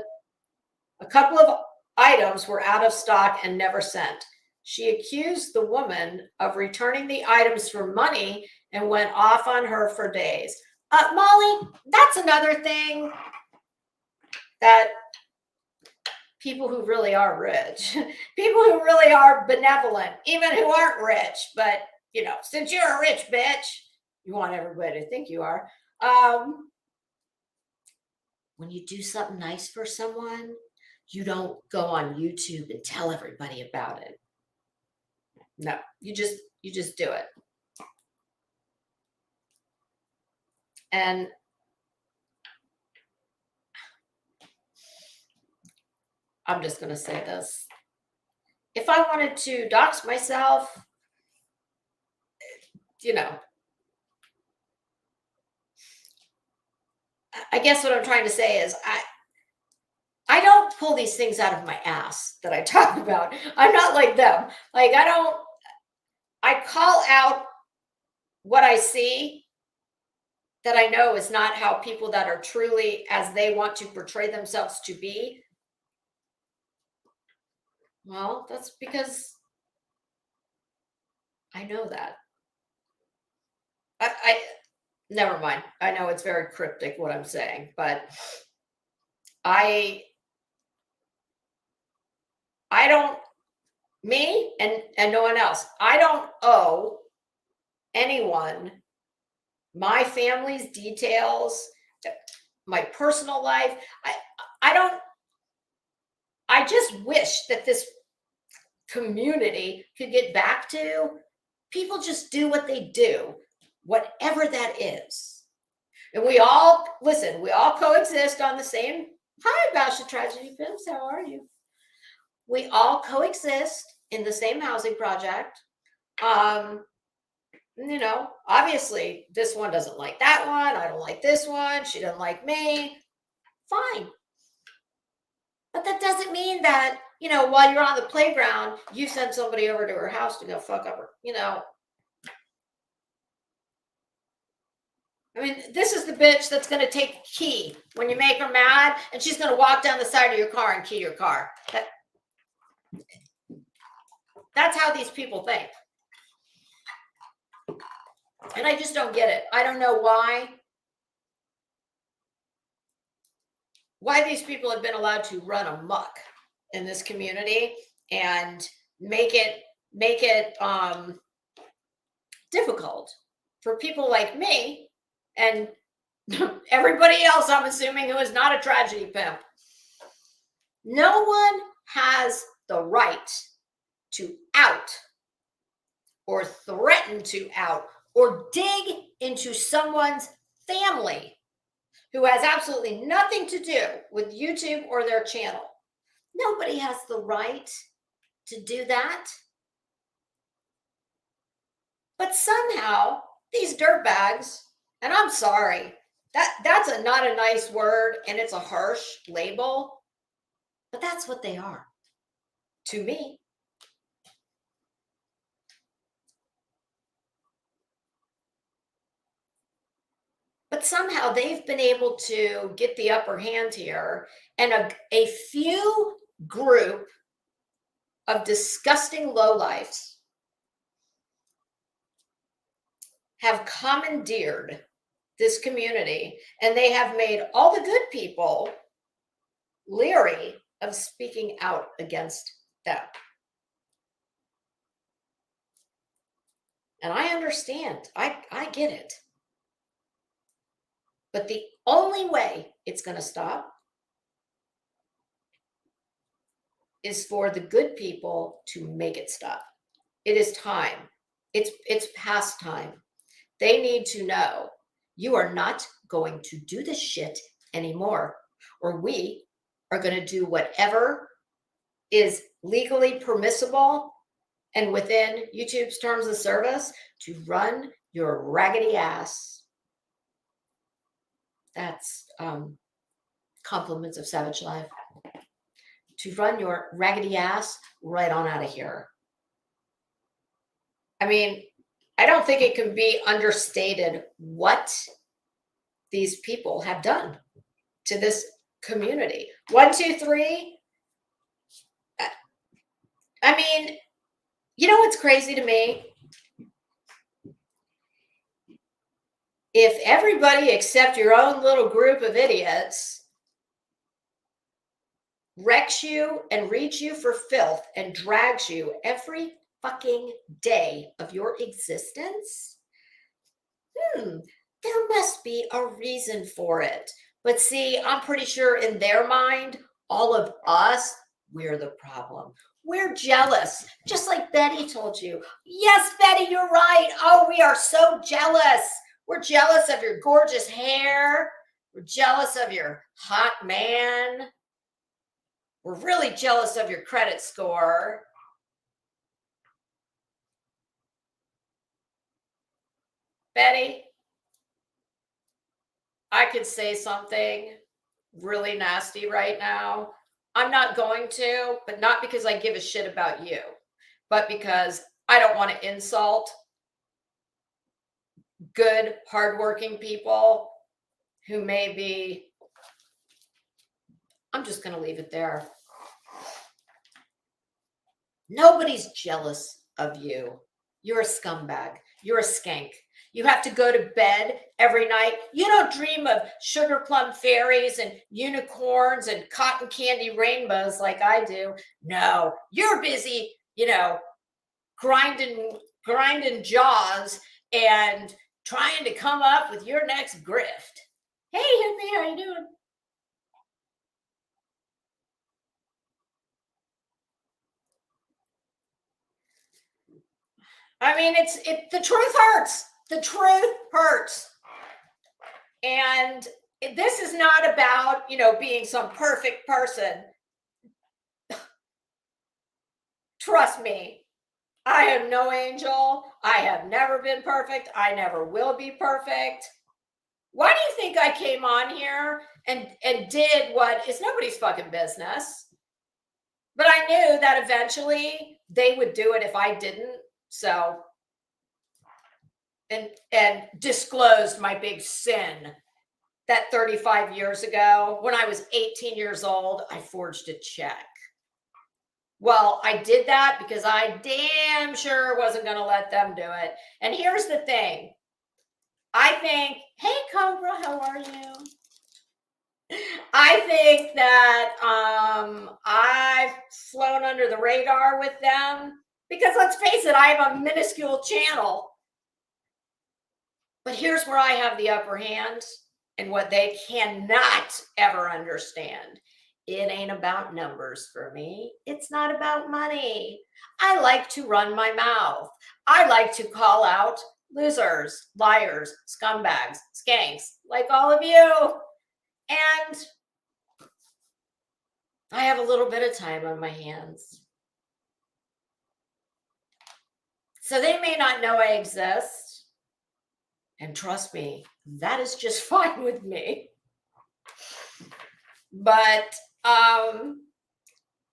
A couple of items were out of stock and never sent. She accused the woman of returning the items for money and went off on her for days. Molly, that's another thing that people who really are rich, people who really are benevolent, even who aren't rich, but since you're a rich bitch, you want everybody to think you are. When you do something nice for someone, you don't go on YouTube and tell everybody about it. No, you just do it. And I'm just going to say this. If I wanted to dox myself, I guess what I'm trying to say is I don't pull these things out of my ass that I talk about. I'm not like them. Like I call out what I see that I know is not how people that are truly as they want to portray themselves to be. Well, that's because I know that. I never mind. I know it's very cryptic what I'm saying, but I don't, me and no one else, I don't owe anyone my family's details, my personal life. I just wish that this community could get back to people just do what they do, whatever that is. And we all coexist on the same. Hi, Basha Tragedy Films. How are you? We all coexist in the same housing project. Obviously this one doesn't like that one. I don't like this one. She doesn't like me. Fine. But that doesn't mean that, while you're on the playground, you send somebody over to her house to go fuck up her, I mean, this is the bitch that's going to take a key when you make her mad, and she's going to walk down the side of your car and key your car. That's how these people think. And I just don't get it. I don't know why these people have been allowed to run amok in this community and make it difficult for people like me and everybody else, I'm assuming, who is not a tragedy pimp. No one has the right to out or threaten to out or dig into someone's family who has absolutely nothing to do with YouTube or their channel. Nobody has the right to do that. But somehow these dirtbags, and I'm sorry, that's not a nice word and it's a harsh label, but that's what they are to me. But somehow they've been able to get the upper hand here, and a few group of disgusting lowlifes have commandeered this community, and they have made all the good people leery of speaking out against them. And I understand. I get it. But the only way it's going to stop is for the good people to make it stop. It is time. It's past time. They need to know you are not going to do this shit anymore, or we are going to do whatever is legally permissible and within YouTube's terms of service to run your raggedy ass. That's compliments of Savage Life. To run your raggedy ass right on out of here. I mean, I don't think it can be understated what these people have done to this community. 1, 2, 3. I mean, you know what's crazy to me? If everybody except your own little group of idiots wrecks you and reads you for filth and drags you every fucking day of your existence, there must be a reason for it. But see, I'm pretty sure in their mind, all of us, we're the problem. We're jealous, just like Betty told you. Yes, Betty, you're right. Oh, we are so jealous. We're jealous of your gorgeous hair. We're jealous of your hot man. We're really jealous of your credit score. Betty, I could say something really nasty right now. I'm not going to, but not because I give a shit about you, but because I don't want to insult good, hardworking people who may be. I'm just going to leave it there. Nobody's jealous of you. You're a scumbag. You're a skank. You have to go to bed every night. You don't dream of sugar plum fairies and unicorns and cotton candy rainbows like I do. No, you're busy, grinding jaws and trying to come up with your next grift. Hey, Hippie, how you doing? I mean, the truth hurts. The truth hurts. And this is not about, being some perfect person. Trust me, I am no angel. I have never been perfect. I never will be perfect. Why do you think I came on here and did what is nobody's fucking business? But I knew that eventually they would do it if I didn't. So, and disclosed my big sin that 35 years ago, when I was 18 years old, I forged a check. Well, I did that because I damn sure wasn't going to let them do it. And here's the thing. I think, hey, Cobra, how are you? I think that I've flown under the radar with them because let's face it, I have a minuscule channel. But here's where I have the upper hand and what they cannot ever understand. It ain't about numbers for me. It's not about money. I like to run my mouth. I like to call out losers, liars, scumbags, skanks, like all of you. And I have a little bit of time on my hands. So they may not know I exist. And trust me, that is just fine with me. But I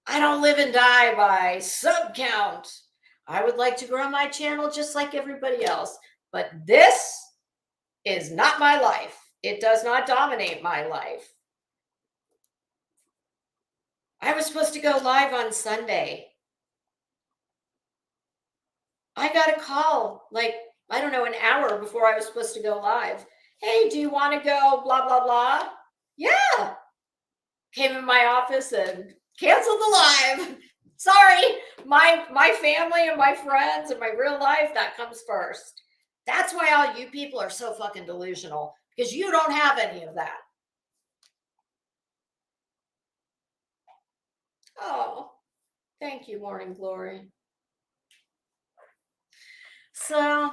don't live and die by sub count. I would like to grow my channel just like everybody else. But this is not my life. It does not dominate my life. I was supposed to go live on Sunday. I got a call like, I don't know, an hour before I was supposed to go live. Hey, do you want to go blah, blah, blah? Yeah. Came in my office and canceled the live. Sorry, my family and my friends and my real life, that comes first. That's why all you people are so fucking delusional, because you don't have any of that. Oh, thank you, Morning Glory. So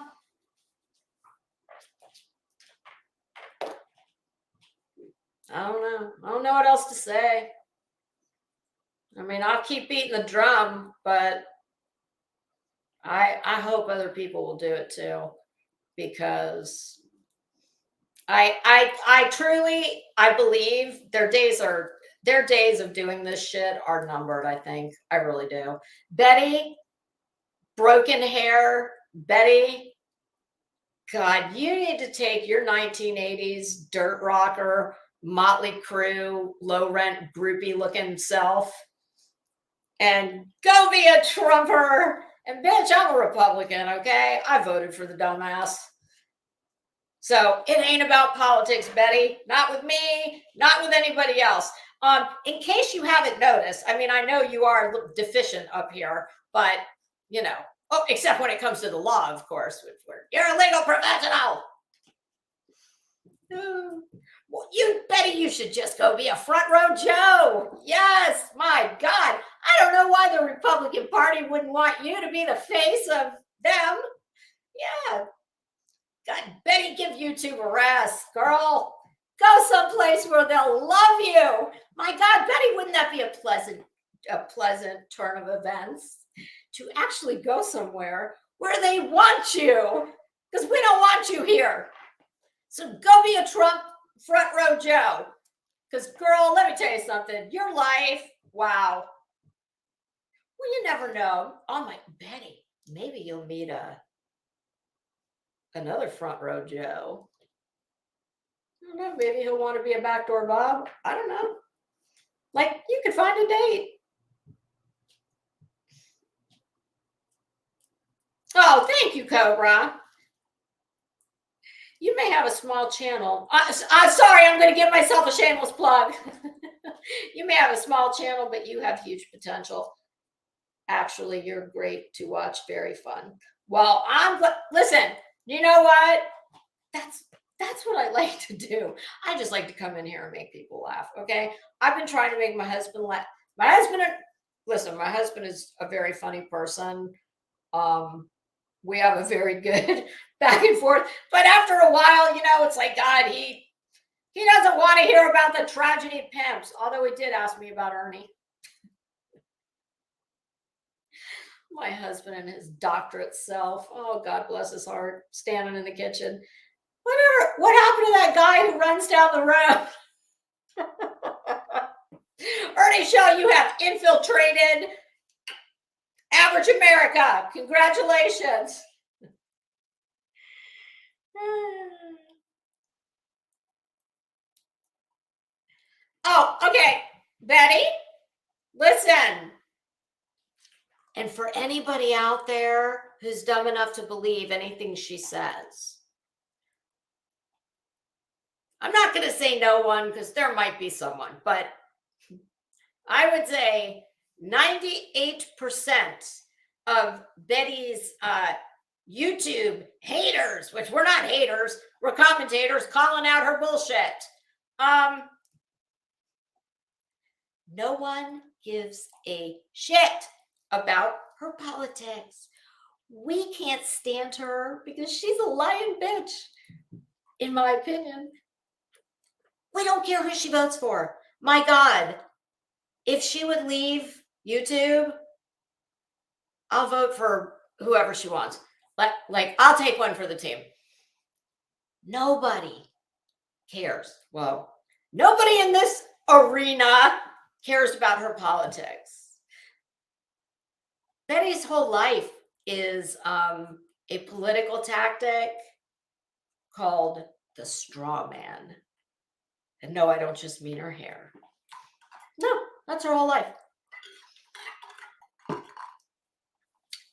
I don't know what else to say. I mean, I'll keep beating the drum, but I hope other people will do it too, because I truly, I believe their days of doing this shit are numbered. I think I really do. Betty, broken hair, Betty, God, you need to take your 1980s dirt rocker, Motley Crue, low rent groupie looking self and go be a Trumper. And bitch, I'm a Republican, okay? I voted for the dumbass. So it ain't about politics, Betty. Not with me, not with anybody else. In case you haven't noticed, I mean, I know you are deficient up here, but you know, except when it comes to the law, of course, which you're a legal professional. Well, Betty, you should just go be a front row Joe. Yes, my God. I don't know why the Republican Party wouldn't want you to be the face of them. Yeah. God, Betty, give YouTube a rest, girl. Go someplace where they'll love you. My God, Betty, wouldn't that be a pleasant turn of events to actually go somewhere where they want you? Because we don't want you here. So go be a Trump front row Joe. Because, girl, let me tell you something. Your life, wow. Well, you never know. Oh, my Betty, maybe you'll meet another front row Joe. I don't know. Maybe he'll want to be a backdoor Bob. I don't know. Like, you could find a date. Oh, thank you, Cobra. You may have a small channel. Sorry, I'm going to give myself a shameless plug. You may have a small channel, but you have huge potential. Actually, you're great to watch. Very fun. Well, listen, you know what? That's what I like to do. I just like to come in here and make people laugh. Okay. I've been trying to make my husband laugh. My husband is a very funny person. We have a very good back and forth, but after a while, you know, it's like, God, he doesn't want to hear about the tragedy of pimps. Although he did ask me about Ernie. My husband and his doctorate self. Oh, God bless his heart, standing in the kitchen. What happened to that guy who runs down the road? Ernie Shaw, you have infiltrated average America. Congratulations. Oh, okay. Betty, listen. And for anybody out there who's dumb enough to believe anything she says, I'm not going to say no one because there might be someone, but I would say 98% of Betty's YouTube haters, which we're not haters, we're commentators calling out her bullshit. No one gives a shit about her politics. We can't stand her because she's a lying bitch, in my opinion. We don't care who she votes for. My God. if she would leave YouTube, I'll vote for whoever she wants. Like I'll take one for the team. Nobody cares. Well, nobody in this arena cares about her politics. Betty's whole life is a political tactic called the straw man. And no, I don't just mean her hair. No, that's her whole life.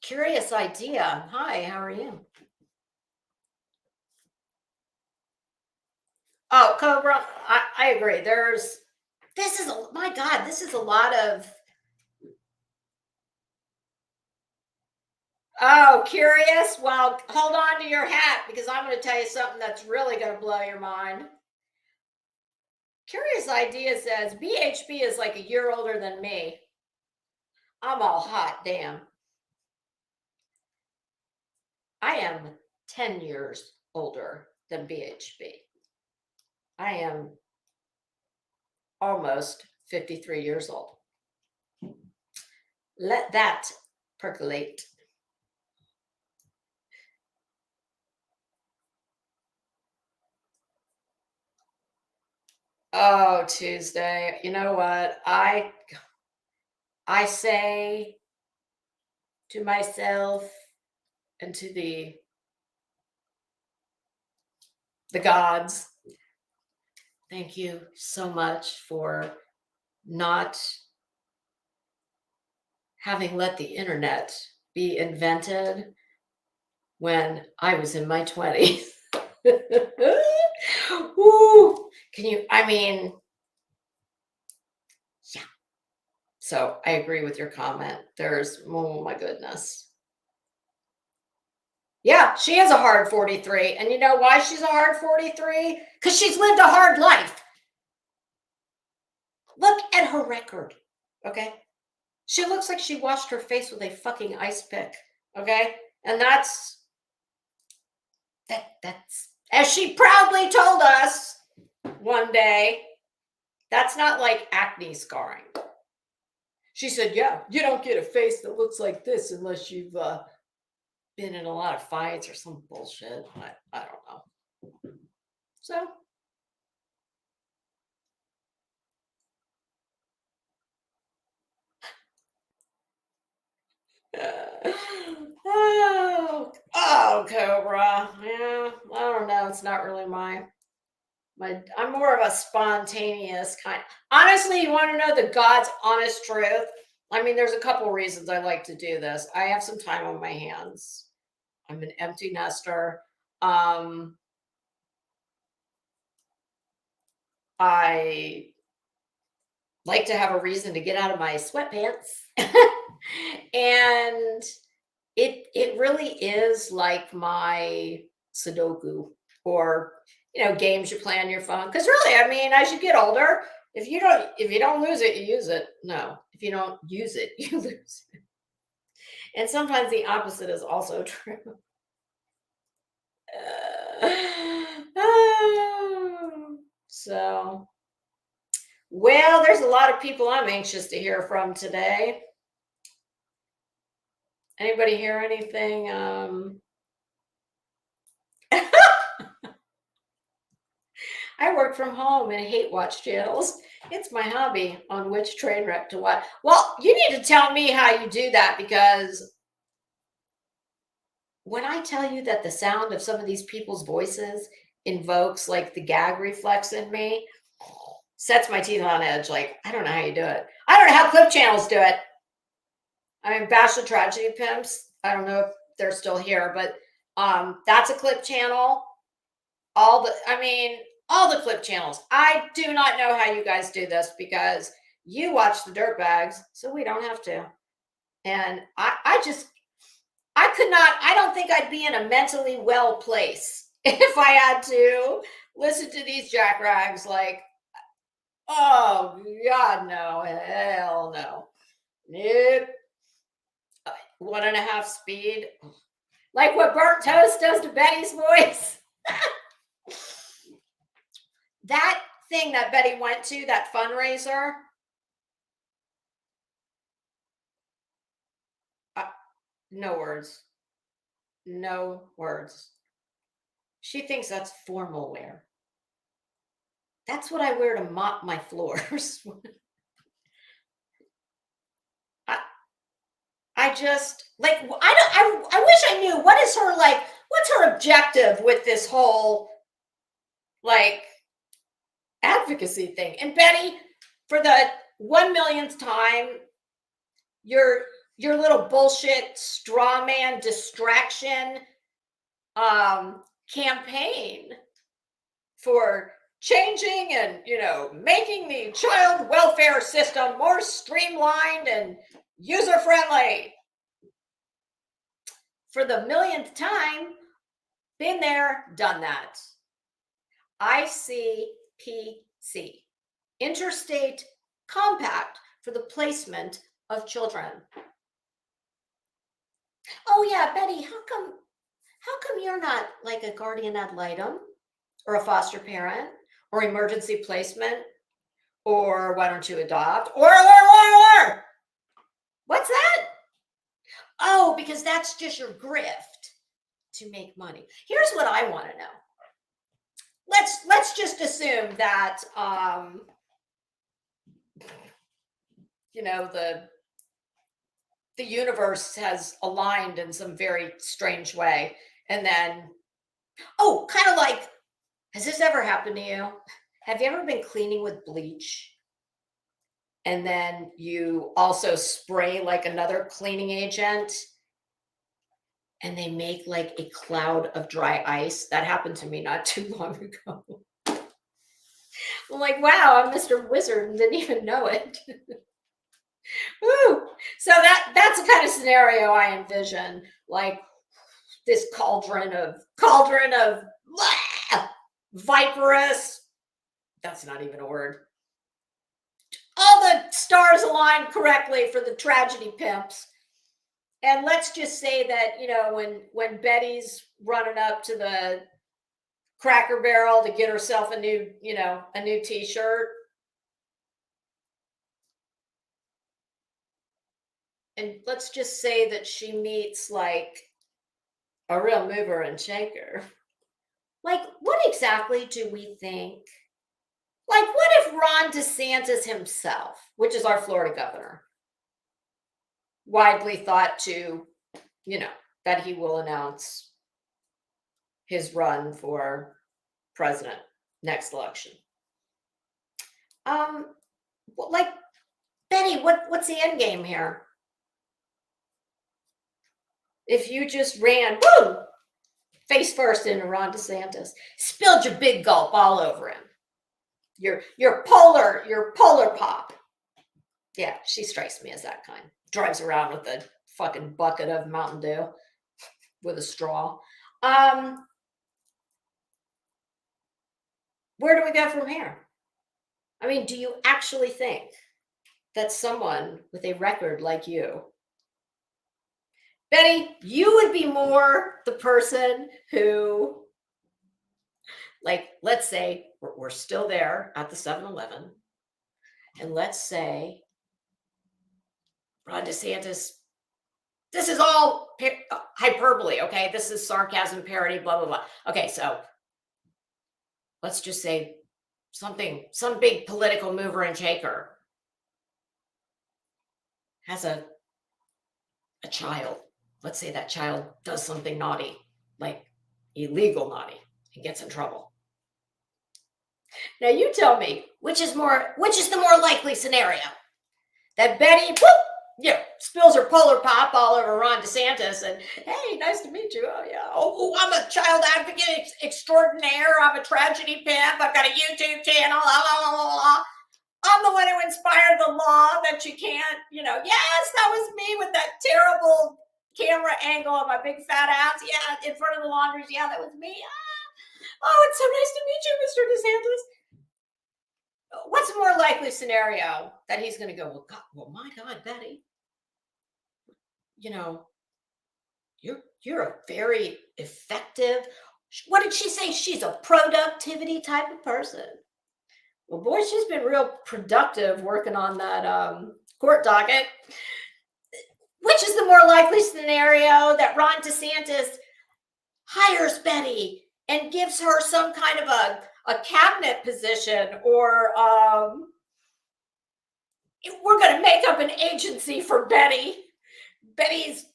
Curious idea. Hi, how are you? Oh, Cobra, I agree. This is, my God, this is a lot of, oh, curious? Well, hold on to your hat because I'm going to tell you something that's really going to blow your mind. Curious Idea says BHB is like a year older than me. I'm all hot, damn. I am 10 years older than BHB. I am almost 53 years old. Let that percolate. Oh, Tuesday. You know what? I say to myself and to the gods, thank you so much for not having let the internet be invented when I was in my 20s. Ooh, I mean, yeah. So I agree with your comment. Oh my goodness. Yeah, she is a hard 43. And you know why she's a hard 43? Because she's lived a hard life. Look at her record. Okay. She looks like she washed her face with a fucking ice pick. Okay. And that's, as she proudly told us one day, that's not like acne scarring. She said, yeah, you don't get a face that looks like this unless you've been in a lot of fights or some bullshit. I don't know. So. Oh, Cobra. Yeah, I don't know. It's not really I'm more of a spontaneous kind. Honestly, you want to know the God's honest truth? I mean, there's a couple reasons I like to do this. I have some time on my hands. I'm an empty nester. I like to have a reason to get out of my sweatpants. And it really is like my Sudoku or games you play on your phone. Because really, I mean, as you get older, if you don't lose it, you use it. No, if you don't use it, you lose it. And sometimes the opposite is also true. So, well, there's a lot of people I'm anxious to hear from today. Anybody hear anything? I work from home and hate watch channels. It's my hobby on which train wreck to watch. Well, you need to tell me how you do that, because when I tell you that the sound of some of these people's voices invokes like the gag reflex in me, sets my teeth on edge. Like, I don't know how you do it. I don't know how clip channels do it. I mean, Bachelor Tragedy Pimps, I don't know if they're still here, but that's a clip channel. All the clip channels. I do not know how you guys do this, because you watch the dirtbags, so we don't have to. And I could not, I don't think I'd be in a mentally well place if I had to listen to these jackrags. Like, oh God, no, hell no. Nope. 1.5 speed. Like what Burnt Toast does to Betty's voice. That thing that Betty went to, that fundraiser, No words. No words. She thinks that's formal wear. That's what I wear to mop my floors. I just like I don't I wish I knew what is her like what's her objective with this whole like advocacy thing. And Betty, for the 1 millionth time, your little bullshit straw man distraction campaign for changing and making the child welfare system more streamlined and user friendly. For the millionth time, been there, done that. ICPC, Interstate Compact for the Placement of Children. Oh yeah, Betty, how come you're not like a guardian ad litem or a foster parent or emergency placement, or why don't you adopt, or what's that? Oh, because that's just your grift to make money. Here's what I want to know. Let's just assume that the universe has aligned in some very strange way, and then kind of like, has this ever happened to you? Have you ever been cleaning with bleach and then you also spray like another cleaning agent and they make like a cloud of dry ice? That happened to me not too long ago. I'm like, wow, I'm Mr. Wizard and didn't even know it. Woo. So that's the kind of scenario I envision, like this cauldron of blah, viperous. That's not even a word. All the stars align correctly for the tragedy pimps. And let's just say that, when Betty's running up to the Cracker Barrel to get herself a new t-shirt, and let's just say that she meets like a real mover and shaker. Like, what exactly do we think? Like, what if Ron DeSantis himself, which is our Florida governor, widely thought to, that he will announce his run for president next election? Like, Betty, what's the end game here? If you just ran, boom, face first into Ron DeSantis, spilled your big gulp all over him. Your polar pop. Yeah, she strikes me as that kind. Drives around with a fucking bucket of Mountain Dew with a straw. Where do we go from here? I mean, do you actually think that someone with a record like you, Betty, you would be more the person who, like, let's say we're still there at the 7-Eleven, and let's say Ron DeSantis, this is all hyperbole, okay? This is sarcasm, parody, blah, blah, blah. Okay, so let's just say some big political mover and shaker has a child. Let's say that child does something naughty, like illegal naughty, and gets in trouble. Now you tell me, which is the more likely scenario? That Betty, spills her polar pop all over Ron DeSantis and, hey, nice to meet you. Oh, yeah. Oh, I'm a child advocate extraordinaire. I'm a tragedy pimp. I've got a YouTube channel. Blah, blah, blah, blah. I'm the one who inspired the law that you can't, yes, that was me with that terrible camera angle of my big fat ass. Yeah, in front of the laundries. Yeah, that was me. Oh, it's so nice to meet you, Mr. DeSantis. What's a more likely scenario? That he's going to go, well, my God, Betty, you're a very effective. What did she say? She's a productivity type of person. Well, boy, she's been real productive working on that court docket. Which is the more likely likely scenario that Ron DeSantis hires Betty and gives her some kind of a cabinet position, or we're going to make up an agency for Betty. Betty's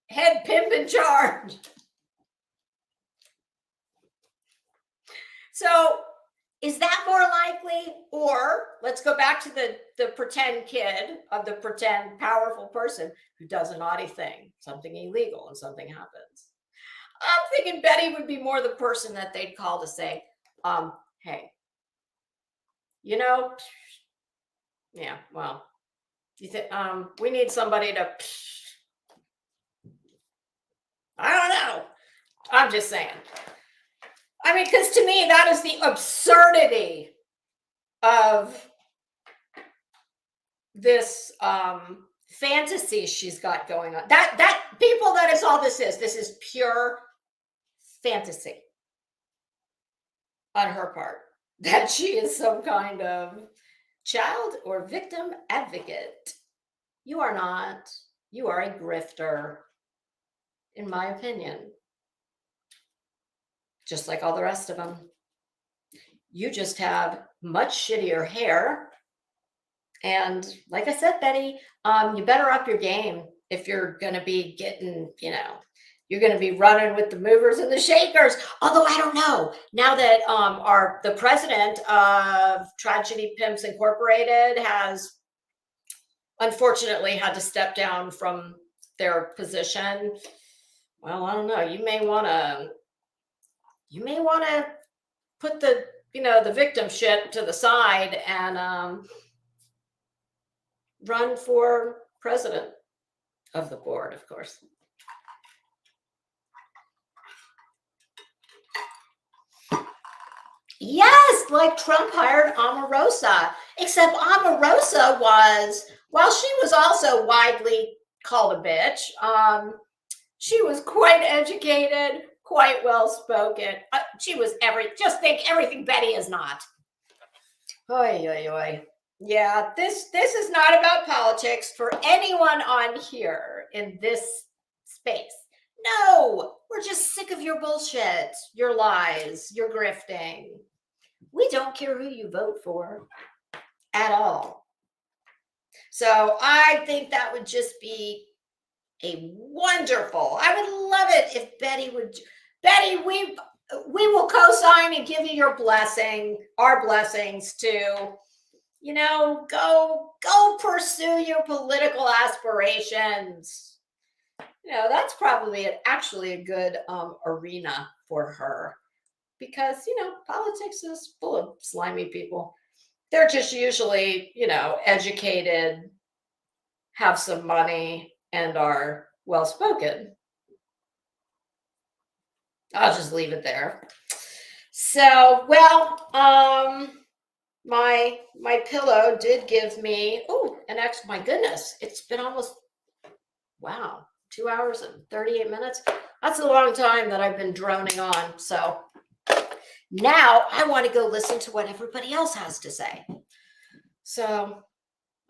head pimp in charge. So is that more likely? Or let's go back to the pretend kid of the pretend powerful person who does a naughty thing, something illegal, and something happens. I'm thinking Betty would be more the person that they'd call to say, hey, you know, yeah, well, you think we need somebody to, I don't know. I'm just saying. I mean, because to me, that is the absurdity of this fantasy she's got going on. That people, that is all this is. This is pure fantasy on her part, that she is some kind of child or victim advocate. You are not. You are a grifter, in my opinion. Just like all the rest of them. You just have much shittier hair. And like I said, Betty, you better up your game if you're going to be getting, you're going to be running with the movers and the shakers. Although I don't know, now that the president of Tragedy Pimps Incorporated has unfortunately had to step down from their position. Well, I don't know. You may want to put the victim shit to the side and run for president of the board, of course. Yes, like Trump hired Omarosa, except Omarosa was, while she was also widely called a bitch, she was quite educated, quite well spoken. She was just think everything Betty is not. Oy, oy, oy. Yeah, this is not about politics for anyone on here in this space. No, we're just sick of your bullshit, your lies, your grifting. We don't care who you vote for at all. So I think that would just be a wonderful. I would love it if Betty, we will co-sign and give you your blessing, our blessings to, go pursue your political aspirations. That's probably actually a good arena for her, because, politics is full of slimy people. They're just usually, educated, have some money, and are well-spoken. I'll just leave it there. So, well, my pillow did give me, my goodness, it's been almost, 2 hours and 38 minutes. That's a long time that I've been droning on. So now I want to go listen to what everybody else has to say. So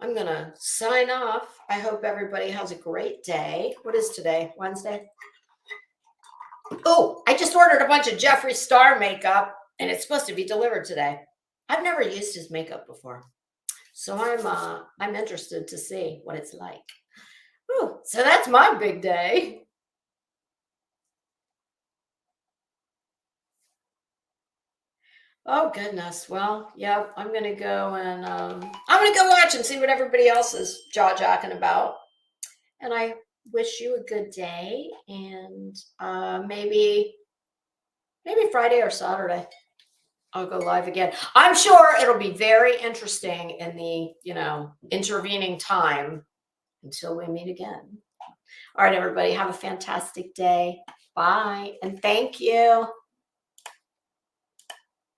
I'm going to sign off. I hope everybody has a great day. What is today? Wednesday? Oh, I just ordered a bunch of Jeffree Star makeup, and it's supposed to be delivered today. I've never used his makeup before, so I'm interested to see what it's like. Ooh, so that's my big day. Oh goodness. Well, yeah, I'm gonna go and I'm gonna go watch and see what everybody else is jaw-jacking about. And I wish you a good day, and maybe Friday or Saturday I'll go live again. I'm sure it'll be very interesting in the, intervening time until we meet again. All right, everybody, have a fantastic day. Bye, and thank you.